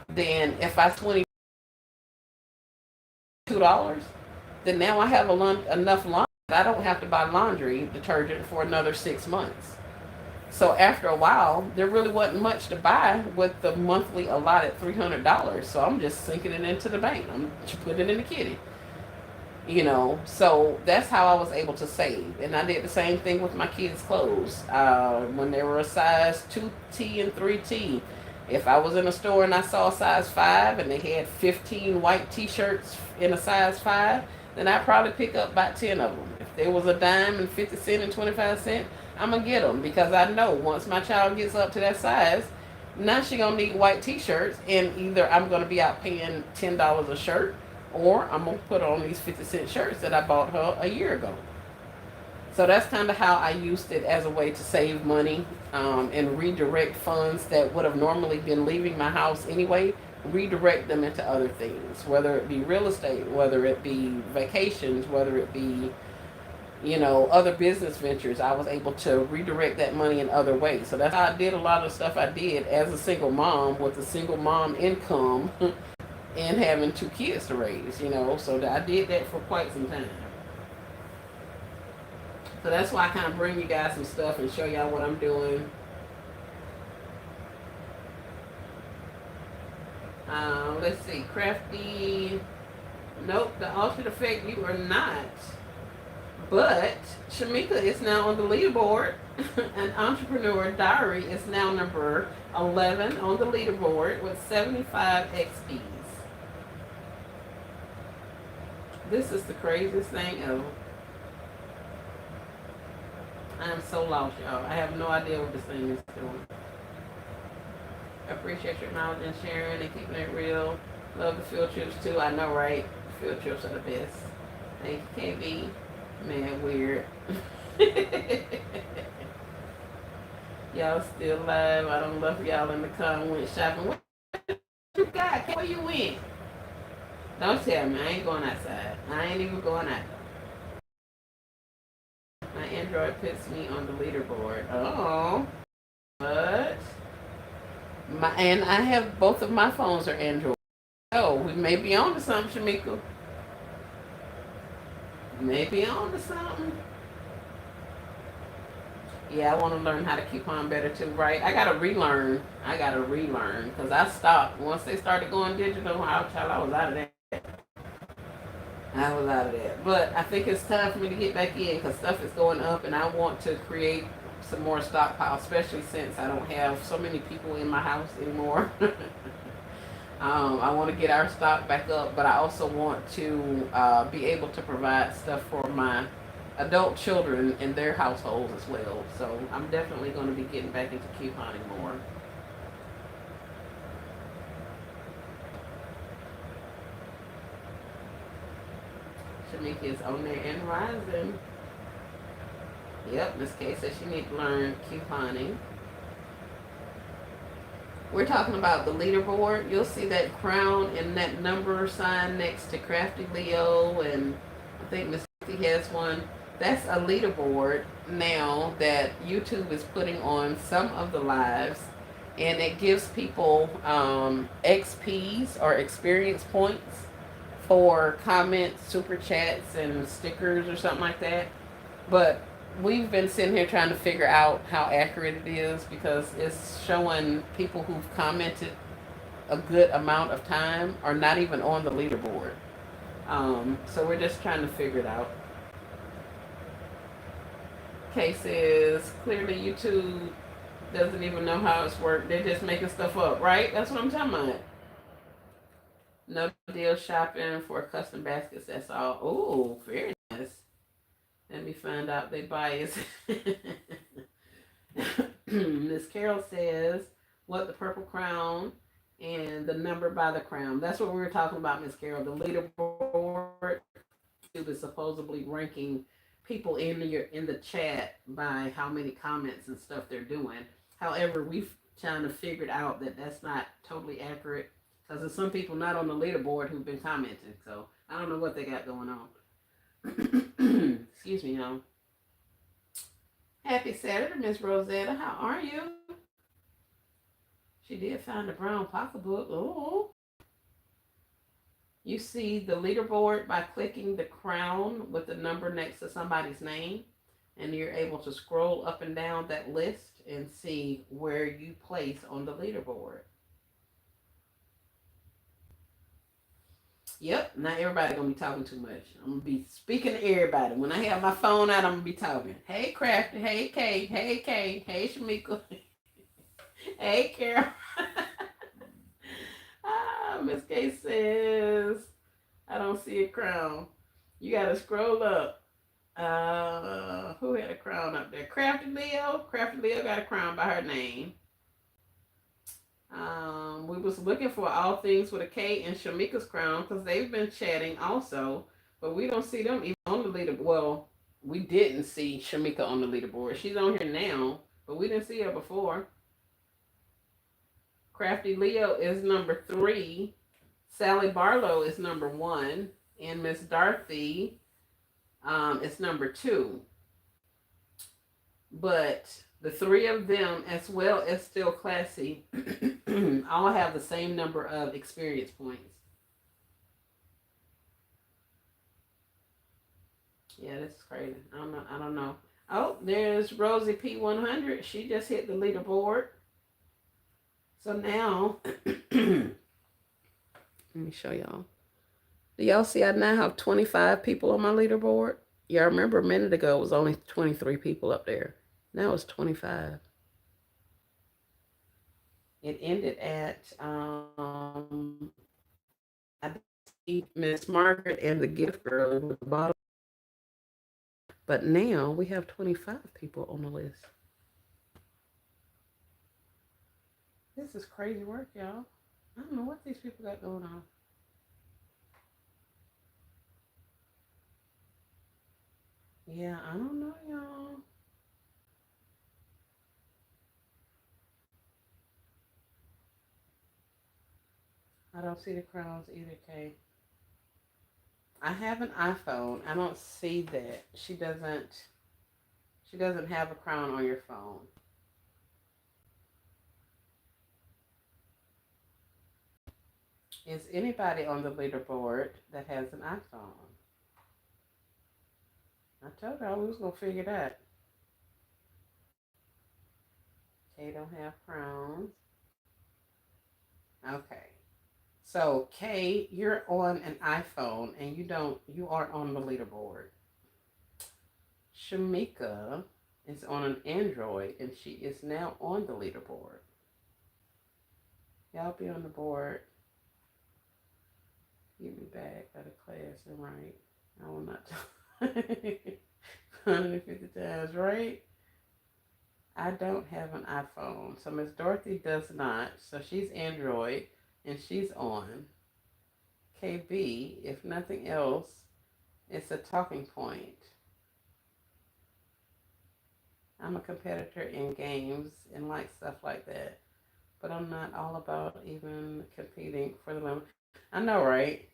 Then if I $22, then now I have enough laundry. I don't have to buy laundry detergent for another 6 months. So after a while, there really wasn't much to buy with the monthly allotted $300. So I'm just sinking it into the bank. I'm putting it in the kitty. So that's how I was able to save. And I did the same thing with my kids' clothes. When they were a size 2T and 3T, if I was in a store and I saw a size 5 and they had 15 white t-shirts in a size 5, then I'd probably pick up about 10 of them. If there was a dime and 50 cents and 25 cents, I'm going to get them, because I know once my child gets up to that size, now she going to need white t-shirts, and either I'm going to be out paying $10 a shirt, or I'm going to put on these 50-cent shirts that I bought her a year ago. So that's kind of how I used it as a way to save money, and redirect funds that would have normally been leaving my house anyway, redirect them into other things, whether it be real estate, whether it be vacations, whether it be other business ventures. I was able to redirect that money in other ways. So that's how I did a lot of stuff I did as a single mom with a single mom income and having 2 kids to raise, so I did that for quite some time. So that's why I kind of bring you guys some stuff and show y'all what I'm doing. Let's see, Crafty. Nope, the Ultimate Effect, you are not. But Shamika is now on the leaderboard. An Entrepreneur Diary is now number 11 on the leaderboard with 75 XPs. This is the craziest thing ever. I am so lost, y'all. I have no idea what this thing is doing. I appreciate your knowledge and sharing and keeping it real. Love the field trips too. I know, right? Field trips are the best. Thank you, KB. Man, weird. Y'all still live. I don't love y'all in the car and went shopping. What you got? Where you went? Don't tell me. I ain't going outside. I ain't even going out. My Android puts me on the leaderboard. Oh. But and I have both of my phones are Android. Oh, we may be on to something, Shamika. Maybe on to something. Yeah, I want to learn how to coupon better too, right? I gotta relearn. Because I stopped. Once they started going digital, I was out of that. But I think it's time for me to get back in, because stuff is going up and I want to create some more stockpile, especially since I don't have so many people in my house anymore. I want to get our stock back up, but I also want to be able to provide stuff for my adult children in their households as well. So I'm definitely going to be getting back into couponing more. Shamika is on there and rising. Yep, Miss K says she needs to learn couponing. We're talking about the leaderboard. You'll see that crown and that number sign next to Crafty Leo, and I think Miss Crafty has one. That's a leaderboard now that YouTube is putting on some of the lives, and it gives people XPs or experience points for comments, super chats, and stickers or something like that. But we've been sitting here trying to figure out how accurate it is because it's showing people who've commented a good amount of time are not even on the leaderboard. So we're just trying to figure it out. Case is clearly YouTube doesn't even know how it's worked. They're just making stuff up, right? That's what I'm talking about. No deal shopping for custom baskets. That's all. Oh, very nice. Let me find out their bias. Miss Carol says, what the purple crown and the number by the crown. That's what we were talking about, Miss Carol. The leaderboard is supposedly ranking people in the chat by how many comments and stuff they're doing. However, we've kind of figured out that that's not totally accurate because there's some people not on the leaderboard who've been commenting. So I don't know what they got going on. Excuse me, y'all. Happy Saturday, Miss Rosetta. How are you? She did find a brown pocketbook. Oh. You see the leaderboard by clicking the crown with the number next to somebody's name, and you're able to scroll up and down that list and see where you place on the leaderboard. Yep, not everybody gonna be talking too much. I'm gonna be speaking to everybody. When I have my phone out, I'm gonna be talking. Hey Crafty, hey Kate, hey Kate, hey Shamika, hey Carol. Miss K says, I don't see a crown. You gotta scroll up. Who had a crown up there? Crafty Leo. Crafty Leo got a crown by her name. We was looking for all things with a K and Shamika's crown because they've been chatting also, but we don't see them even on the leaderboard. Well, we didn't see Shamika on the leaderboard. She's on here now, but we didn't see her before. Crafty Leo is number 3. Sally Barlow is number 1, and Miss Dorothy is number 2. But the 3 of them, as well as Still Classy, all have the same number of experience points. Yeah, this is crazy. I don't know. Oh, there's Rosie P100. She just hit the leaderboard. So now, let me show y'all. Do y'all see I now have 25 people on my leaderboard? Y'all remember a minute ago it was only 23 people up there. Now it's 25. It ended at I see Miss Margaret and the gift girl at the bottom. But now we have 25 people on the list. This is crazy work, y'all. I don't know what these people got going on. Yeah, I don't know, y'all. I don't see the crowns either, Kay. I have an iPhone. I don't see that. She doesn't have a crown on your phone. Is anybody on the leaderboard that has an iPhone? I told y'all we was gonna figure that. Kay don't have crowns. Okay. So Kay, you're on an iPhone and you aren't on the leaderboard. Shamika is on an Android and she is now on the leaderboard. Y'all be on the board. Get me back out of class and right. I will not 150 times, right? I don't have an iPhone. So Miss Dorothy does not. So she's Android and she's on. KB, if nothing else, it's a talking point. I'm a competitor in games and like stuff like that. But I'm not all about even competing for the limit. I know, right?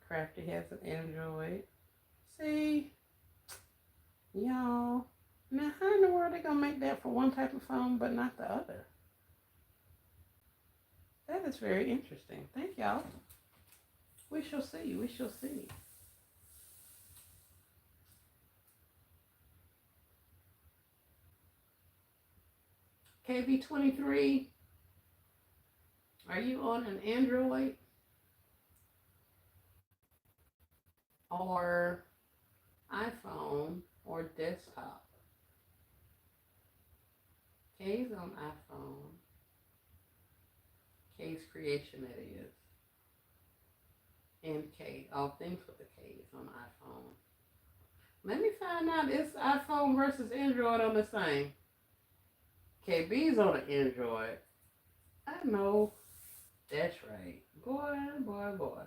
Crafty has an Android. See? Y'all. Now, how in the world are they going to make that for one type of phone but not the other? That is very interesting. Thank y'all. We shall see. We shall see. KB23, are you on an Android or iPhone or desktop? K's on iPhone. K's creation, that is. And K, all things with the K's on iPhone. Let me find out, is iPhone versus Android on the same? KB's on an Android. I know. That's right. Boy, boy, boy.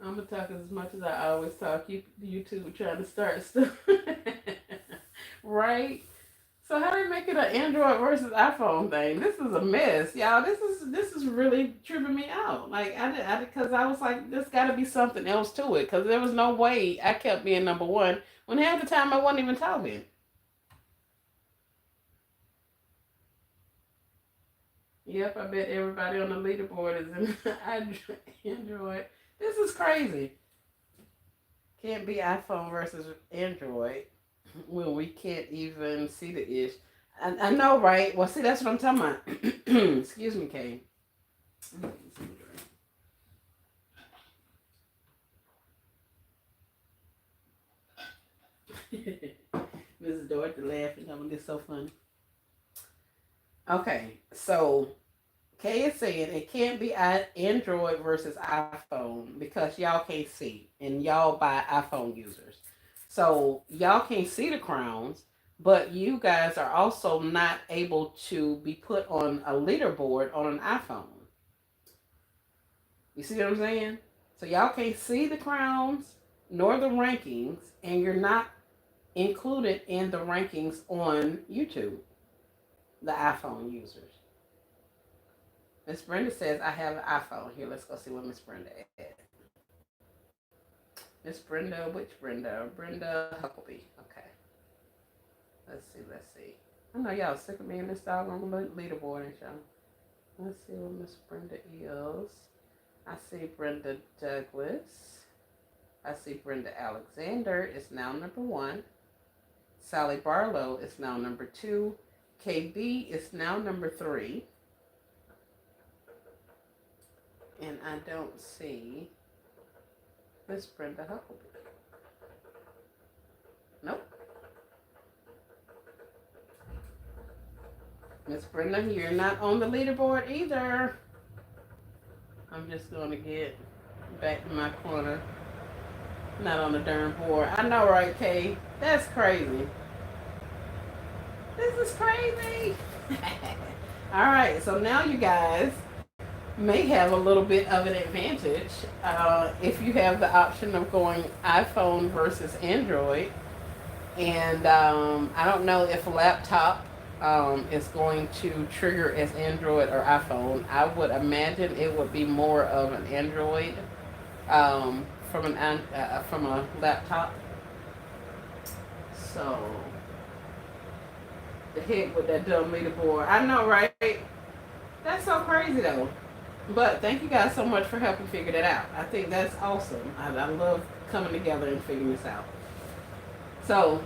I'm gonna talk as much as I always talk. YouTube trying to start stuff. Right? So how they make it an Android versus iPhone thing? This is a mess, y'all. This is really tripping me out. Like because I was like, there's got to be something else to it. Because there was no way I kept being number one when half the time I wasn't even talking. Yep, I bet everybody on the leaderboard is in Android. This is crazy. Can't be iPhone versus Android when we can't even see the ish. I know, right? Well, see, that's what I'm talking about. Excuse me, Kay. Mrs. Dorothy laughing. This is so funny. Okay, so Kay is saying it can't be Android versus iPhone because y'all can't see and y'all buy iPhone users. So y'all can't see the crowns, but you guys are also not able to be put on a leaderboard on an iPhone. You see what I'm saying? So y'all can't see the crowns nor the rankings, and you're not included in the rankings on YouTube, the iPhone users. Miss Brenda says, I have an iPhone. Here, let's go see what Miss Brenda had. Miss Brenda, which Brenda? Brenda Huckabee. Okay. Let's see. I know y'all sick of me and this dog on the leaderboard, ain't y'all? Let's see what Miss Brenda is. I see Brenda Douglas. I see Brenda Alexander is now number 1. Sally Barlow is now number 2. KB is now number 3. And I don't see Miss Brenda Huckabee. Nope. Miss Brenda, you're not on the leaderboard either. I'm just going to get back to my corner. Not on the darn board. I know, right, Kay? That's crazy. This is crazy. All right, so now you guys may have a little bit of an advantage if you have the option of going iPhone versus Android. And I don't know if a laptop is going to trigger as Android or iPhone. I would imagine it would be more of an Android from a laptop. So the heck with that dumb leaderboard. I know, right? That's so crazy though. But thank you guys so much for helping figure that out. I think that's awesome. I love coming together and figuring this out. So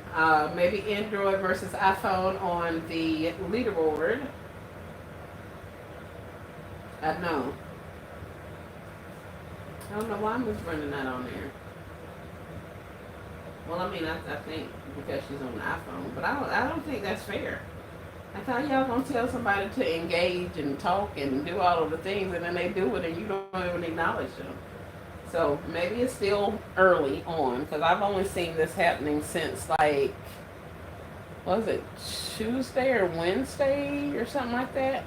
maybe Android versus iPhone on the leaderboard. I know. I don't know why Miss Brenda not on there. Well, I mean, I think because she's on the iPhone, but I don't think that's fair. I thought y'all gonna tell somebody to engage and talk and do all of the things, and then they do it, and you don't even acknowledge them. So maybe it's still early on because I've only seen this happening since like, was it Tuesday or Wednesday or something like that?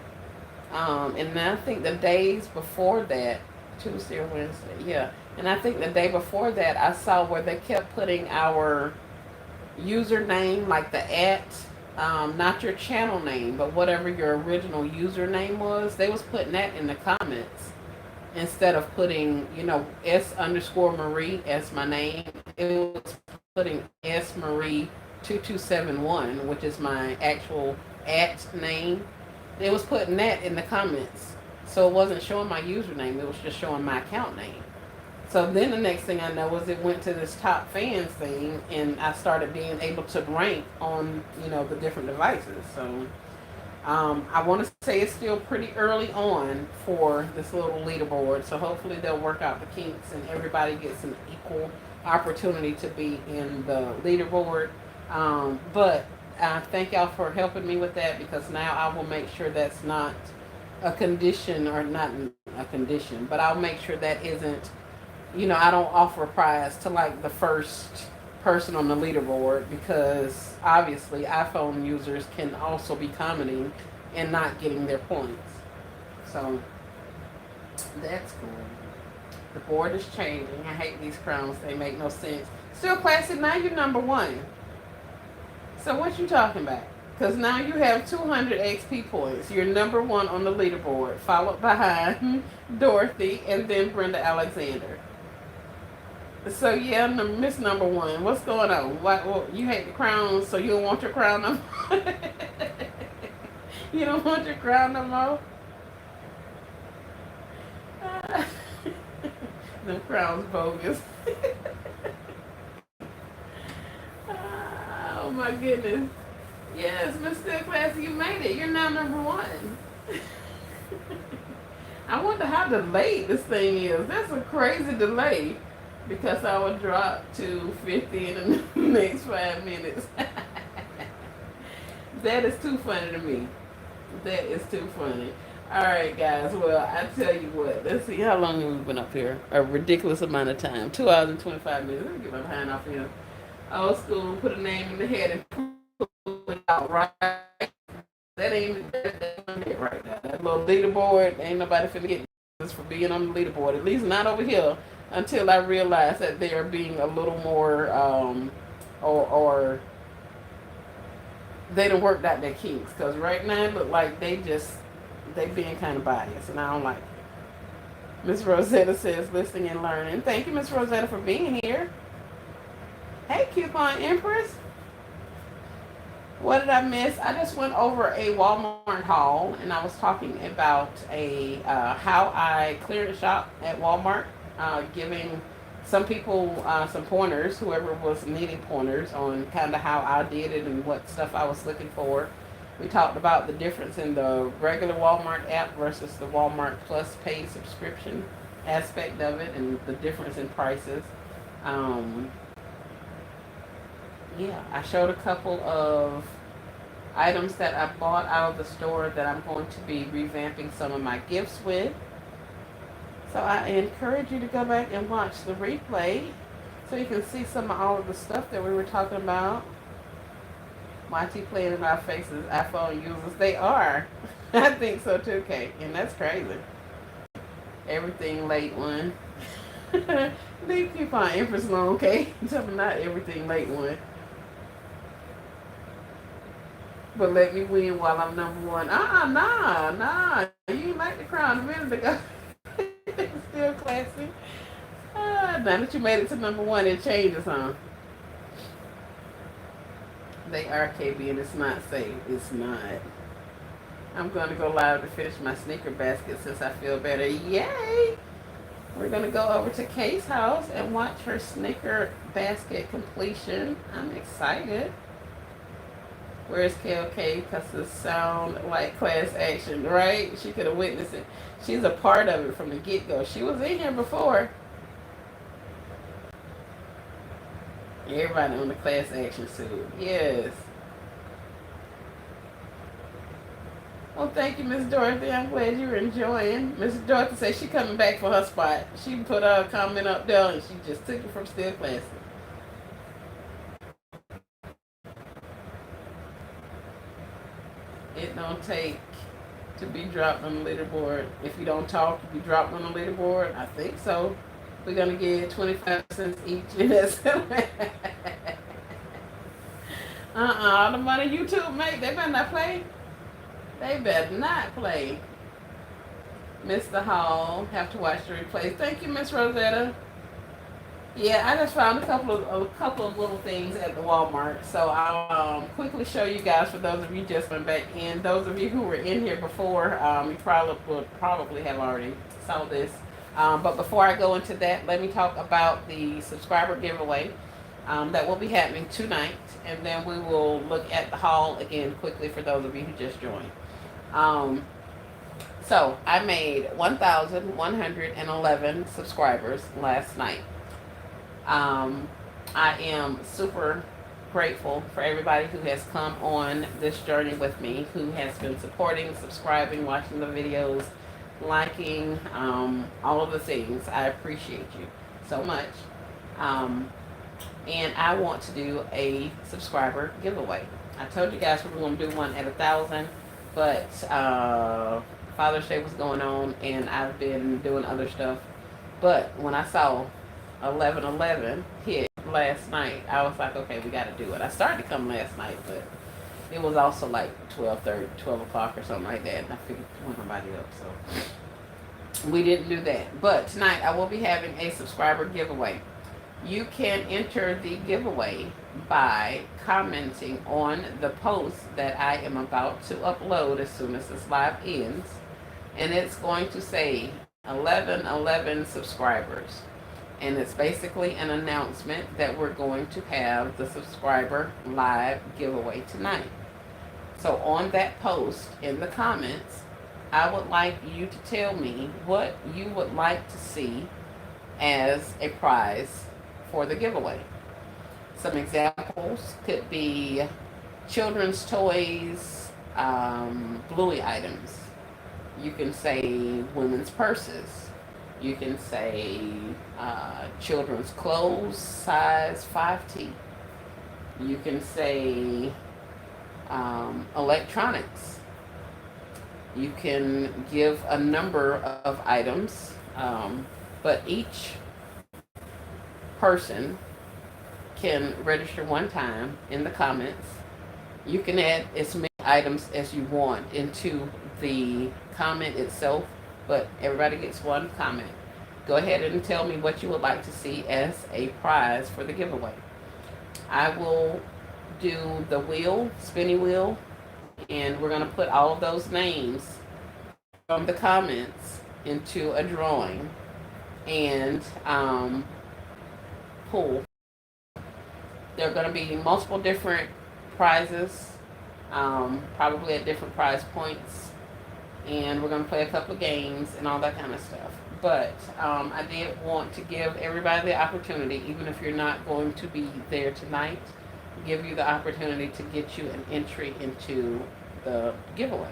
And then I think the days before that, Tuesday or Wednesday, yeah. And I think the day before that, I saw where they kept putting our username, like the @ not your channel name, but whatever your original username was, they was putting that in the comments instead of putting, S_Marie as my name. It was putting S Marie 2271, which is my actual at name. It was putting that in the comments. So it wasn't showing my username, it was just showing my account name. So then the next thing I know was it went to this top fans thing, and I started being able to rank on, the different devices. So I want to say it's still pretty early on for this little leaderboard. So hopefully they'll work out the kinks and everybody gets an equal opportunity to be in the leaderboard. But I thank y'all for helping me with that, because now I will make sure that's not a condition, or not a condition, but I'll make sure that isn't, I don't offer a prize to like the first person on the leaderboard, because obviously iPhone users can also be commenting and not getting their points. So that's cool. The board is changing. I hate these crowns. They make no sense. Still classic. Now you're number one. So what you talking about? Because now you have 200 XP points. You're number one on the leaderboard, followed by Dorothy and then Brenda Alexander. So yeah, Miss Number One. What's going on? What you hate the crowns, so you don't want your crown no more? You don't want your crown no more? Them crowns bogus. Oh my goodness. Yes, Miss Still Classy, you made it. You're now number one. I wonder how delayed this thing is. That's a crazy delay, because I would drop to 50 in the next 5 minutes. That is too funny to me. That is too funny. All right, guys. Well, I tell you what. Let's see how long we've been up here. A ridiculous amount of time. 2 hours and 25 minutes. Let me get my behind off here. Old school. Put a name in the head and put it out right. That ain't it right now. That little leaderboard. Ain't nobody finna get this for being on the leaderboard. At least not over here. Until I realize that they are being a little more, or they done worked out their kinks. Because right now it look like they being kind of biased, and I don't like it. Miss Rosetta says listening and learning. Thank you, Miss Rosetta, for being here. Hey, Coupon Empress. What did I miss? I just went over a Walmart haul, and I was talking about how I clearance shop at Walmart. Giving some people some pointers, whoever was needing pointers on kind of how I did it and what stuff I was looking for. We talked about the difference in the regular Walmart app versus the Walmart Plus paid subscription aspect of it, and the difference in prices. Yeah, I showed a couple of items that I bought out of the store that I'm going to be revamping some of my gifts with. So I encourage you to go back and watch the replay so you can see some of all of the stuff that we were talking about. YT playing in our faces, iPhone users, they are. I think so too, Kate, and that's crazy. Everything late one. Leave Coupon Empress alone, Kate. Tell me not everything late one. But let me win while I'm number one. Nah. You didn't like the crown a minute ago. Still classy. Now that you made it to number one, it changes, huh? They are, KB, and it's not safe. It's not. I'm going to go live to finish my sneaker basket since I feel better. Yay! We're going to go over to Kay's house and watch her sneaker basket completion. I'm excited. Where's KLK? Because it sound like class action, right? She could have witnessed it. She's a part of it from the get-go. She was in here before. Everybody on the class action suit. Yes. Well, thank you, Miss Dorothy. I'm glad you're enjoying. Miss Dorothy says she coming back for her spot. She put a comment up there and she just took it from Still Classy. It don't take to be dropped on the leaderboard. If you don't talk, you be dropped on the leaderboard. I think so. We're gonna get 25 cents each, and that's all the money YouTube make. They better not play. They better not play. Mr. Hall, have to watch the replays. Thank you, Miss Rosetta. Yeah, I just found a couple of little things at the Walmart, so I'll quickly show you guys. For those of you just went back in, those of you who were in here before, you probably have already saw this. But before I go into that, let me talk about the subscriber giveaway that will be happening tonight, and then we will look at the haul again quickly for those of you who just joined. Um, so I made 1,111 subscribers last night. Um, I am super grateful for everybody who has come on this journey with me, who has been supporting, subscribing, watching the videos, liking, all of the things. I appreciate you so much. Um, and I want to do a subscriber giveaway. I told you guys we were going to do one at 1,000, but Father's Day was going on, and I've been doing other stuff. But when I saw 11:11 hit last night, I was like, okay, we got to do it. I started to come last night, but it was also like 12:30, 12 o'clock or something like that, and I figured when nobody else, so we didn't do that. But tonight I will be having a subscriber giveaway. You can enter the giveaway by commenting on the post that I am about to upload as soon as this live ends, and it's going to say 1111 subscribers. And it's basically an announcement that we're going to have the subscriber live giveaway tonight. So on that post in the comments, I would like you to tell me what you would like to see as a prize for the giveaway. Some examples could be children's toys, Bluey items. You can say women's purses. You can say children's clothes, size 5T. You can say electronics. You can give a number of items, but each person can register one time in the comments. You can add as many items as you want into the comment itself, but everybody gets one comment. Go ahead and tell me what you would like to see as a prize for the giveaway. I will do the wheel, spinny wheel, and we're going to put all of those names from the comments into a drawing and pull. There are going to be multiple different prizes, probably at different prize points, and we're going to play a couple of games and all that kind of stuff. But I did want to give everybody the opportunity, even if you're not going to be there tonight, give you the opportunity to get you an entry into the giveaway.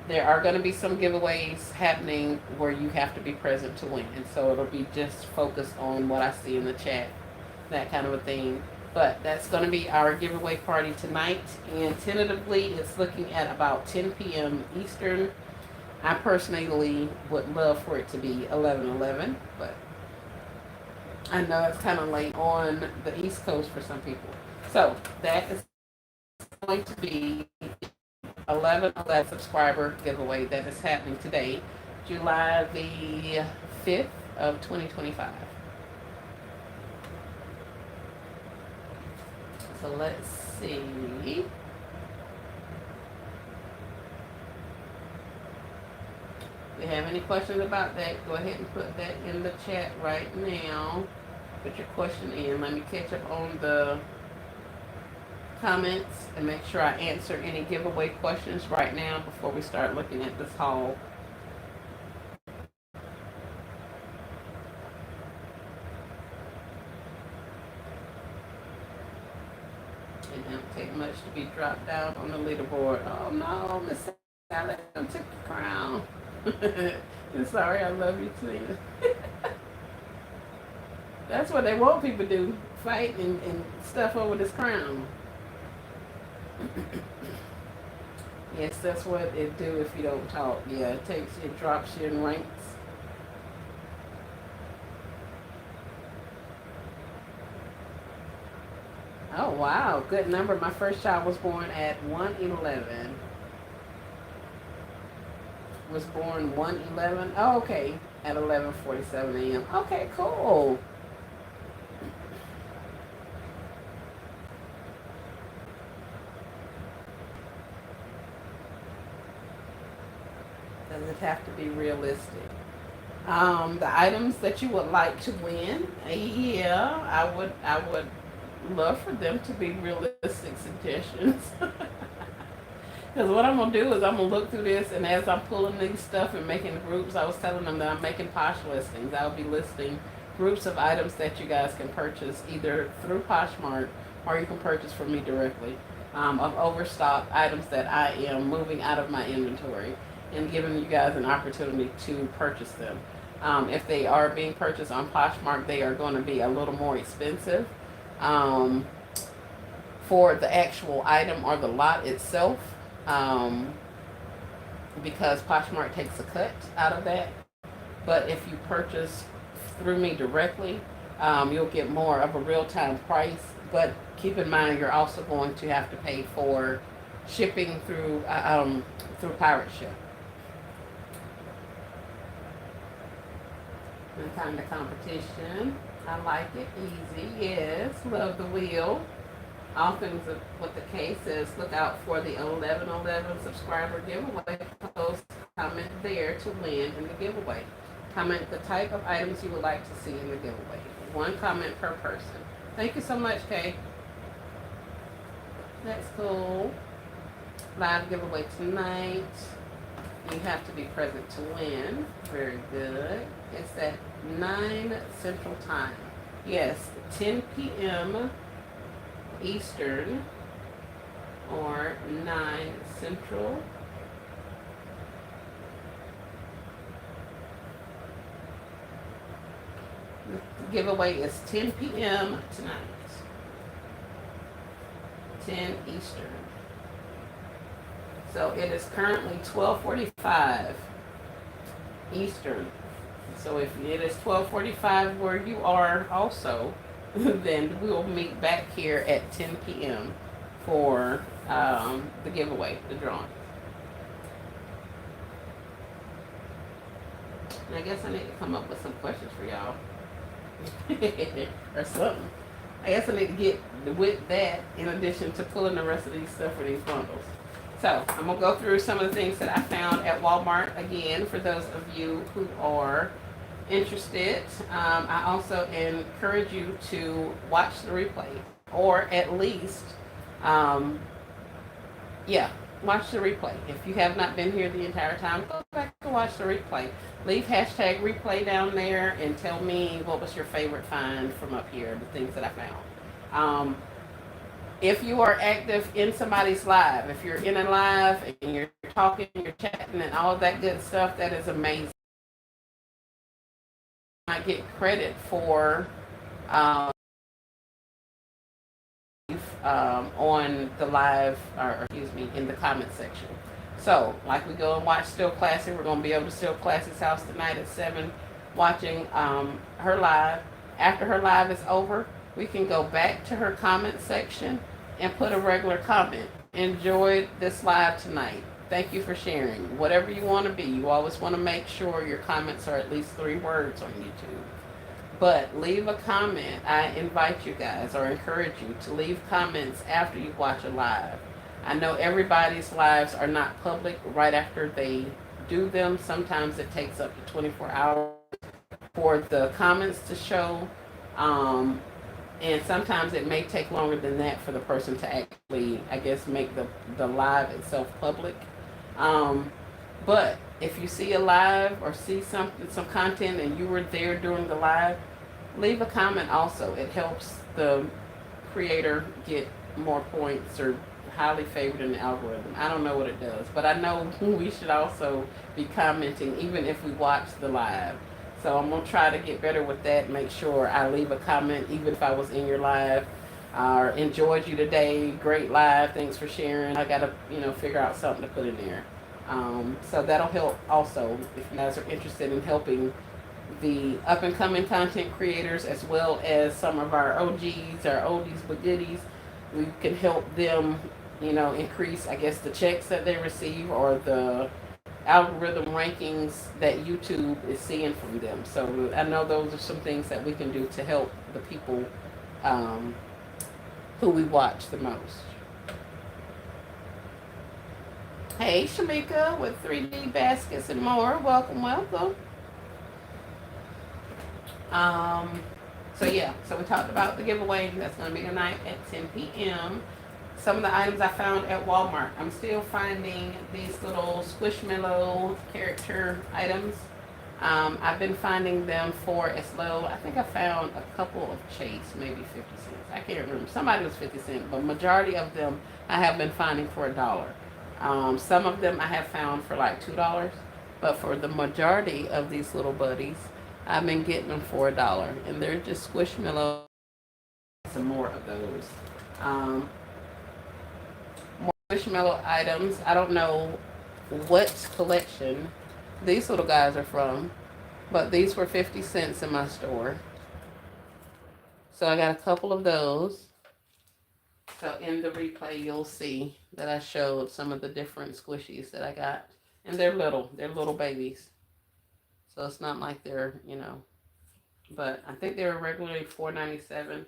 There are going to be some giveaways happening where you have to be present to win, and so it'll be just focused on what I see in the chat, that kind of a thing. But that's going to be our giveaway party tonight, and tentatively it's looking at about 10 p.m. Eastern. I personally would love for it to be 11:11, but I know it's kind of late on the East Coast for some people. So that is going to be 11:11 subscriber giveaway that is happening today, July the 5th of 2025. So let's see. If you have any questions about that, go ahead and put that in the chat right now. Put your question in. Let me catch up on the comments and make sure I answer any giveaway questions right now before we start looking at this haul. It don't take much to be dropped down on the leaderboard. Oh no, Miss Sally took the crown. I'm sorry, I love you too. That's what they want people to do, fight and stuff over this crown. Yes, that's what it do if you don't talk. Yeah, it drops you in ranks. Oh wow, good number. My first child was born at 1:11. Was born 1:11. Oh, okay, at 11:47 a.m. Okay, cool. It have to be realistic. The items that you would like to win, yeah, I would love for them to be realistic suggestions. Because what I'm gonna do is I'm gonna look through this, and as I'm pulling these stuff and making groups, I was telling them that I'm making Posh listings. I'll be listing groups of items that you guys can purchase either through Poshmark or you can purchase from me directly, of overstock items that I am moving out of my inventory and giving you guys an opportunity to purchase them. If they are being purchased on Poshmark, they are going to be a little more expensive. Um, for the actual item or the lot itself, um, because Poshmark takes a cut out of that. But if you purchase through me directly, you'll get more of a real-time price. But keep in mind, you're also going to have to pay for shipping through pirate ship. And kind of competition. I like it. Easy. Yes. Love the wheel. All things with the case is look out for the 1111 subscriber giveaway. Post comment there to win in the giveaway. Comment the type of items you would like to see in the giveaway. One comment per person. Thank you so much, Kay. That's cool. Live giveaway tonight. You have to be present to win. Very good. It's at 9 Central Time. Yes, 10 p.m. Eastern or 9 Central. The giveaway is 10 p.m. tonight. 10 Eastern. So it is currently 12:45 Eastern. So if it is 12:45 where you are also, then we will meet back here at 10 p.m. for the giveaway, the drawing. And I guess I need to come up with some questions for y'all. Or something. I guess I need to get with that in addition to pulling the rest of these stuff for these bundles. So I'm going to go through some of the things that I found at Walmart again for those of you who are interested. I also encourage you to watch the replay, or at least, watch the replay. If you have not been here the entire time, go back and watch the replay. Leave hashtag replay down there and tell me what was your favorite find from up here, the things that I found. If you are active in somebody's live, if you're in a live and you're talking, you're chatting and all of that good stuff, that is amazing. I get credit for on the live, or excuse me, in the comment section. So, like we go and watch Still Classy, we're going to be over to Still Classy's house tonight at 7, watching her live. After her live is over, we can go back to her comment section and put a regular comment. Enjoyed this live tonight. Thank you for sharing. Whatever you want to be, you always want to make sure your comments are at least 3 words on YouTube. But leave a comment. I invite you guys or encourage you to leave comments after you watch a live. I know everybody's lives are not public right after they do them. Sometimes it takes up to 24 hours for the comments to show. And sometimes it may take longer than that for the person to actually, I guess, make the live itself public. But if you see a live or see some content and you were there during the live, leave a comment also. It helps the creator get more points or highly favored in the algorithm. I don't know what it does, but I know we should also be commenting even if we watch the live. So I'm going to try to get better with that, make sure I leave a comment even if I was in your live. Or enjoyed you today, great live, thanks for sharing. I got to, figure out something to put in there. So that'll help also if you guys are interested in helping the up-and-coming content creators as well as some of our OGs, our oldies but goodies. We can help them, increase, I guess, the checks that they receive or the algorithm rankings that YouTube is seeing from them. So I know those are some things that we can do to help the people who we watch the most. Hey, Shamika with 3D Baskets and more. Welcome, welcome. Um, so we talked about the giveaway. That's going to be tonight at 10 p.m. Some of the items I found at Walmart. I'm still finding these little Squishmallow character items. I've been finding them for as low. I think I found a couple of Chase, maybe 50 cents. I can't remember. Somebody was 50 cents, but majority of them I have been finding for $1. Some of them I have found for like $2, but for the majority of these little buddies, I've been getting them for $1, and they're just Squishmallow. Some more of those. Um, More Squishmallow items. I don't know what collection these little guys are from, but these were 50 cents in my store. So I got a couple of those. So in the replay, you'll see that I showed some of the different squishies that I got. And they're little babies. So it's not like they're, but I think they were regularly $4.97.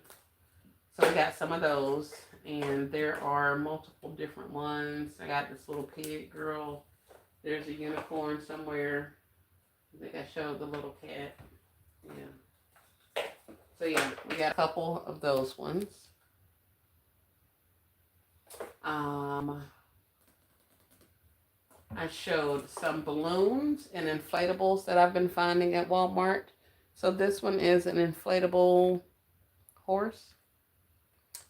So I got some of those. And there are multiple different ones. I got this little pig girl. There's a unicorn somewhere. I think I showed the little cat. Yeah. So yeah, we got a couple of those ones. I showed some balloons and inflatables that I've been finding at Walmart. So this one is an inflatable horse.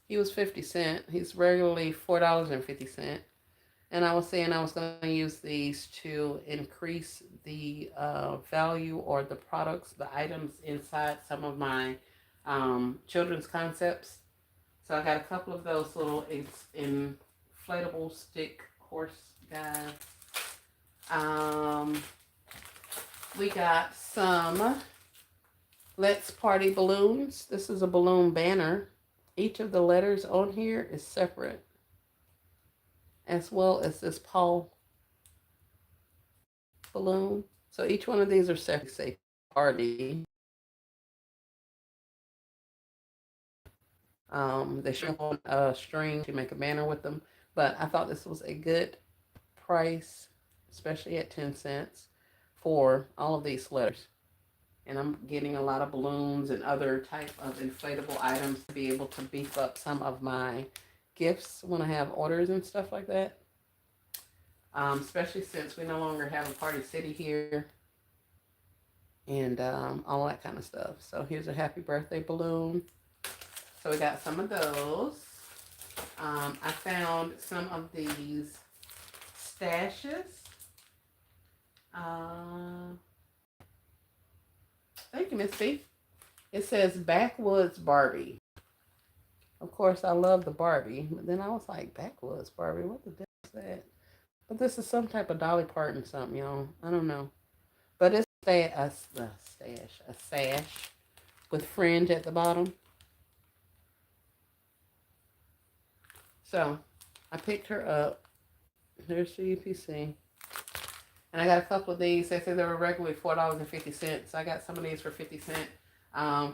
He was 50 cents. He's regularly $4.50. And I was saying I was going to use these to increase the value or the products, the items inside some of my children's concepts. So I got a couple of those little inflatable stick horse guys. We got some Let's Party balloons. This is a balloon banner. Each of the letters on here is separate, as well as this paw balloon. So each one of these are separate. Say party. They shrink on a string to make a banner with them. But I thought this was a good price, especially at 10 cents for all of these letters. And I'm getting a lot of balloons and other type of inflatable items to be able to beef up some of my gifts when I have orders and stuff like that. Especially since we no longer have a Party City here and all that kind of stuff. So here's a happy birthday balloon. So we got some of those. I found some of these stashes. Thank you, Miss B. It says Backwoods Barbie. Of course, I love the Barbie, but then I was like, Backwoods Barbie, what the devil is that? But this is some type of Dolly Parton something, y'all. I don't know. But it's a sash with fringe at the bottom. So I picked her up. There's the UPC. And I got a couple of these. They said they were regularly $4.50. So I got some of these for 50 cents.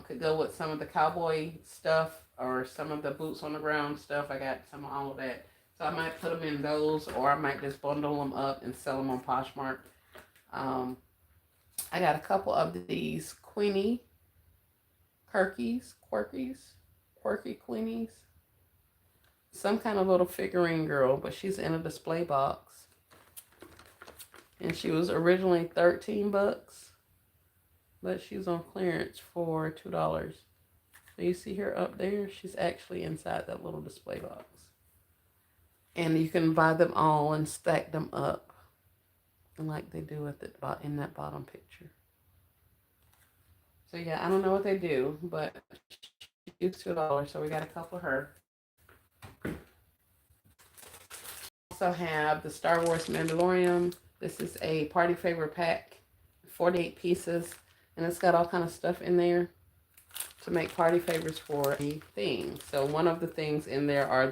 Could go with some of the cowboy stuff or some of the boots on the ground stuff. I got some of all of that. So I might put them in those, or I might just bundle them up and sell them on Poshmark. I got a couple of these Queenie Quirky Queenies. Some kind of little figurine girl, but she's in a display box. And she was originally $13, but she's on clearance for $2. So you see her up there? She's actually inside that little display box. And you can buy them all and stack them up like they do at in that bottom picture. So yeah, I don't know what they do, but she's $2, so we got a couple of her. Also have the Star Wars Mandalorian. This is a party favor pack, 48 pieces, and it's got all kind of stuff in there to make party favors for a thing. So one of the things in there are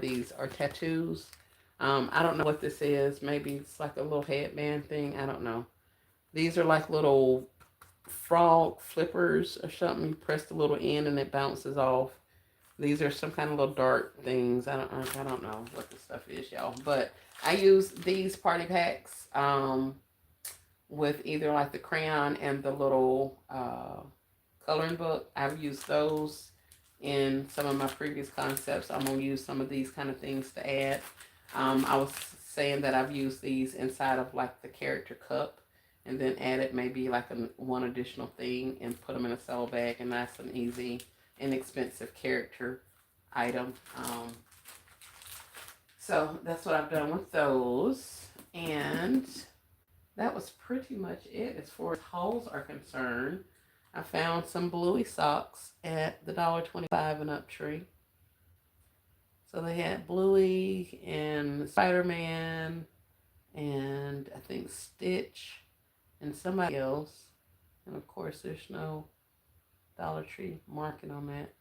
tattoos. I don't know what this is. Maybe it's like a little headband thing. I don't know. These are like little frog flippers or something. You press the little end and it bounces off. These are some kind of little dark things. I don't know what the stuff is, y'all. But I use these party packs with either like the crayon and the little coloring book. I've used those in some of my previous concepts. I'm going to use some of these kind of things to add. I was saying that I've used these inside of like the character cup and then added maybe like one additional thing and put them in a cello bag, and that's an easy, inexpensive character item. So that's what I've done with those. And that was pretty much it as far as hauls are concerned. I found some Bluey socks at the $1.25 and up tree. So they had Bluey and Spider-Man and I think Stitch and somebody else. And of course there's no Dollar Tree marking on that.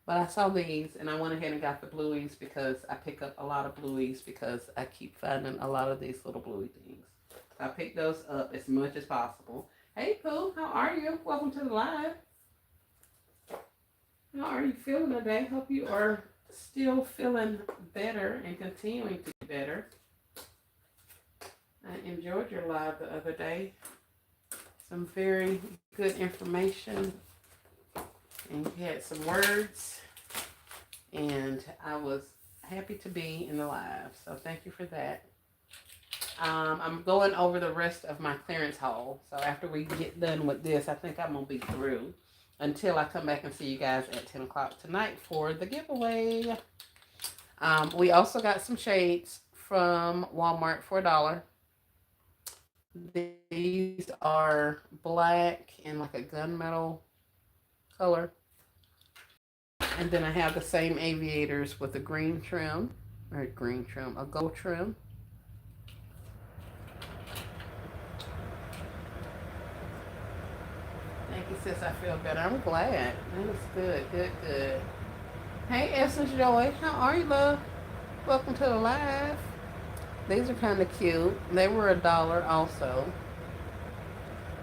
But I saw these and I went ahead and got the Blueys because I pick up a lot of Blueys because I keep finding a lot of these little Bluey things. So I picked those up as much as possible. Hey Pooh, how are you? Welcome to the live. How are you feeling today? Hope you are still feeling better and continuing to be better. I enjoyed your live the other day. Some very good information. And you had some words. And I was happy to be in the live. So thank you for that. I'm going over the rest of my clearance haul. So after we get done with this, I think I'm going to be through until I come back and see you guys at 10 o'clock tonight for the giveaway. We also got some shades from Walmart for $1. These are black and like a gunmetal color. And then I have the same aviators with a green trim, or a gold trim. Thank you, sis. I feel better. I'm glad. That was good, good, good. Hey, Essence Joy. How are you, love? Welcome to the live. These are kind of cute. They were $1 also.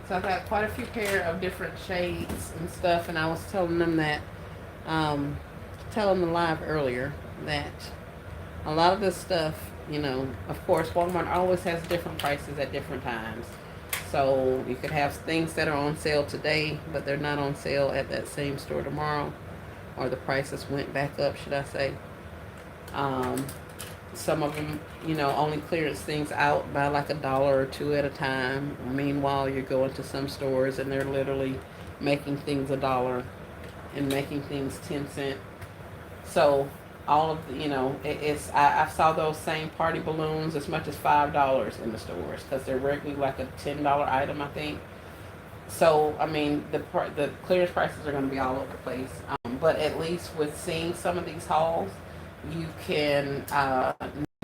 So I got quite a few pair of different shades and stuff, and I was telling them that, telling the live earlier that a lot of this stuff, you know, of course, Walmart always has different prices at different times. So you could have things that are on sale today, but they're not on sale at that same store tomorrow, or the prices went back up, should I say. Some of them, you know, only clearance things out by like $1 or $2 at a time. Meanwhile, you're going to some stores and they're literally making things $1 and making things 10 cents. So all of the, you know, I saw those same party balloons as much as $5 in the stores because they're regularly like a $10 item, I think. So I mean, the clearance prices are going to be all over the place. But at least with seeing some of these hauls, you can know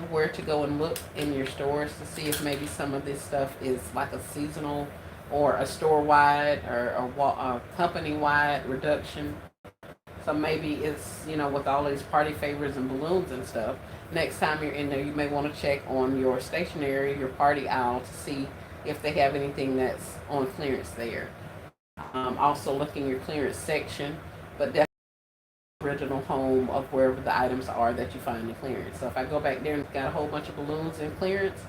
where to go and look in your stores to see if maybe some of this stuff is like a seasonal or a store-wide or a company-wide reduction. So maybe it's, you know, with all these party favors and balloons and stuff, next time you're in there, you may want to check on your stationery, your party aisle to see if they have anything that's on clearance there. Also look in your clearance section, but definitely original home of wherever the items are that you find in clearance. So if I go back there and got a whole bunch of balloons in clearance,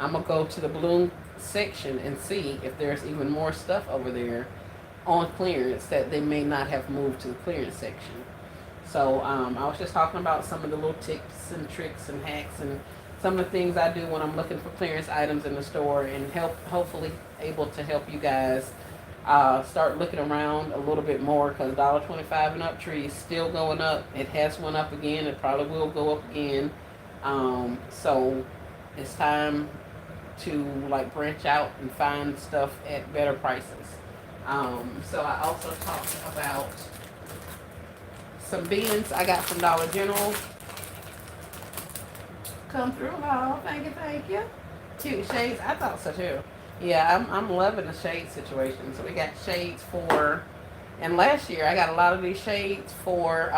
I'm going to go to the balloon section and see if there's even more stuff over there on clearance that they may not have moved to the clearance section. So I was just talking about some of the little tips and tricks and hacks and some of the things I do when I'm looking for clearance items in the store, and hopefully able to help you guys start looking around a little bit more, because $1.25 and up tree is still going up. It has went up again. It probably will go up again. So it's time to like branch out and find stuff at better prices. So I also talked about some bins I got from Dollar General. Come through, oh, thank you. Cute shades, I thought so too. Yeah, I'm loving the shade situation. So we got shades for, and last year I got a lot of these shades for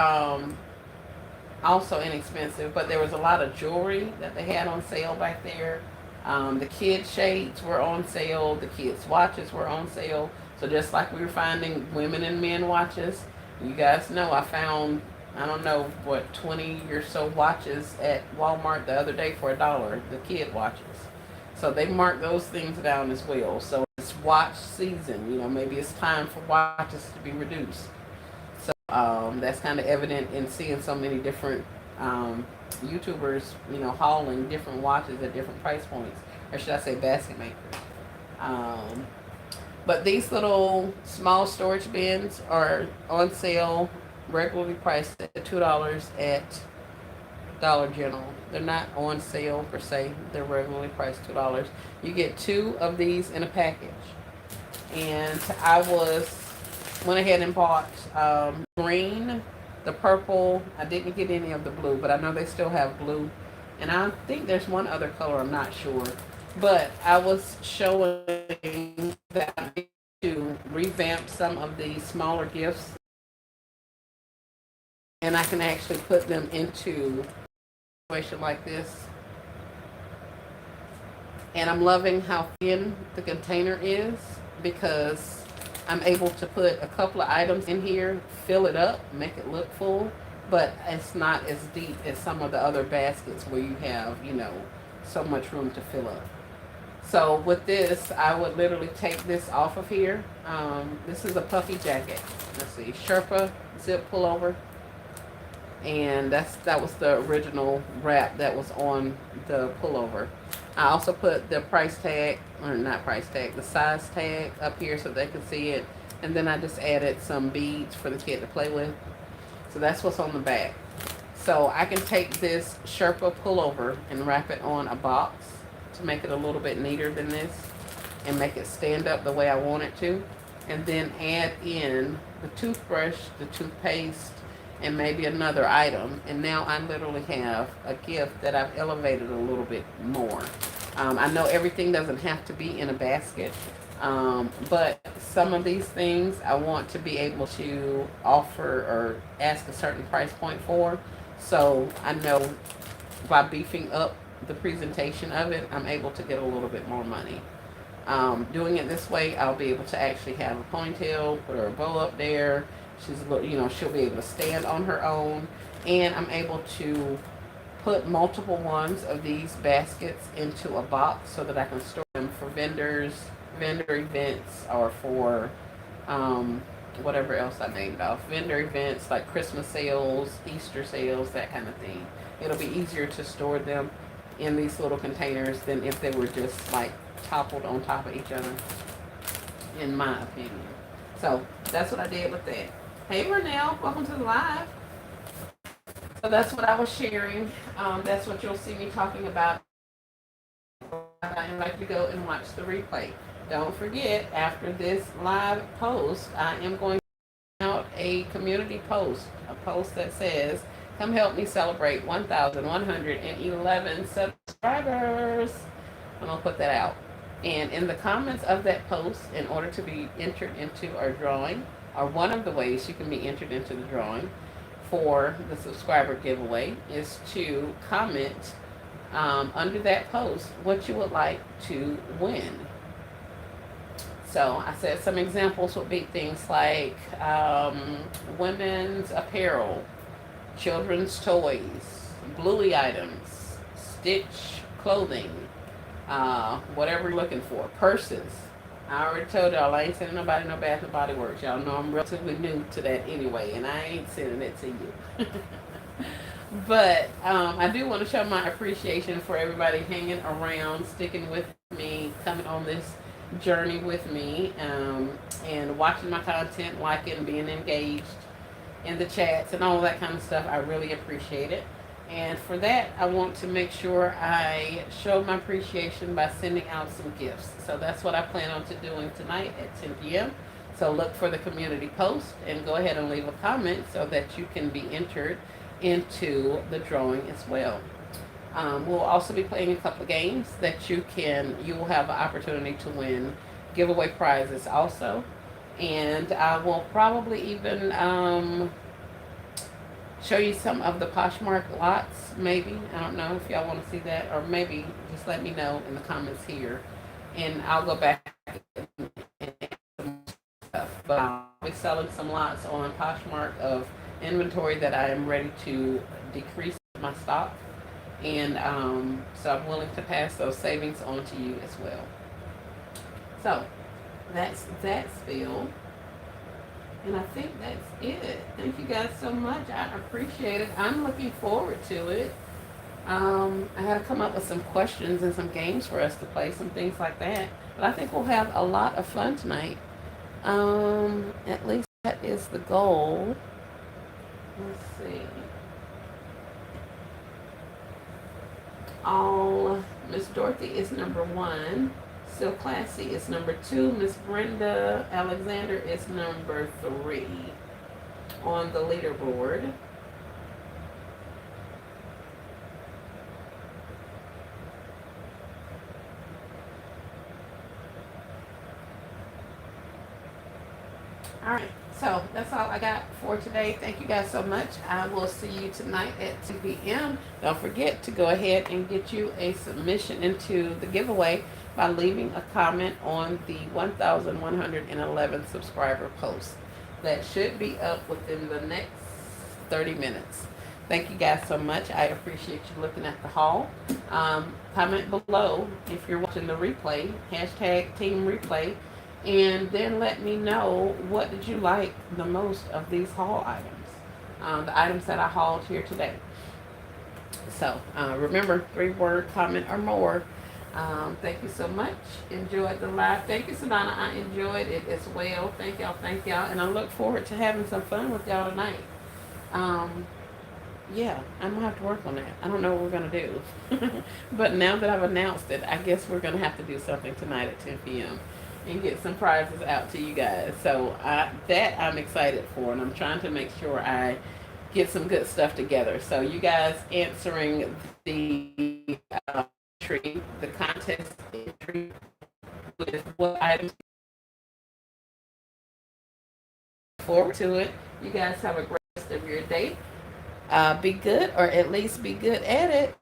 also inexpensive, but there was a lot of jewelry that they had on sale back there. The kids shades were on sale, the kids watches were on sale. So just like we were finding women and men watches, you guys know I found I don't know what 20 or so watches at Walmart the other day for $1. The kid watches, so they mark those things down as well. So it's watch season. You know, maybe it's time for watches to be reduced. So that's kind of evident in seeing so many different YouTubers, you know, hauling different watches at different price points, or should I say, basket makers. Um, but these little small storage bins are on sale, regularly priced at $2 at Dollar General. They're not on sale per se. They're regularly priced $2. You get 2 of these in a package. And I went ahead and bought green, the purple. I didn't get any of the blue, but I know they still have blue. And I think there's one other color, I'm not sure. But I was showing that I need to revamp some of the smaller gifts, and I can actually put them into a situation like this. And I'm loving how thin the container is, because I'm able to put a couple of items in here, fill it up, make it look full, but it's not as deep as some of the other baskets where you have, you know, so much room to fill up. So with this, I would literally take this off of here. This is a puffy jacket. Let's see, Sherpa zip pullover. And that was the original wrap that was on the pullover. I also put the price tag, or not price tag, the size tag up here so they can see it. And then I just added some beads for the kid to play with. So that's what's on the back. So I can take this Sherpa pullover and wrap it on a box to make it a little bit neater than this and make it stand up the way I want it to. And then add in the toothbrush, the toothpaste, and maybe another item. And now I literally have a gift that I've elevated a little bit more. I know everything doesn't have to be in a basket, but some of these things I want to be able to offer or ask a certain price point for. So I know by beefing up the presentation of it, I'm able to get a little bit more money. Doing it this way, I'll be able to actually have a ponytail, put her bow up there. She's, you know, she'll be able to stand on her own, and I'm able to put multiple ones of these baskets into a box so that I can store them for vendor events, or for whatever else I named off. Vendor events like Christmas sales, Easter sales, that kind of thing. It'll be easier to store them in these little containers than if they were just like toppled on top of each other, in my opinion. So that's what I did with that. Hey Renelle, welcome to the live. So that's what I was sharing. That's what you'll see me talking about. I invite you to go and watch the replay. Don't forget, after this live post, I am going to put out a community post, a post that says, come help me celebrate 1,111 subscribers. I'm going to put that out. And in the comments of that post, in order to be entered into our drawing, or one of the ways you can be entered into the drawing for the subscriber giveaway, is to comment under that post what you would like to win. So I said some examples would be things like women's apparel, children's toys, Bluey items, Stitch clothing, whatever you're looking for, purses. I already told y'all I ain't sending nobody no Bath and Body Works. Y'all know I'm relatively new to that anyway, and I ain't sending it to you. But I do want to show my appreciation for everybody hanging around, sticking with me, coming on this journey with me, and watching my content, liking, being engaged in the chats and all that kind of stuff. I really appreciate it. And for that, I want to make sure I show my appreciation by sending out some gifts. So that's what I plan on doing tonight at 10 p.m. So look for the community post and go ahead and leave a comment so that you can be entered into the drawing as well. We'll also be playing a couple of games that you will have an opportunity to win giveaway prizes also. And I will probably even show you some of the Poshmark lots, maybe. I don't know if y'all want to see that, or maybe just let me know in the comments here, and I'll go back and some stuff. But I'll be selling some lots on Poshmark of inventory that I am ready to decrease my stock. And so I'm willing to pass those savings on to you as well. So that's that spiel. And I think that's it. Thank you guys so much. I appreciate it. I'm looking forward to it. I had to come up with some questions and some games for us to play, some things like that. But I think we'll have a lot of fun tonight. At least that is the goal. Let's see. All Miss Dorothy is number 1. Still Classy is number 2. Miss Brenda Alexander is number 3 on the leaderboard. All right, so that's all I got for today. Thank you guys so much. I will see you tonight at 2 p.m. Don't forget to go ahead and get you a submission into the giveaway by leaving a comment on the 1,111 subscriber post. That should be up within the next 30 minutes. Thank you guys so much. I appreciate you looking at the haul. Comment below if you're watching the replay, hashtag Team Replay, and then let me know what did you like the most of these haul items, the items that I hauled here today. So remember, 3-word comment or more. Thank you so much. Enjoyed the live. Thank you, Sedona. I enjoyed it as well. Thank y'all. Thank y'all. And I look forward to having some fun with y'all tonight. Yeah, I'm gonna have to work on that. I don't know what we're gonna do, but now that I've announced it, I guess we're gonna have to do something tonight at 10 p.m. and get some prizes out to you guys. So that I'm excited for, and I'm trying to make sure I get some good stuff together. So you guys answering the entry, the contest entry with what items forward to it. You guys have a great rest of your day. Be good, or at least be good at it.